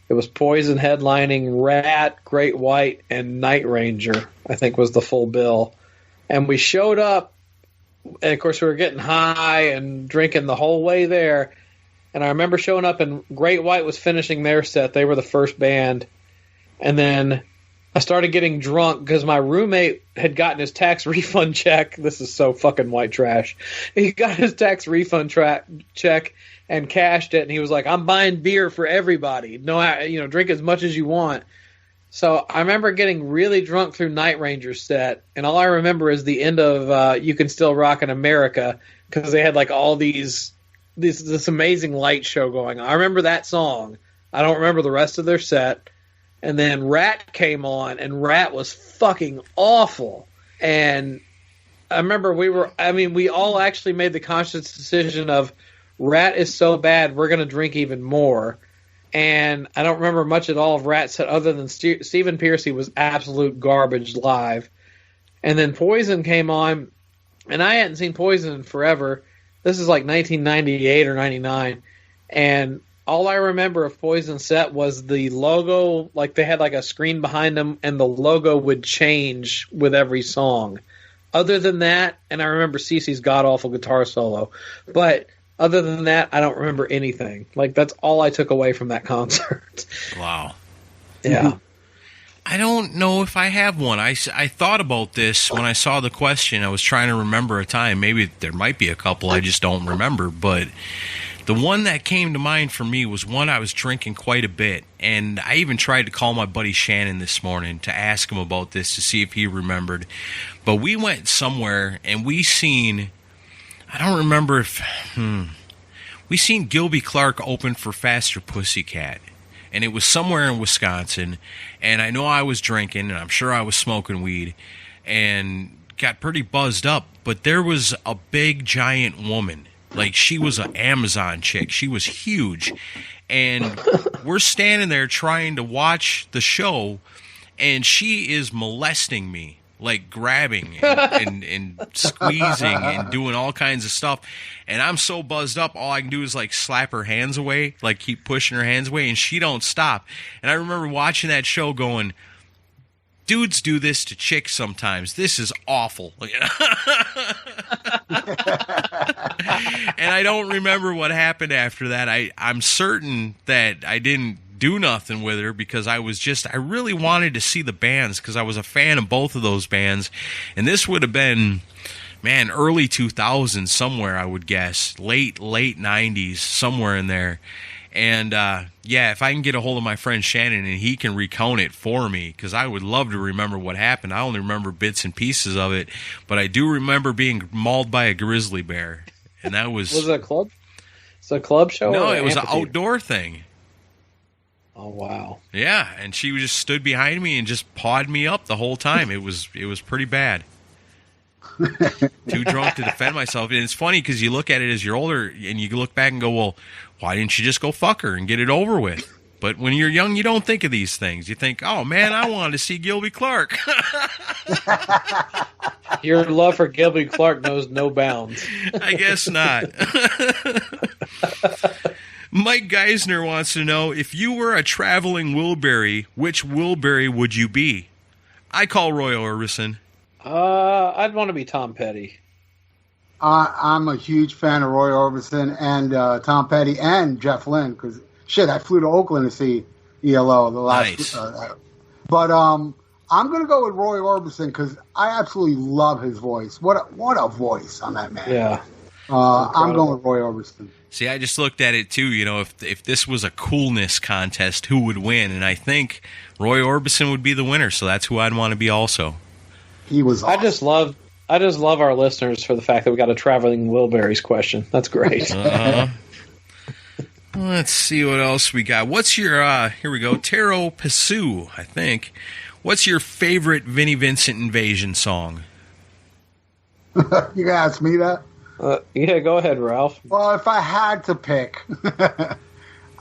[SPEAKER 3] It was Poison headlining Rat, Great White, and Night Ranger, I think was the full bill. And we showed up, and of course we were getting high and drinking the whole way there. And I remember showing up, and Great White was finishing their set. They were the first band. And then I started getting drunk because my roommate had gotten his tax refund check. This is so fucking white trash. He got his tax refund check and cashed it, and he was like, I'm buying beer for everybody. No, drink as much as you want. So I remember getting really drunk through Night Ranger's set, and all I remember is the end of You Can Still Rock in America, because they had like all this amazing light show going on. I remember that song. I don't remember the rest of their set. And then Rat came on, and Rat was fucking awful. And I remember we all actually made the conscious decision of, Rat is so bad, we're going to drink even more. And I don't remember much at all of Rat set other than Stephen Pearcy was absolute garbage live. And then Poison came on, and I hadn't seen Poison in forever. This is like 1998 or 99. And all I remember of Poison set was the logo, like they had like a screen behind them, and the logo would change with every song. Other than that, and I remember CeCe's god-awful guitar solo. But other than that, I don't remember anything. Like, that's all I took away from that concert.
[SPEAKER 2] Wow.
[SPEAKER 3] Yeah.
[SPEAKER 2] I don't know if I have one. I thought about this when I saw the question. I was trying to remember a time. Maybe there might be a couple I just don't remember. But the one that came to mind for me was one I was drinking quite a bit. And I even tried to call my buddy Shannon this morning to ask him about this to see if he remembered. But we went somewhere and we seen... I don't remember if... We seen Gilby Clarke open for Faster Pussycat. And it was somewhere in Wisconsin. And I know I was drinking, and I'm sure I was smoking weed. And got pretty buzzed up. But there was a big, giant woman. Like, she was an Amazon chick. She was huge. And we're standing there trying to watch the show. And she is molesting me. Like grabbing and squeezing and doing all kinds of stuff. And I'm so buzzed up, all I can do is like slap her hands away, like keep pushing her hands away, and she don't stop. And I remember watching that show going, dudes do this to chicks sometimes. This is awful. And I don't remember what happened after that. I'm certain that I didn't do nothing with her because I really wanted to see the bands because I was a fan of both of those bands. And this would have been, man, early 2000s somewhere, I would guess. Late 90s, somewhere in there. And, yeah, if I can get a hold of my friend Shannon and he can recount it for me, because I would love to remember what happened. I only remember bits and pieces of it, but I do remember being mauled by a grizzly bear. And that was...
[SPEAKER 3] Was it a club? It's a club show?
[SPEAKER 2] No,
[SPEAKER 3] or
[SPEAKER 2] it was an
[SPEAKER 3] amphitheater?
[SPEAKER 2] outdoor thing.
[SPEAKER 3] Oh, wow.
[SPEAKER 2] Yeah, and she just stood behind me and just pawed me up the whole time. It was pretty bad. Too drunk to defend myself. And it's funny because you look at it as you're older and you look back and go, well, why didn't you just go fuck her and get it over with? But when you're young, you don't think of these things. You think, oh, man, I wanted to see Gilby Clarke.
[SPEAKER 3] Your love for Gilby Clarke knows no bounds.
[SPEAKER 2] I guess not. Mike Geisner wants to know, if you were a traveling Wilbury, which Wilbury would you be? I call Roy Orbison.
[SPEAKER 3] I'd want to be Tom Petty.
[SPEAKER 4] I'm a huge fan of Roy Orbison and Tom Petty and Jeff Lynne because shit, I flew to Oakland to see ELO the last.
[SPEAKER 2] Nice.
[SPEAKER 4] But I'm gonna go with Roy Orbison because I absolutely love his voice. What a voice on that man.
[SPEAKER 3] Yeah.
[SPEAKER 4] I'm going with Roy Orbison.
[SPEAKER 2] See, I just looked at it too. You know, if this was a coolness contest, who would win? And I think Roy Orbison would be the winner. So that's who I'd want to be also.
[SPEAKER 4] He was. Awesome.
[SPEAKER 3] I just love our listeners for the fact that we got a traveling Wilburys question. That's great.
[SPEAKER 2] Let's see what else we got. What's your, here we go, Taro Pasu, I think. What's your favorite Vinnie Vincent Invasion song?
[SPEAKER 4] You gonna ask me that?
[SPEAKER 3] Yeah, go ahead, Ralph.
[SPEAKER 4] Well, if I had to pick,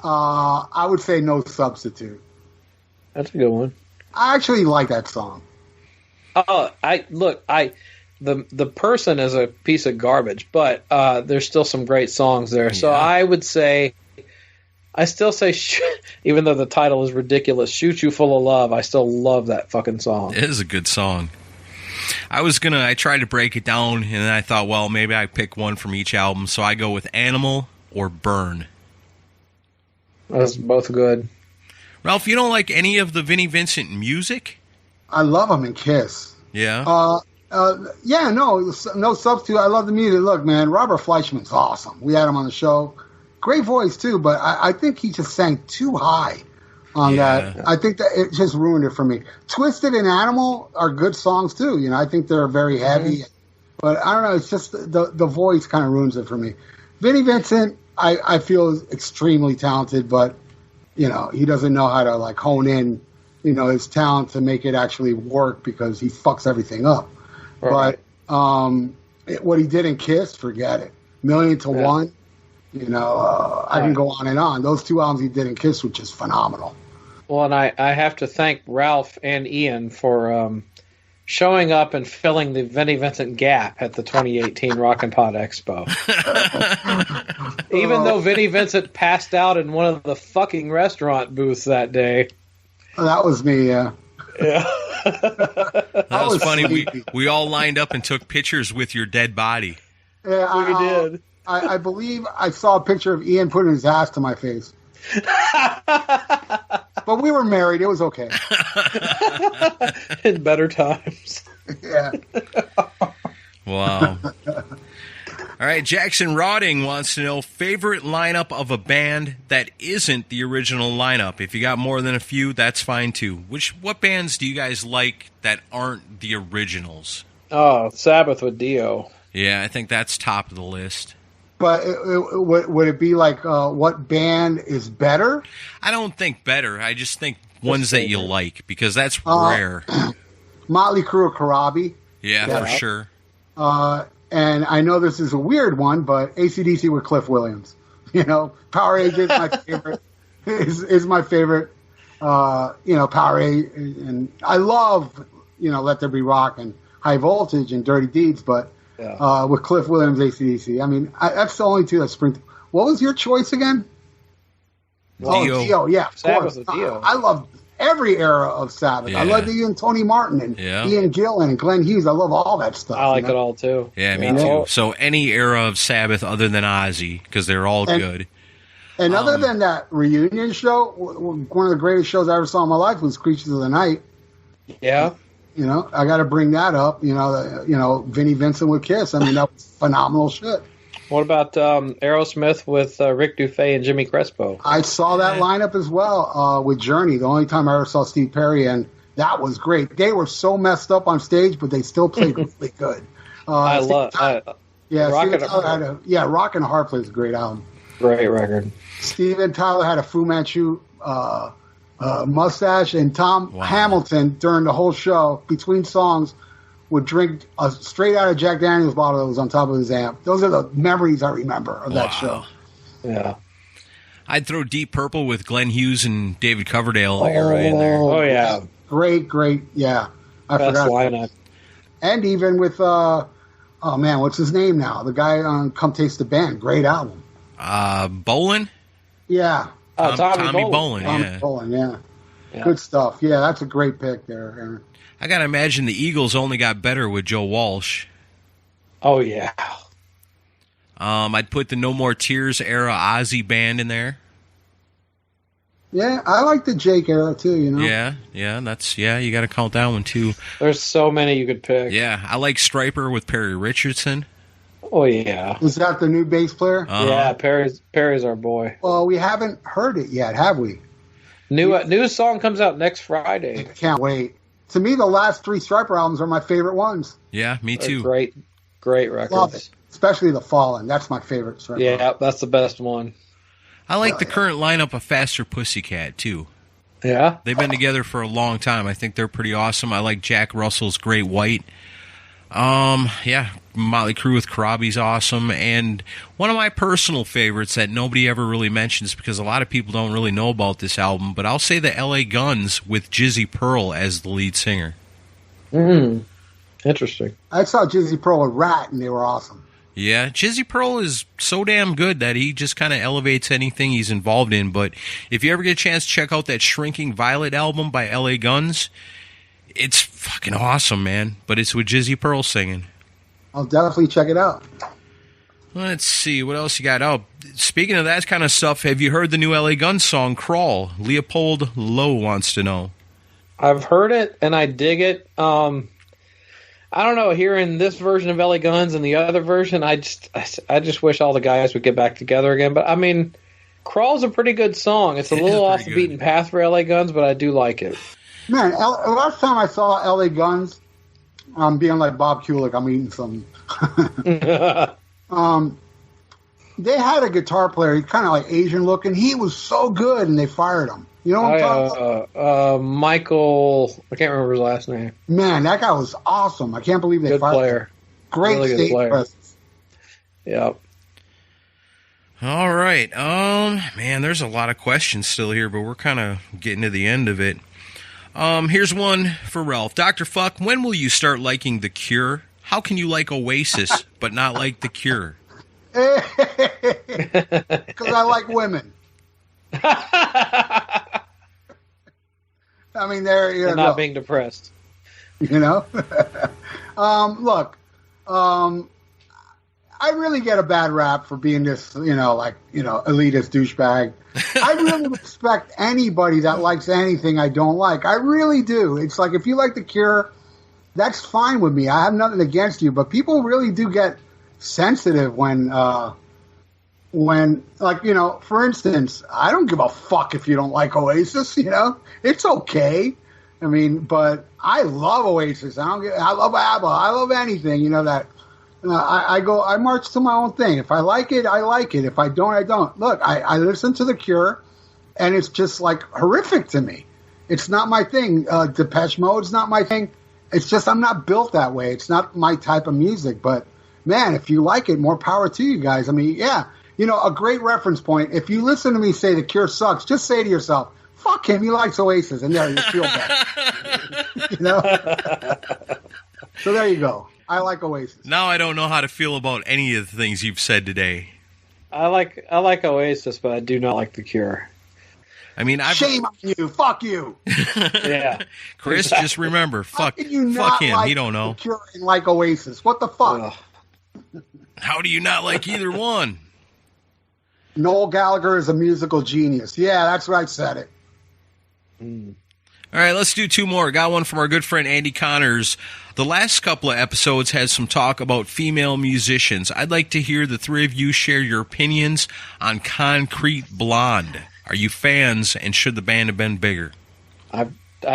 [SPEAKER 4] I would say No Substitute.
[SPEAKER 3] That's a good one.
[SPEAKER 4] I actually like that song.
[SPEAKER 3] The person is a piece of garbage, but there's still some great songs there. So I would say, even though the title is ridiculous, Shoot You Full of Love, I still love that fucking song.
[SPEAKER 2] It is a good song. I tried to break it down, and then I thought, well, maybe I pick one from each album, so I go with Animal or Burn.
[SPEAKER 3] That's both good.
[SPEAKER 2] Ralph, you don't like any of the Vinnie Vincent music?
[SPEAKER 4] I love him in Kiss.
[SPEAKER 2] Yeah?
[SPEAKER 4] No Substitute. I love the music. Look, man, Robert Fleischman's awesome. We had him on the show. Great voice, too, but I think he just sang too high on that. I think that it just ruined it for me. Twisted and Animal are good songs, too. You know, I think they're very heavy. Mm-hmm. But I don't know, it's just the voice kind of ruins it for me. Vinnie Vincent, I feel is extremely talented, but, you know, he doesn't know how to, like, hone in, you know, his talent to make it actually work because he fucks everything up. Right. But what he did in Kiss, forget it. Million to One, you know, I can go on and on. Those two albums he did in Kiss were just phenomenal. Well,
[SPEAKER 3] and I have to thank Ralph and Ian for showing up and filling the Vinnie Vincent gap at the 2018 Rock and Pod Expo. Even though Vinnie Vincent passed out in one of the fucking restaurant booths that day.
[SPEAKER 4] That was me, yeah.
[SPEAKER 3] Yeah.
[SPEAKER 2] That was funny. We all lined up and took pictures with your dead body.
[SPEAKER 4] Yeah,
[SPEAKER 3] we did.
[SPEAKER 4] I believe I saw a picture of Ian putting his ass to my face. But we were married. It was okay.
[SPEAKER 3] In better times.
[SPEAKER 4] Yeah.
[SPEAKER 2] Wow. All right, Jackson Rodding wants to know favorite lineup of a band that isn't the original lineup. If you got more than a few, that's fine too. What bands do you guys like that aren't the originals?
[SPEAKER 3] Oh, Sabbath with Dio.
[SPEAKER 2] Yeah, I think that's top of the list.
[SPEAKER 4] But would it be like what band is better?
[SPEAKER 2] I don't think better. I just think ones that you like because that's rare.
[SPEAKER 4] Motley Crue or Karabi.
[SPEAKER 2] Yeah, for sure.
[SPEAKER 4] And I know this is a weird one, but AC/DC with Cliff Williams. You know, Powerade is my favorite. is my favorite. Powerade, and I love Let There Be Rock and High Voltage and Dirty Deeds, but with Cliff Williams, AC/DC. I mean, that's the only two that spring. What was your choice again?
[SPEAKER 2] Dio.
[SPEAKER 4] Oh, Dio. Yeah, of course.
[SPEAKER 3] Dio.
[SPEAKER 4] I love every era of Sabbath.
[SPEAKER 2] Yeah.
[SPEAKER 4] I love Ian Tony Martin and Ian Gillan and Glenn Hughes. I love all that stuff.
[SPEAKER 3] I like it all too.
[SPEAKER 2] Yeah, me too. So any era of Sabbath other than Ozzy, because they're all good.
[SPEAKER 4] And other than that reunion show, one of the greatest shows I ever saw in my life was Creatures of the Night.
[SPEAKER 3] Yeah.
[SPEAKER 4] You know, I got to bring that up. Vinnie Vincent with Kiss. I mean, that was phenomenal shit.
[SPEAKER 3] What about Aerosmith with Rick Dufay and Jimmy Crespo?
[SPEAKER 4] I saw that lineup as well with Journey. The only time I ever saw Steve Perry, and that was great. They were so messed up on stage, but they still played really good.
[SPEAKER 3] Rock
[SPEAKER 4] and Hard Play is a great album.
[SPEAKER 3] Great record.
[SPEAKER 4] Steven Tyler had a Fu Manchu mustache, and Tom Hamilton during the whole show between songs would drink a straight out of Jack Daniels bottle that was on top of his amp. Those are the memories I remember of that show.
[SPEAKER 3] Yeah.
[SPEAKER 2] I'd throw Deep Purple with Glenn Hughes and David Coverdale era in there.
[SPEAKER 3] Oh, yeah.
[SPEAKER 4] Great, yeah. I
[SPEAKER 3] Best
[SPEAKER 4] forgot.
[SPEAKER 3] lineup.
[SPEAKER 4] And even with, oh man, what's his name now? The guy on Come Taste the Band. Great album.
[SPEAKER 2] Bolin?
[SPEAKER 4] Yeah.
[SPEAKER 2] Tommy Bolin,
[SPEAKER 4] Tommy
[SPEAKER 2] yeah.
[SPEAKER 4] Bolin, yeah. Good stuff. Yeah, that's a great pick there, Aaron.
[SPEAKER 2] I got to imagine the Eagles only got better with Joe Walsh.
[SPEAKER 3] Oh, yeah.
[SPEAKER 2] I'd put the No More Tears era Ozzy band in there.
[SPEAKER 4] Yeah, I like the Jake era too, you know?
[SPEAKER 2] Yeah, you got to count that one too.
[SPEAKER 3] There's so many you could pick.
[SPEAKER 2] Yeah, I like Stryper with Perry Richardson.
[SPEAKER 3] Oh, yeah.
[SPEAKER 4] Is that the new bass player?
[SPEAKER 3] Yeah, Perry's our boy.
[SPEAKER 4] Well, we haven't heard it yet, have we?
[SPEAKER 3] New song comes out next Friday.
[SPEAKER 4] I can't wait. To me, the last 3 Stryper albums are my favorite ones.
[SPEAKER 2] Yeah, me too.
[SPEAKER 3] They're great records.
[SPEAKER 4] Love it. Especially The Fallen. That's my favorite Stryper.
[SPEAKER 3] Yeah, that's the best one.
[SPEAKER 2] I like the current lineup of Faster Pussycat, too.
[SPEAKER 3] Yeah?
[SPEAKER 2] They've been together for a long time. I think they're pretty awesome. I like Jack Russell's Great White. Motley Crue with Karabi's awesome. And one of my personal favorites that nobody ever really mentions because a lot of people don't really know about this album, but I'll say the L.A. Guns with Jizzy Pearl as the lead singer.
[SPEAKER 3] Interesting.
[SPEAKER 4] I saw Jizzy Pearl with Rat, and they were awesome.
[SPEAKER 2] Yeah, Jizzy Pearl is so damn good that he just kind of elevates anything he's involved in. But if you ever get a chance to check out that Shrinking Violet album by L.A. Guns, it's fucking awesome, man. But it's with Jizzy Pearl singing.
[SPEAKER 4] I'll definitely check it out.
[SPEAKER 2] Let's see, what else you got? Oh, speaking of that kind of stuff, have you heard the new L.A. Guns song, Crawl? Leopold Lowe wants to know.
[SPEAKER 3] I've heard it, and I dig it. I don't know, hearing this version of LA Guns and the other version, I just wish all the guys would get back together again. But, I mean, Crawl's a pretty good song. It's a little off the beaten path for LA Guns, but I do like it.
[SPEAKER 4] Man, last time I saw LA Guns, I'm being like Bob Kulick, I'm eating some. They had a guitar player, he's kind of like Asian looking. He was so good, and they fired him. You know what I'm talking about?
[SPEAKER 3] Michael, I can't remember his last name.
[SPEAKER 4] Man, that guy was awesome. I can't believe they fired
[SPEAKER 3] player.
[SPEAKER 4] him. Great
[SPEAKER 3] really
[SPEAKER 4] stage presence.
[SPEAKER 3] Yep.
[SPEAKER 2] All right. Man, there's a lot of questions still here, but we're kind of getting to the end of it. Here's one for Ralph. Dr. Fuck, when will you start liking The Cure? How can you like Oasis but not like The Cure?
[SPEAKER 4] Because I like women. I mean, they're
[SPEAKER 3] not being depressed.
[SPEAKER 4] You know? Look, I really get a bad rap for being this, elitist douchebag. I really respect anybody that likes anything I don't like. I really do. It's like, if you like The Cure, that's fine with me. I have nothing against you, but people really do get sensitive when, for instance, I don't give a fuck if you don't like Oasis, it's okay. I mean, but I love Oasis. I love ABBA. I love anything, that I march to my own thing. If I like it, I like it. If I don't, I don't. Look, I listen to The Cure, and it's just like horrific to me. It's not my thing. Depeche Mode's not my thing. It's just I'm not built that way. It's not my type of music. But man, if you like it, more power to you guys. I mean, yeah. A great reference point. If you listen to me say The Cure sucks, just say to yourself, fuck him, he likes Oasis. And there, you feel better. So there you go. I like Oasis.
[SPEAKER 2] Now I don't know how to feel about any of the things you've said today.
[SPEAKER 3] I like Oasis, but I do not like The Cure.
[SPEAKER 2] I mean,
[SPEAKER 4] shame on you. Fuck you.
[SPEAKER 3] Yeah.
[SPEAKER 2] Chris,
[SPEAKER 3] exactly.
[SPEAKER 2] Just remember, fuck him.
[SPEAKER 4] Like
[SPEAKER 2] he don't know.
[SPEAKER 4] The Cure and like Oasis. What the fuck?
[SPEAKER 2] How do you not like either one?
[SPEAKER 4] Noel Gallagher is a musical genius. Yeah, that's right. Said it.
[SPEAKER 2] All right, let's do 2 more. Got one from our good friend Andy Connors. The last couple of episodes had some talk about female musicians. I'd like to hear the 3 of you share your opinions on Concrete Blonde. Are you fans, and should the band have been bigger?
[SPEAKER 3] I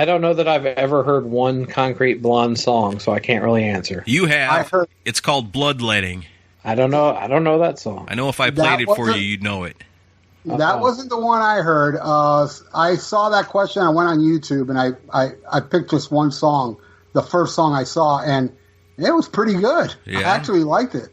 [SPEAKER 3] don't know that I've ever heard one Concrete Blonde song, so I can't really answer.
[SPEAKER 2] You have.
[SPEAKER 4] I've heard.
[SPEAKER 2] It's called Bloodletting.
[SPEAKER 3] I don't know that song.
[SPEAKER 2] I know if I played it for you, you'd know it.
[SPEAKER 4] That wasn't the one I heard. I saw that question. I went on YouTube, and I picked just one song, the first song I saw, and it was pretty good.
[SPEAKER 2] Yeah.
[SPEAKER 4] I actually liked it.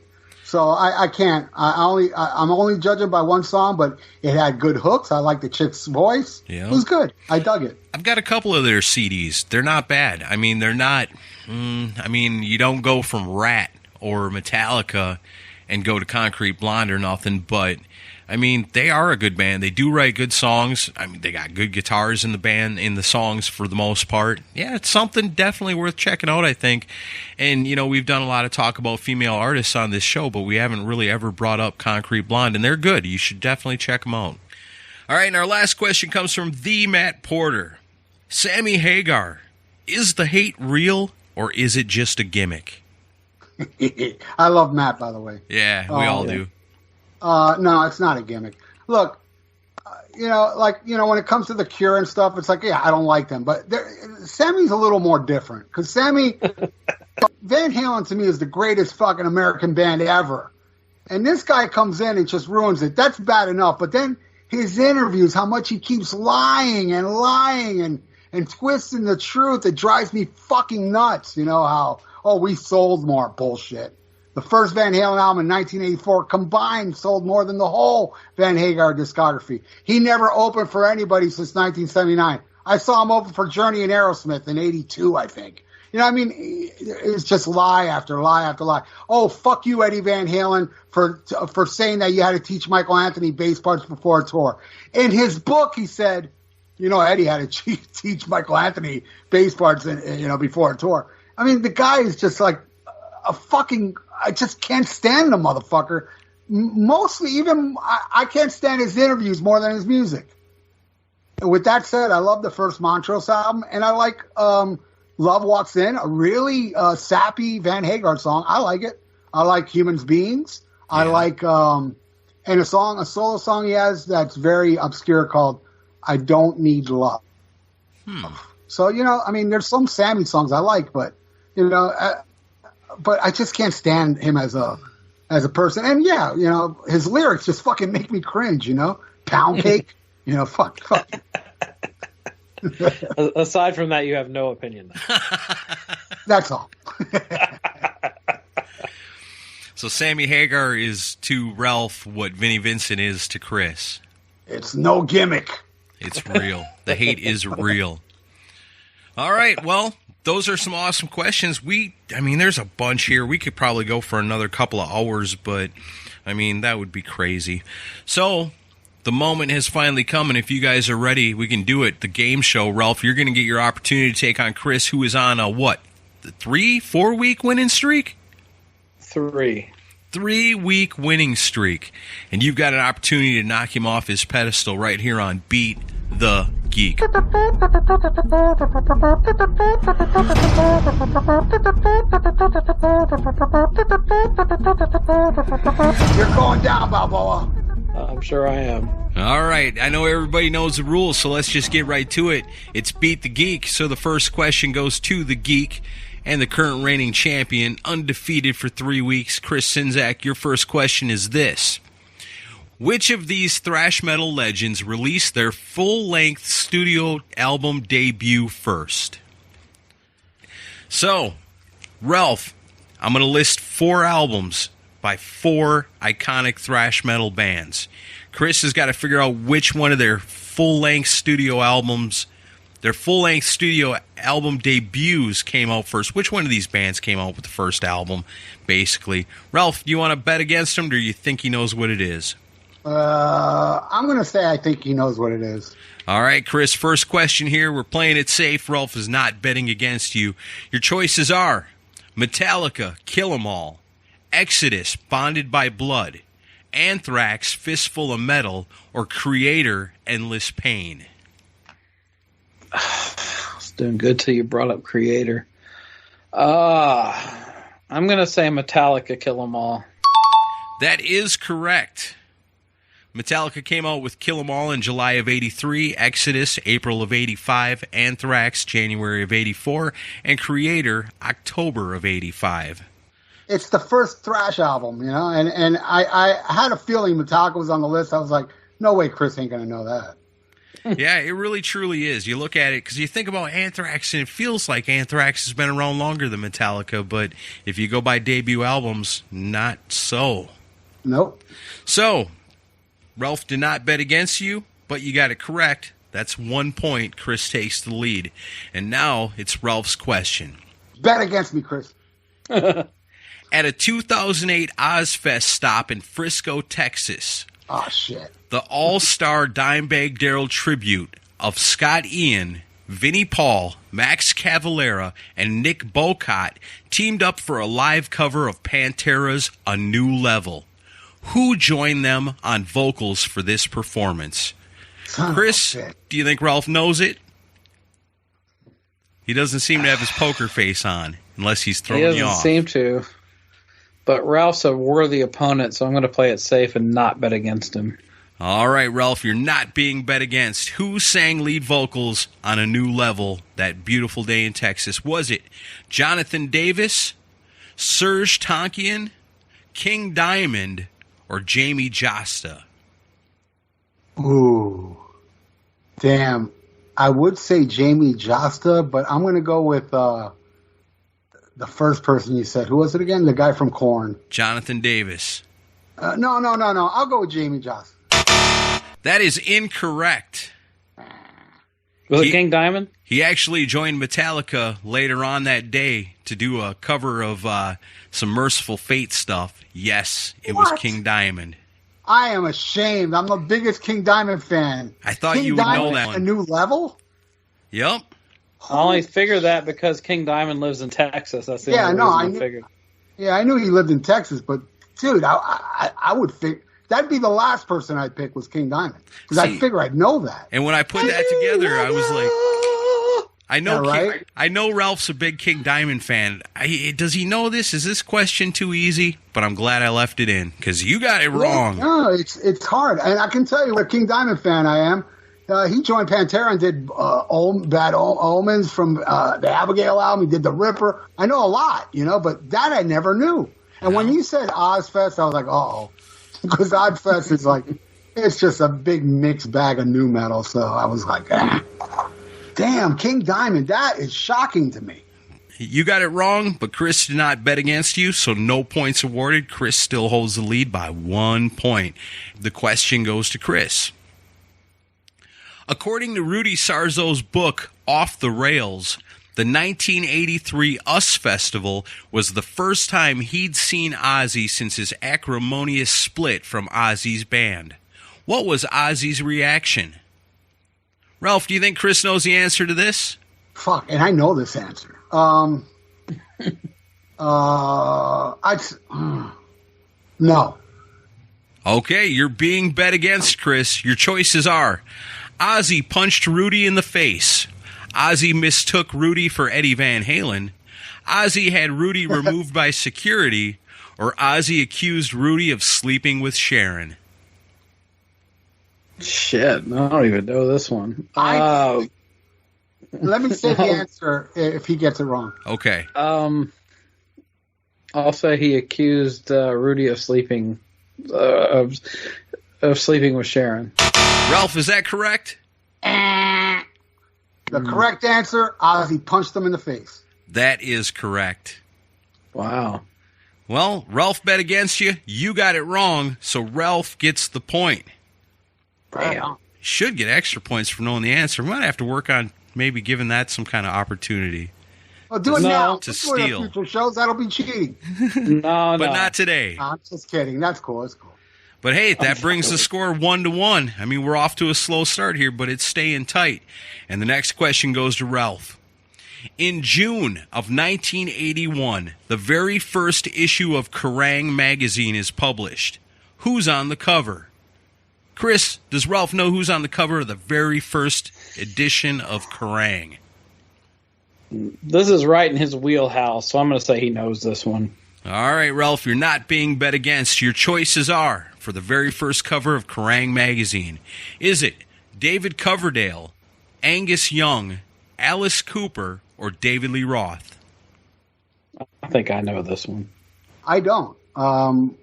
[SPEAKER 4] So I can't. I'm only judging by one song, but it had good hooks. I like the chick's voice.
[SPEAKER 2] Yeah.
[SPEAKER 4] It was good. I dug it.
[SPEAKER 2] I've got a couple of their CDs. They're not bad. I mean, they're not. You don't go from Rat or Metallica and go to Concrete Blonde or nothing, but I mean, they are a good band. They do write good songs. I mean, they got good guitars in the band, in the songs for the most part. Yeah, it's something definitely worth checking out, I think. And, we've done a lot of talk about female artists on this show, but we haven't really ever brought up Concrete Blonde, and they're good. You should definitely check them out. All right, and our last question comes from the Matt Porter. Sammy Hagar, is the hate real, or is it just a gimmick?
[SPEAKER 4] I love Matt, by the way.
[SPEAKER 2] Yeah, we all do.
[SPEAKER 4] No, it's not a gimmick. Look, when it comes to the Cure and stuff, it's like, yeah, I don't like them. But Sammy's a little more different. Because Sammy, Van Halen to me is the greatest fucking American band ever. And this guy comes in and just ruins it. That's bad enough. But then his interviews, how much he keeps lying and twisting the truth, it drives me fucking nuts. How, we sold more bullshit. The first Van Halen album in 1984 combined sold more than the whole Van Hagar discography. He never opened for anybody since 1979. I saw him open for Journey and Aerosmith in 82, I think. It's just lie after lie after lie. Oh, fuck you, Eddie Van Halen, for saying that you had to teach Michael Anthony bass parts before a tour. In his book, he said, Eddie had to teach Michael Anthony bass parts, before a tour. I mean, the guy is just like a fucking... I just can't stand the motherfucker. Mostly, even I can't stand his interviews more than his music. And with that said, I love the first Montrose album, and I like Love Walks In, a really sappy Van Hagar song. I like it. I like Humans Beings. Yeah. I like and a solo song he has that's very obscure called I Don't Need Love. So, there's some Sammy songs I like, but, but I just can't stand him as a person. And yeah, his lyrics just fucking make me cringe, Pound cake, fuck.
[SPEAKER 3] Aside from that, you have no opinion.
[SPEAKER 4] That's all.
[SPEAKER 2] So Sammy Hagar is to Ralph what Vinnie Vincent is to Chris.
[SPEAKER 4] It's no gimmick.
[SPEAKER 2] It's real. The hate is real. All right, well, those are some awesome questions. There's a bunch here. We could probably go for another couple of hours, but, that would be crazy. So, the moment has finally come, and if you guys are ready, we can do it. The game show, Ralph, you're going to get your opportunity to take on Chris, who is on a, what, 4-week winning streak?
[SPEAKER 3] 3.
[SPEAKER 2] 3-week winning streak. And you've got an opportunity to knock him off his pedestal right here on Beat the Geek.
[SPEAKER 4] You're going down, Balboa.
[SPEAKER 3] I'm sure I am.
[SPEAKER 2] All right. I know everybody knows the rules, so let's just get right to it. It's Beat the Geek, so the first question goes to the Geek and the current reigning champion, undefeated for 3 weeks, Chris Czynszak. Your first question is this. Which of these thrash metal legends released their full-length studio album debut first? So, Ralph, I'm going to list 4 albums by 4 iconic thrash metal bands. Chris has got to figure out which one of their full-length studio albums, their full-length studio album debuts came out first. Which one of these bands came out with the first album, basically? Ralph, do you want to bet against him, or do you think he knows what it is?
[SPEAKER 4] I'm going to say I think he knows what it is.
[SPEAKER 2] All right, Chris, first question here. We're playing it safe. Ralph is not betting against you. Your choices are Metallica, Kill 'Em All, Exodus, Bonded by Blood, Anthrax, Fistful of Metal, or Creator, Endless Pain.
[SPEAKER 3] It's doing good till you brought up Creator. I'm going to say Metallica, Kill 'Em All.
[SPEAKER 2] That is correct. Metallica came out with Kill 'Em All in July of 83, Exodus, April of 85, Anthrax, January of 84, and Creator, October of 85.
[SPEAKER 4] It's the first thrash album, and I had a feeling Metallica was on the list. I was like, no way Chris ain't going to know that.
[SPEAKER 2] Yeah, it really truly is. You look at it, because you think about Anthrax, and it feels like Anthrax has been around longer than Metallica, but if you go by debut albums, not so.
[SPEAKER 4] Nope.
[SPEAKER 2] So, Ralph did not bet against you, but you got it correct. That's 1 point. Chris takes the lead. And now it's Ralph's question.
[SPEAKER 4] Bet against me, Chris.
[SPEAKER 2] At a 2008 Ozfest stop in Frisco, Texas,
[SPEAKER 4] Oh, shit.
[SPEAKER 2] the all-star Dimebag Darrell tribute of Scott Ian, Vinnie Paul, Max Cavalera, and Nick Bocott teamed up for a live cover of Pantera's A New Level. Who joined them on vocals for this performance?
[SPEAKER 4] Son of a
[SPEAKER 2] Chris,
[SPEAKER 4] bitch.
[SPEAKER 2] do you think Ralph knows it? He doesn't seem to have his poker face on, unless he's
[SPEAKER 3] He
[SPEAKER 2] throwing you
[SPEAKER 3] doesn't
[SPEAKER 2] off.
[SPEAKER 3] seem to. But Ralph's a worthy opponent, so I'm going to play it safe and not bet against him.
[SPEAKER 2] All right, Ralph, you're not being bet against. Who sang lead vocals on A New Level that beautiful day in Texas? Was it Jonathan Davis, Serge Tankian, King Diamond, or Jamie Josta?
[SPEAKER 4] Ooh. Damn. I would say Jamie Josta, but I'm going to go with the first person you said. Who was it again? The guy from Korn.
[SPEAKER 2] Jonathan Davis.
[SPEAKER 4] No. I'll go with Jamie Josta.
[SPEAKER 2] That is incorrect.
[SPEAKER 3] Was
[SPEAKER 2] He-
[SPEAKER 3] it King Diamond?
[SPEAKER 2] He actually joined Metallica later on that day to do a cover of some Merciful Fate stuff. Yes, it was
[SPEAKER 4] What?
[SPEAKER 2] King Diamond.
[SPEAKER 4] I am ashamed. I'm the biggest King Diamond fan.
[SPEAKER 2] I thought
[SPEAKER 4] King
[SPEAKER 2] you would know
[SPEAKER 4] Diamond
[SPEAKER 2] that
[SPEAKER 4] at
[SPEAKER 2] one.
[SPEAKER 4] A New Level?
[SPEAKER 2] Yep.
[SPEAKER 3] I only figured that because King Diamond lives in Texas. That's the
[SPEAKER 4] Yeah,
[SPEAKER 3] only
[SPEAKER 4] no,
[SPEAKER 3] reason
[SPEAKER 4] I
[SPEAKER 3] I
[SPEAKER 4] knew-
[SPEAKER 3] figured.
[SPEAKER 4] Yeah, I knew he lived in Texas, but dude, I would think that'd be the last person I'd pick was King Diamond because I
[SPEAKER 2] See-
[SPEAKER 4] figure I'd know that.
[SPEAKER 2] And when I put that together, I was like, I know,
[SPEAKER 4] Yeah, right?
[SPEAKER 2] I know Ralph's a big King Diamond fan. Does he know this? Is this question too easy? But I'm glad I left it in because you got it wrong.
[SPEAKER 4] No, it's hard, and I can tell you what a King Diamond fan I am. He joined Pantera and did Bad Omens from the Abigail album. He did The Ripper. I know a lot, but that I never knew. And when you said Ozfest, I was like, uh-oh. Because Ozfest is like, it's just a big mixed bag of new metal. So I was like, damn, King Diamond, that is shocking to me.
[SPEAKER 2] You got it wrong, but Chris did not bet against you, so no points awarded. Chris still holds the lead by 1 point. The question goes to Chris. According to Rudy Sarzo's book, Off the Rails, the 1983 US Festival was the first time he'd seen Ozzy since his acrimonious split from Ozzy's band. What was Ozzy's reaction? Ralph, do you think Chris knows the answer to this?
[SPEAKER 4] Fuck, and I know this answer. No.
[SPEAKER 2] Okay, you're being bet against, Chris. Your choices are Ozzy punched Rudy in the face. Ozzy mistook Rudy for Eddie Van Halen. Ozzy had Rudy removed by security. Or Ozzy accused Rudy of sleeping with Sharon.
[SPEAKER 3] Shit, I don't even know this one.
[SPEAKER 4] Let me say the answer if he gets it wrong.
[SPEAKER 2] Okay.
[SPEAKER 3] I'll say he accused Rudy of sleeping of sleeping with Sharon.
[SPEAKER 2] Ralph, is that correct?
[SPEAKER 4] The correct answer, Ozzy punched him in the face.
[SPEAKER 2] That is correct.
[SPEAKER 3] Wow.
[SPEAKER 2] Well, Ralph bet against you. You got it wrong, so Ralph gets the point.
[SPEAKER 3] Damn.
[SPEAKER 2] Should get extra points for knowing the answer. We might have to work on maybe giving that some kind of opportunity.
[SPEAKER 4] Well, do it
[SPEAKER 3] No.
[SPEAKER 4] now.
[SPEAKER 2] To
[SPEAKER 4] Let's do it in
[SPEAKER 2] steal.
[SPEAKER 4] future shows. That'll be cheating.
[SPEAKER 3] No,
[SPEAKER 2] But not today.
[SPEAKER 4] I'm just kidding. That's cool. That's cool.
[SPEAKER 2] But hey, that brings the score 1-1. I mean, we're off to a slow start here, but it's staying tight. And the next question goes to Ralph. In June of 1981, the very first issue of Kerrang! Magazine is published. Who's on the cover? Chris, does Ralph know who's on the cover of the very first edition of Kerrang!
[SPEAKER 3] This is right in his wheelhouse, so I'm going to say he knows this one.
[SPEAKER 2] All right, Ralph, you're not being bet against. Your choices are for the very first cover of Kerrang! Magazine. Is it David Coverdale, Angus Young, Alice Cooper, or David Lee Roth?
[SPEAKER 3] I think I know this one.
[SPEAKER 4] I don't. What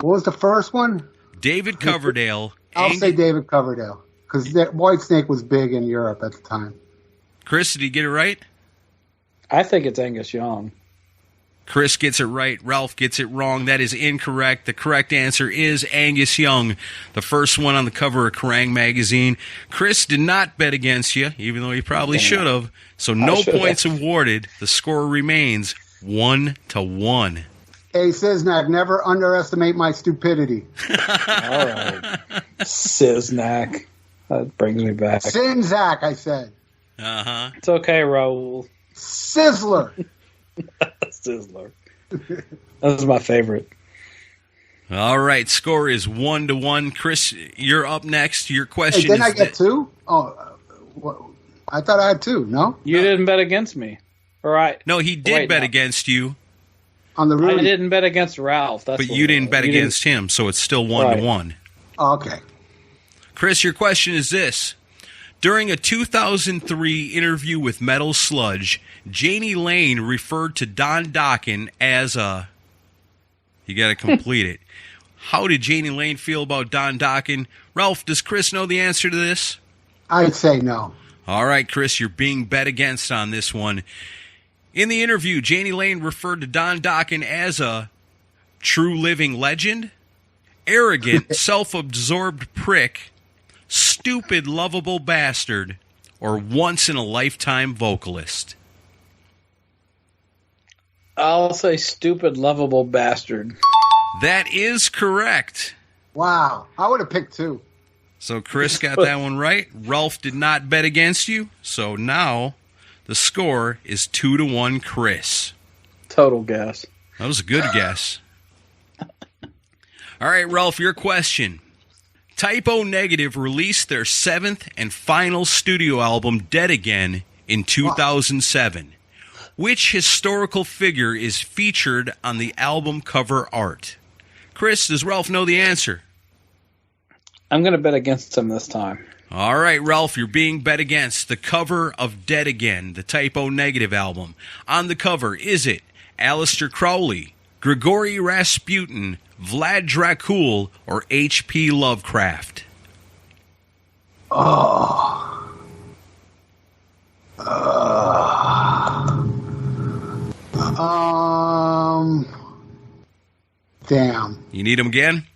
[SPEAKER 4] was the first one?
[SPEAKER 2] David Coverdale.
[SPEAKER 4] I'll say David Coverdale. because Whitesnake was big in Europe at the time.
[SPEAKER 2] Chris, did he get it right?
[SPEAKER 3] I think it's Angus Young.
[SPEAKER 2] Chris gets it right. Ralph gets it wrong. That is incorrect. The correct answer is Angus Young, the first one on the cover of Kerrang! Magazine. Chris did not bet against you, even though he probably should have. So no points awarded. The score remains 1-1.
[SPEAKER 4] Hey, Siznak, never underestimate my stupidity.
[SPEAKER 3] All right. Siznak. That brings me back.
[SPEAKER 4] Sinzak, I said.
[SPEAKER 2] Uh-huh.
[SPEAKER 3] It's okay, Raul.
[SPEAKER 4] Sizzler.
[SPEAKER 3] Sizzler. That's my favorite.
[SPEAKER 2] All right, score is 1-1. Chris, you're up next. Your question
[SPEAKER 4] Hey, didn't
[SPEAKER 2] is
[SPEAKER 4] I get two? I thought I had two, no?
[SPEAKER 3] You didn't bet against me. All right.
[SPEAKER 2] No, he did bet against you.
[SPEAKER 4] On the
[SPEAKER 3] I didn't bet against Ralph. That's
[SPEAKER 2] but you didn't bet against him, so it's still 1-1.
[SPEAKER 4] Oh, okay.
[SPEAKER 2] Chris, your question is this. During a 2003 interview with Metal Sludge, Janie Lane referred to Don Dokken as a... You got to complete it. How did Janie Lane feel about Don Dokken? Ralph, does Chris know the answer to this?
[SPEAKER 4] I'd say no.
[SPEAKER 2] All right, Chris, you're being bet against on this one. In the interview, Janie Lane referred to Don Dokken as a true living legend, arrogant, self-absorbed prick, stupid, lovable bastard, or once-in-a-lifetime vocalist.
[SPEAKER 3] I'll say stupid, lovable bastard.
[SPEAKER 2] That is correct.
[SPEAKER 4] Wow. I would have picked two.
[SPEAKER 2] So Chris got that one right. Ralph did not bet against you. So now the score is 2-1 Chris.
[SPEAKER 3] Total guess.
[SPEAKER 2] That was a good guess. All right, Ralph, your question. Typo Negative released their 7th and final studio album, Dead Again, in 2007. Which historical figure is featured on the album cover art? Chris, does Ralph know the answer?
[SPEAKER 3] I'm going to bet against him this time.
[SPEAKER 2] All right, Ralph, you're being bet against. The cover of Dead Again, the Typo Negative album. On the cover, is it Aleister Crowley, Grigory Rasputin, Vlad Dracul, or H.P. Lovecraft?
[SPEAKER 4] Damn.
[SPEAKER 2] You need them again?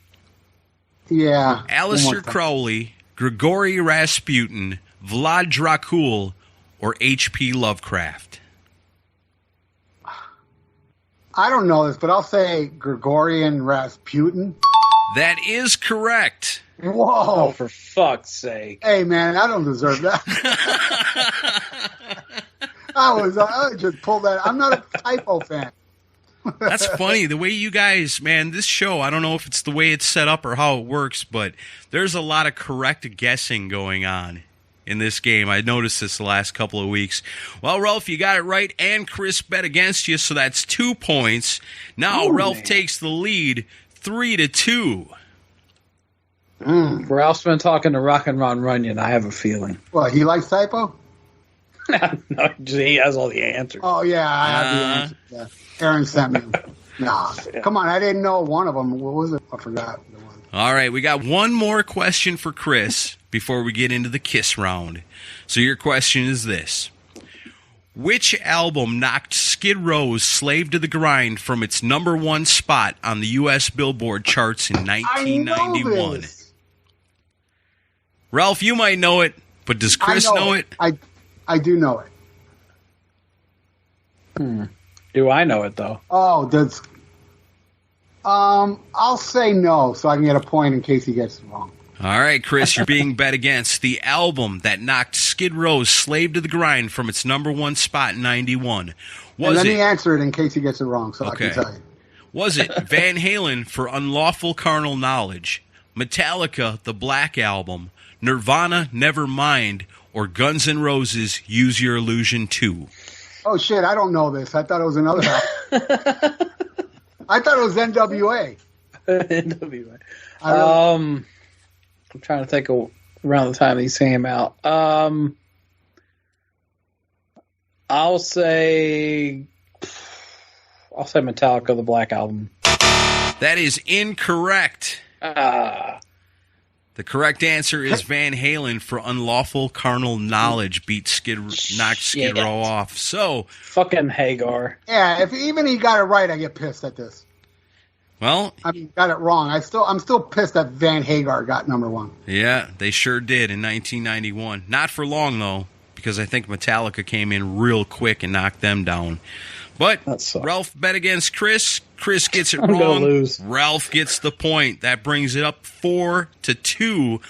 [SPEAKER 4] Yeah.
[SPEAKER 2] Aleister Crowley, Grigory Rasputin, Vlad Dracul, or H.P. Lovecraft?
[SPEAKER 4] I don't know this, but I'll say Gregorian Rasputin.
[SPEAKER 2] That is correct.
[SPEAKER 4] Whoa.
[SPEAKER 3] Oh, for fuck's sake.
[SPEAKER 4] Hey, man, I don't deserve that. I just pulled that. I'm not a typo fan.
[SPEAKER 2] That's funny. The way you guys, man, this show, I don't know if it's the way it's set up or how it works, but there's a lot of correct guessing going on in this game. I noticed this the last couple of weeks. Well, Ralph, you got it right, and Chris bet against you, so that's 2 points. Now Ralph takes the lead 3-2.
[SPEAKER 3] Ralph's been talking to Rock and Ron Runyon, I have a feeling.
[SPEAKER 4] Well, he likes typo?
[SPEAKER 3] No, he has all the answers.
[SPEAKER 4] Oh, yeah, I have the answer. Yeah. Aaron sent me. Nah, come on, I didn't know one of them. What was it? I forgot.
[SPEAKER 2] All right, we got one more question for Chris before we get into the kiss round. So your question is this. Which album knocked Skid Row's Slave to the Grind from its #1 spot on the U.S. Billboard charts in 1991?
[SPEAKER 4] I know this.
[SPEAKER 2] Ralph, you might know it, but does Chris know it?
[SPEAKER 4] I do know it.
[SPEAKER 3] Do I know it, though?
[SPEAKER 4] Oh, does... I'll say no, so I can get a point in case he gets it wrong.
[SPEAKER 2] All right, Chris, you're being bet against. The album that knocked Skid Row's Slave to the Grind from its #1 spot in 91.
[SPEAKER 4] Let me answer it in case he gets it wrong, so
[SPEAKER 2] Okay.
[SPEAKER 4] I can tell you.
[SPEAKER 2] Was it Van Halen for Unlawful Carnal Knowledge, Metallica, The Black Album, Nirvana, Nevermind, or Guns N' Roses, Use Your Illusion 2?
[SPEAKER 4] Oh, shit, I don't know this. I thought it was another album. I thought it was NWA.
[SPEAKER 3] NWA. I'm trying to think of around the time these came out. I'll say Metallica, The Black Album.
[SPEAKER 2] That is incorrect. The correct answer is Van Halen for Unlawful Carnal Knowledge knocked Skid Row off. So,
[SPEAKER 5] fucking Hagar.
[SPEAKER 4] Yeah, if even he got it right, I get pissed at this.
[SPEAKER 2] well,
[SPEAKER 4] I mean, got it wrong. I'm still pissed that Van Hagar got number one.
[SPEAKER 2] yeah, they sure did in 1991. Not for long, though, because I think Metallica came in real quick and knocked them down. But Ralph bet against Chris. Chris gets it
[SPEAKER 5] I'm gonna
[SPEAKER 2] wrong.
[SPEAKER 5] lose.
[SPEAKER 2] Ralph gets the point. That brings it up 4-2.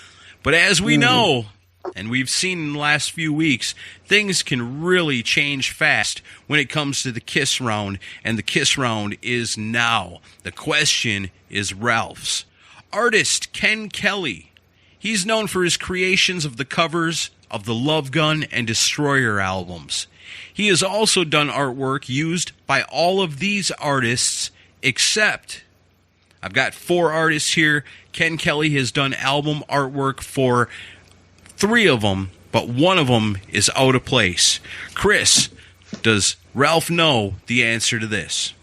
[SPEAKER 2] But as we know, and we've seen in the last few weeks, things can really change fast when it comes to the Kiss round, and the Kiss round is now. The question is Ralph's. Artist Ken Kelly. He's known for his creations of the covers of the Love Gun and Destroyer albums. He has also done artwork used by all of these artists except, I've got 4 artists here. Ken Kelly has done album artwork for 3 of them, but one of them is out of place. Chris, does Ralph know the answer to this?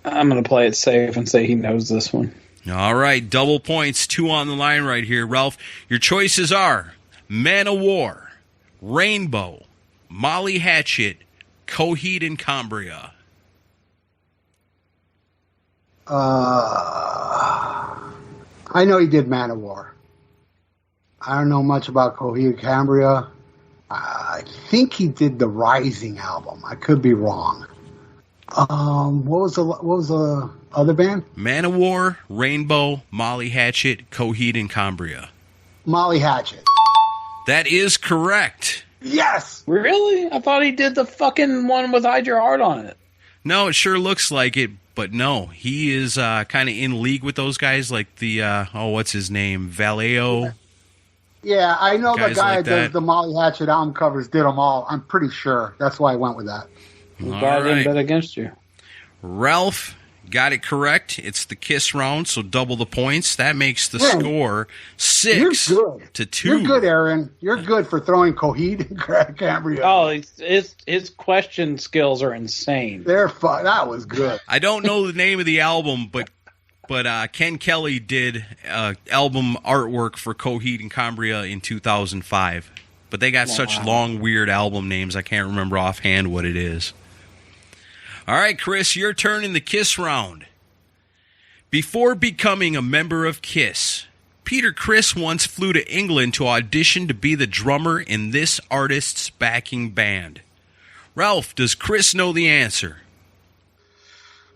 [SPEAKER 5] I'm going to play it safe and say he knows this one.
[SPEAKER 2] All right, double points, 2 on the line right here. Ralph, your choices are Man-O-War, Rainbow, Molly Hatchet, Coheed and Cambria.
[SPEAKER 4] I know he did Man-O-War. I don't know much about Coheed and Cambria. I think he did the Rising album. I could be wrong. What was the other band?
[SPEAKER 2] Man-O-War, Rainbow, Molly Hatchet, Coheed and Cambria.
[SPEAKER 4] Molly Hatchet.
[SPEAKER 2] That is correct.
[SPEAKER 4] Yes!
[SPEAKER 5] Really? I thought he did the fucking one with Hide Your Heart on it.
[SPEAKER 2] No, it sure looks like it, but no. He is kind of in league with those guys, like the, what's his name? Vallejo.
[SPEAKER 4] Yeah, I know the
[SPEAKER 2] Guys
[SPEAKER 4] guy
[SPEAKER 2] like
[SPEAKER 4] that does
[SPEAKER 2] that.
[SPEAKER 4] the Molly Hatchet album covers did them all. I'm pretty sure. That's why I went with that.
[SPEAKER 5] I'm
[SPEAKER 2] All
[SPEAKER 5] glad I didn't
[SPEAKER 2] right.
[SPEAKER 5] bet against you.
[SPEAKER 2] Ralph got it correct. It's the Kiss round, so double the points. That makes the
[SPEAKER 4] Man,
[SPEAKER 2] score
[SPEAKER 4] You're
[SPEAKER 2] 6-2.
[SPEAKER 4] good. You're good, Aaron. You're good for throwing Coheed and Cambria.
[SPEAKER 5] Oh, his question skills are insane.
[SPEAKER 4] They're fun. That was good.
[SPEAKER 2] I don't know the name of the album, but Ken Kelly did album artwork for Coheed and Cambria in 2005. But they got such long, weird album names, I can't remember offhand what it is. All right, Chris, your turn in the Kiss round. Before becoming a member of Kiss, Peter Criss once flew to England to audition to be the drummer in this artist's backing band. Ralph, does Chris know the answer?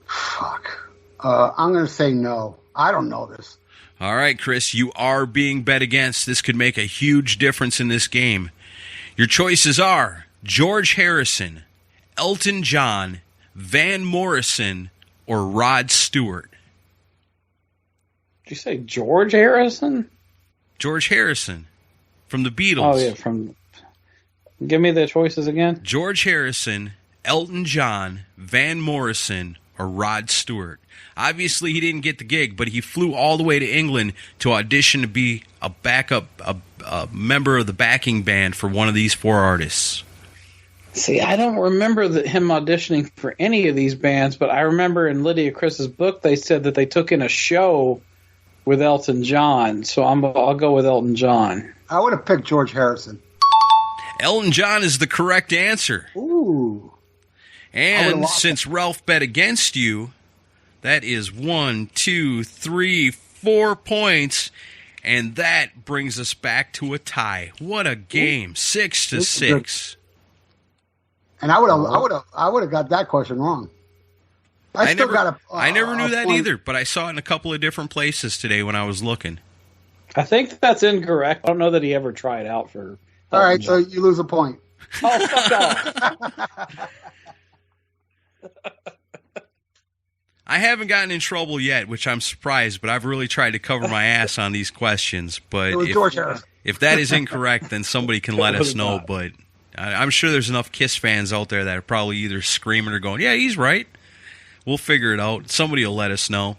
[SPEAKER 4] Fuck. I'm going to say no. I don't know this.
[SPEAKER 2] All right, Chris, you are being bet against. This could make a huge difference in this game. Your choices are George Harrison, Elton John, Van Morrison, or Rod Stewart.
[SPEAKER 5] Did you say George Harrison?
[SPEAKER 2] George Harrison from the Beatles.
[SPEAKER 5] Oh, yeah, Give me the choices again.
[SPEAKER 2] George Harrison, Elton John, Van Morrison, or Rod Stewart. Obviously, he didn't get the gig, but he flew all the way to England to audition to be a backup, a member of the backing band for one of these 4 artists.
[SPEAKER 5] See, I don't remember him auditioning for any of these bands, but I remember in Lydia Chris's book they said that they took in a show with Elton John, so I'll go with Elton John.
[SPEAKER 4] I would have picked George Harrison.
[SPEAKER 2] Elton John is the correct answer.
[SPEAKER 4] Ooh.
[SPEAKER 2] And since Ralph bet against you, that is 1, 2, 3, 4 points, and that brings us back to a tie. What a game! 6-6.
[SPEAKER 4] And I would have got that question wrong. I
[SPEAKER 2] never knew that
[SPEAKER 4] point.
[SPEAKER 2] either, but I saw it in a couple of different places today when I was looking.
[SPEAKER 5] I think that's incorrect. I don't know that he ever tried out for.
[SPEAKER 4] All right, so you lose a point.
[SPEAKER 5] Oh, fuck off.
[SPEAKER 2] I haven't gotten in trouble yet, which I'm surprised, but I've really tried to cover my ass on these questions. But
[SPEAKER 4] It was George Harrison.
[SPEAKER 2] if that is incorrect, then somebody can let us know. But I'm sure there's enough Kiss fans out there that are probably either screaming or going, yeah, he's right. We'll figure it out. Somebody will let us know.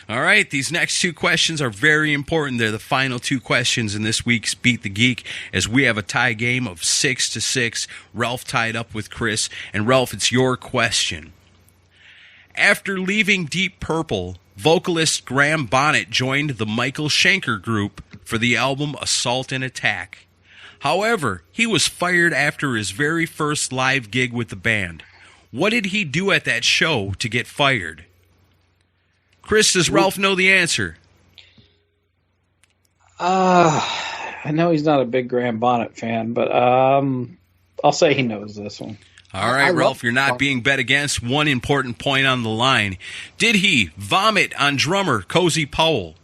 [SPEAKER 2] All right, these next 2 questions are very important. They're the final 2 questions in this week's Beat the Geek, as we have a tie game of 6-6. Ralph tied up with Chris. And Ralph, it's your question. After leaving Deep Purple, vocalist Graham Bonnet joined the Michael Schenker Group for the album Assault and Attack. However, he was fired after his very first live gig with the band. What did he do at that show to get fired? Chris, does Ralph know the answer?
[SPEAKER 5] I know he's not a big Graham Bonnet fan, but I'll say he knows this one.
[SPEAKER 2] All right, Ralph, you're not being bet against. One important point on the line. Did he vomit on drummer Cozy Powell?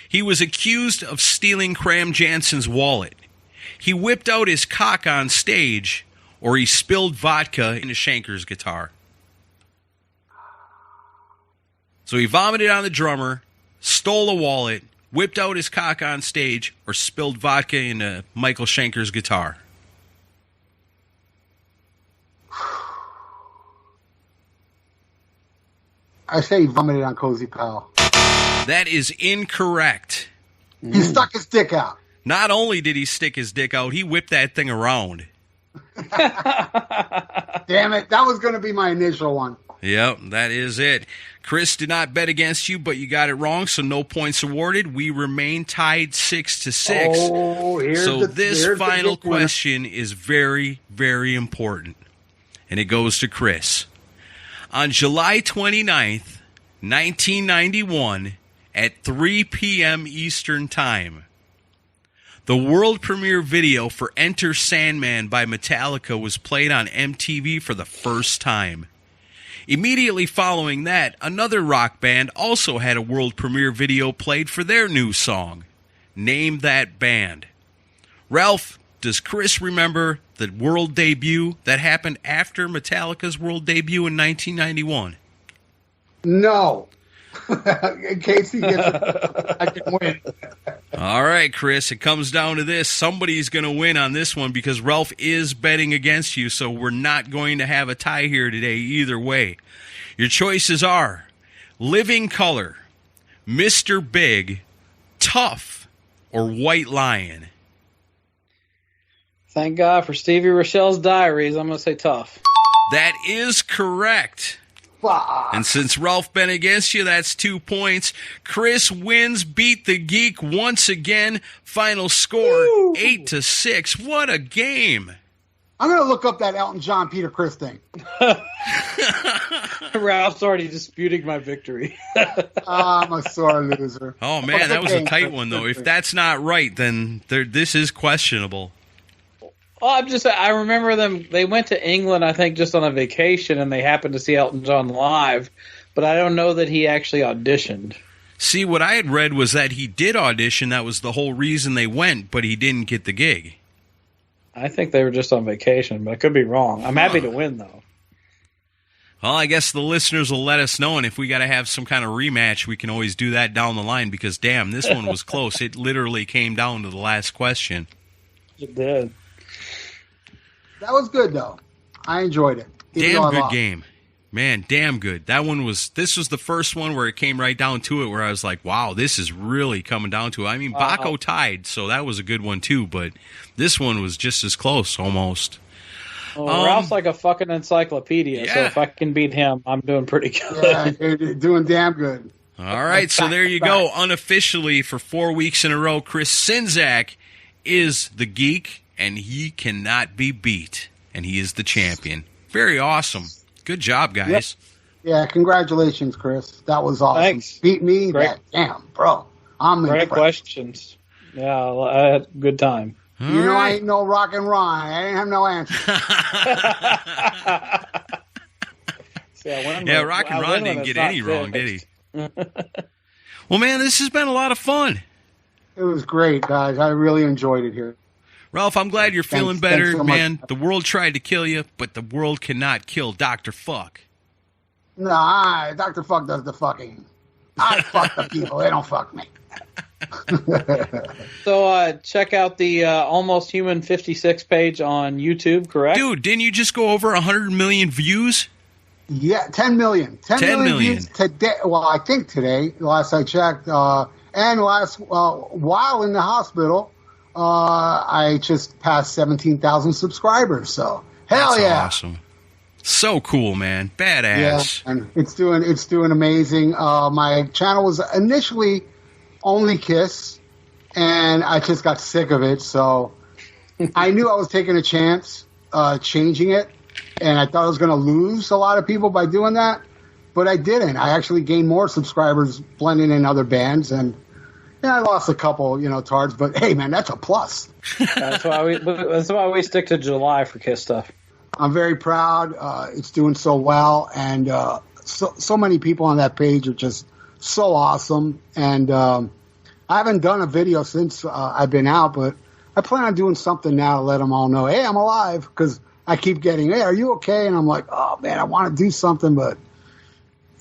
[SPEAKER 2] He was accused of stealing Cram Jansen's wallet. He whipped out his cock on stage, or he spilled vodka into Schenker's guitar. So he vomited on the drummer, stole a wallet, whipped out his cock on stage, or spilled vodka into Michael Schenker's guitar.
[SPEAKER 4] I say he vomited on Cozy Powell.
[SPEAKER 2] That is incorrect.
[SPEAKER 4] He stuck his dick out.
[SPEAKER 2] Not only did he stick his dick out, he whipped that thing around.
[SPEAKER 4] Damn it. That was going to be my initial one.
[SPEAKER 2] Yep, that is it. Chris did not bet against you, but you got it wrong, so no points awarded. We remain tied 6-6.
[SPEAKER 4] Oh,
[SPEAKER 2] so this final question is very, very important. And it goes to Chris. On July 29th, 1991, at 3 p.m. Eastern Time, the world premiere video for Enter Sandman by Metallica was played on MTV for the first time. Immediately following that, another rock band also had a world premiere video played for their new song. Name that band. Ralph, does Chris remember the world debut that happened after Metallica's world debut in 1991?
[SPEAKER 4] No. In case he gets it, I can win.
[SPEAKER 2] All right, Chris, it comes down to this. Somebody's going to win on this one because Ralph is betting against you, so we're not going to have a tie here today either way. Your choices are Living Color, Mr. Big, Tough, or White Lion.
[SPEAKER 5] Thank God for Stevie Rochelle's diaries. I'm going to say Tough.
[SPEAKER 2] That is correct. And since Ralph bet against you, that's 2 points. Chris wins, beat the geek once again. Final score, 8-6. What a game.
[SPEAKER 4] I'm going to look up that Elton John, Peter Criss thing.
[SPEAKER 5] Ralph's already disputing my victory.
[SPEAKER 4] I'm a sore loser.
[SPEAKER 2] Oh, man, that was a tight one, though. If that's not right, then this is questionable.
[SPEAKER 5] Oh, I remember them. They went to England, I think, just on a vacation, and they happened to see Elton John live. But I don't know that he actually auditioned.
[SPEAKER 2] See, what I had read was that he did audition. That was the whole reason they went, but he didn't get the gig.
[SPEAKER 5] I think they were just on vacation, but I could be wrong. I'm happy to win, though.
[SPEAKER 2] Well, I guess the listeners will let us know, and if we got to have some kind of rematch, we can always do that down the line because, damn, this one was close. It literally came down to the last question.
[SPEAKER 5] It did.
[SPEAKER 4] That was good, though. I enjoyed it.
[SPEAKER 2] Damn good game. Man, damn good. This was the first one where it came right down to it where I was like, wow, this is really coming down to it. I mean, Baco tied, so that was a good one too, but this one was just as close almost.
[SPEAKER 5] Well, Ralph's like a fucking encyclopedia,
[SPEAKER 2] yeah.
[SPEAKER 5] So if I can beat him, I'm doing pretty good.
[SPEAKER 4] Yeah, you're doing damn good.
[SPEAKER 2] All right, so there you go. Unofficially, for 4 weeks in a row, Chris Czynszak is the geek, and he cannot be beat, and he is the champion. Very awesome. Good job, guys.
[SPEAKER 4] Yep. Yeah, congratulations, Chris. That was awesome. Thanks. Beat me?
[SPEAKER 5] Great.
[SPEAKER 4] Damn, bro. I'm
[SPEAKER 5] Great
[SPEAKER 4] impressed.
[SPEAKER 5] questions. Yeah, I had a good time.
[SPEAKER 2] All
[SPEAKER 4] you know
[SPEAKER 2] right.
[SPEAKER 4] I ain't no rock and roll. I ain't have no answer.
[SPEAKER 2] Yeah, Rock and Ron didn't get any wrong, did he? Well, man, this has been a lot of fun.
[SPEAKER 4] It was great, guys. I really enjoyed it here.
[SPEAKER 2] Ralph, I'm glad you're feeling better,
[SPEAKER 4] so
[SPEAKER 2] man.
[SPEAKER 4] much.
[SPEAKER 2] The world tried to kill you, but the world cannot kill Dr. Fuck.
[SPEAKER 4] Nah, Dr. Fuck does the fucking. I fuck the people. They don't fuck me.
[SPEAKER 5] So check out the Almost Human 56 page on YouTube, correct?
[SPEAKER 2] Dude, didn't you just go over 100 million views?
[SPEAKER 4] Yeah, 10 million. 10 million views today. Well, I think today, last I checked, and last while in the hospital, I just passed 17,000 subscribers. So, hell
[SPEAKER 2] That's
[SPEAKER 4] yeah.
[SPEAKER 2] awesome. So cool, man. Badass.
[SPEAKER 4] Yeah, and it's doing amazing. My channel was initially only Kiss, and I just got sick of it. So I knew I was taking a chance changing it, and I thought I was going to lose a lot of people by doing that, but I didn't. I actually gained more subscribers blending in other bands, and I lost a couple, tards. But hey, man, that's a plus.
[SPEAKER 5] That's why we stick to July for Kiss stuff.
[SPEAKER 4] I'm very proud. It's doing so well, and so many people on that page are just so awesome. And I haven't done a video since I've been out, but I plan on doing something now to let them all know, hey, I'm alive, because I keep getting, hey, are you okay? And I'm like, oh, man, I want to do something, but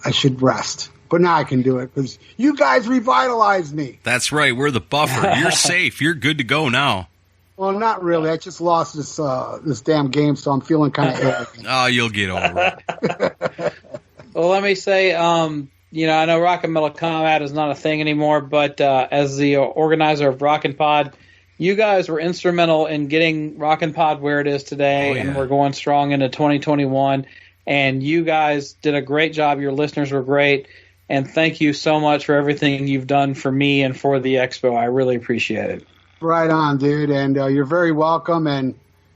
[SPEAKER 4] I should rest. But now I can do it because you guys revitalized me.
[SPEAKER 2] That's right. We're the buffer. You're safe. You're good to go now.
[SPEAKER 4] Well, not really. I just lost this damn game, so I'm feeling kind of ill.
[SPEAKER 2] Oh, you'll get over it.
[SPEAKER 5] Well, let me say, I know Rock and Metal Combat is not a thing anymore, but as the organizer of Rockin' Pod, you guys were instrumental in getting Rockin' Pod where it is today, and we're going strong into 2021. And you guys did a great job. Your listeners were great. And thank you so much for everything you've done for me and for the Expo. I really appreciate it.
[SPEAKER 4] Right on, dude. And you're very welcome. And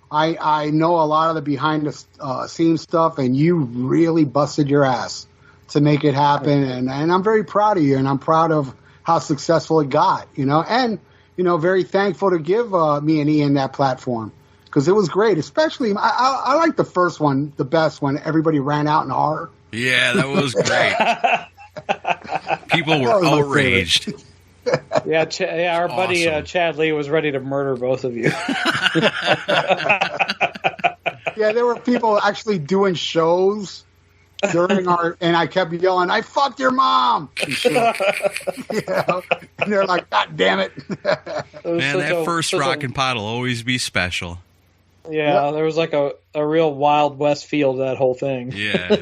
[SPEAKER 4] I know a lot of the behind the scenes stuff, and you really busted your ass to make it happen. And I'm very proud of you, and I'm proud of how successful it got, and, very thankful to give me and Ian that platform because it was great. Especially, I like the first one the best when everybody ran out in horror.
[SPEAKER 2] Yeah, that was great. People were outraged.
[SPEAKER 5] Our buddy
[SPEAKER 2] awesome.
[SPEAKER 5] Chad Lee was ready to murder both of you.
[SPEAKER 4] Yeah, there were people actually doing shows during and I kept yelling, "I fucked your mom!" And they're like, "God damn it!"
[SPEAKER 2] Man, that first Rockin' Pod will always be special.
[SPEAKER 5] Yeah, there was like a real Wild West feel to that whole thing.
[SPEAKER 2] Yeah.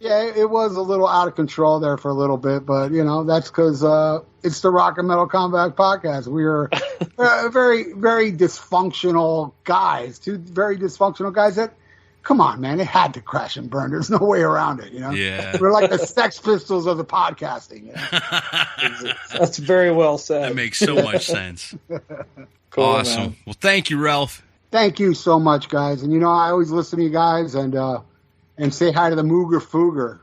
[SPEAKER 4] Yeah, it was a little out of control there for a little bit, but, that's because it's the Rock and Metal Combat Podcast. We are very, very dysfunctional guys, two very dysfunctional guys that, come on, man, it had to crash and burn. There's no way around it,
[SPEAKER 2] Yeah.
[SPEAKER 4] We're like the Sex Pistols of the podcasting.
[SPEAKER 5] That's very well said.
[SPEAKER 2] That makes so much sense.
[SPEAKER 5] Cool,
[SPEAKER 2] awesome.
[SPEAKER 5] man.
[SPEAKER 2] Well, thank you, Ralph.
[SPEAKER 4] Thank you so much, guys. And, I always listen to you guys and say hi to the Mooger Fooger.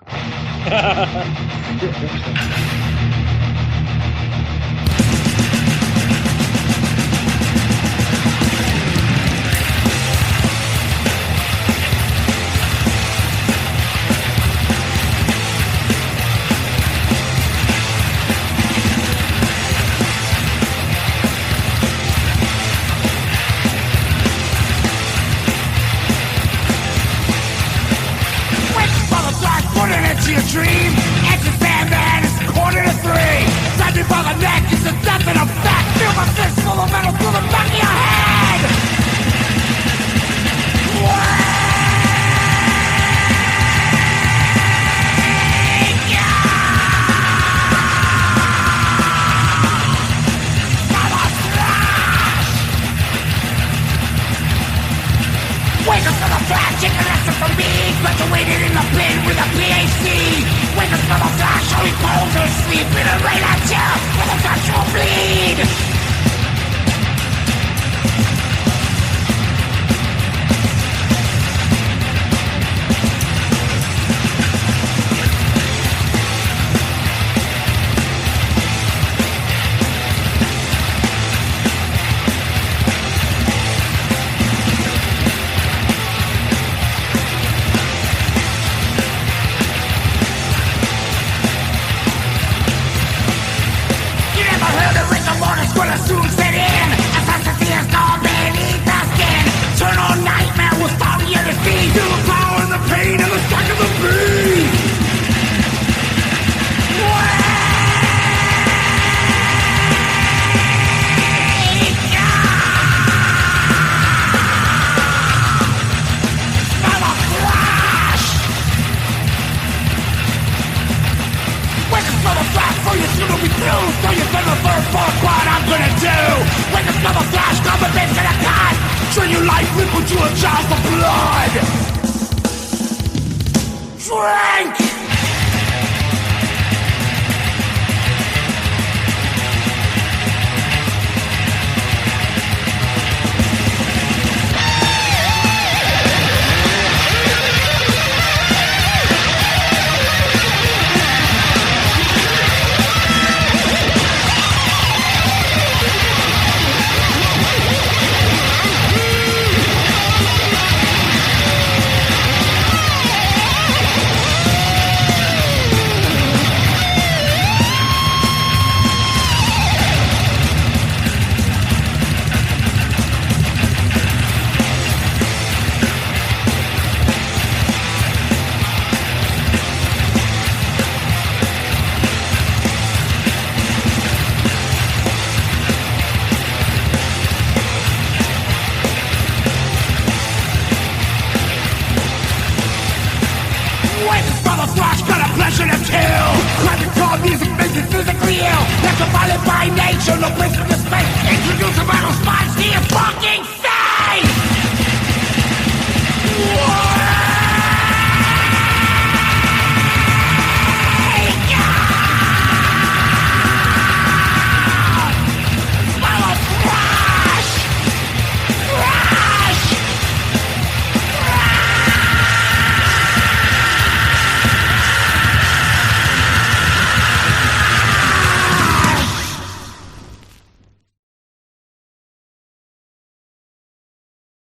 [SPEAKER 6] Your dream, it's a Sandman, it's 2:45. Grab me by the neck, it's a death and a back. Feel my fist full of metal through the back of your head. Wake up! Summer Slash! Wake up to the flash, take a lesson from me. Graduated in the bin with a PhD. Wake up from a flash, only cold or sleep in a rain at you with a sexual bleed. Gonna soon set in. Adversity has gone beneath the skin. Turn on nightmare will follow your defeat. Feel the power and the pain and the strike of the beat. Wake up! Summer Flash! Wake up, Summer Flash, for you're soon to be through. So you're gonna burn for what I'm gonna do. Wake up, Summer Flash, come a bit to the cut. Turn your life liquid to a jar of blood. While the thrash got a pleasure to kill. Classic car music makes it physically ill. That's a violent by nature, no place for the space. Introduce a battle spots to your fucking face.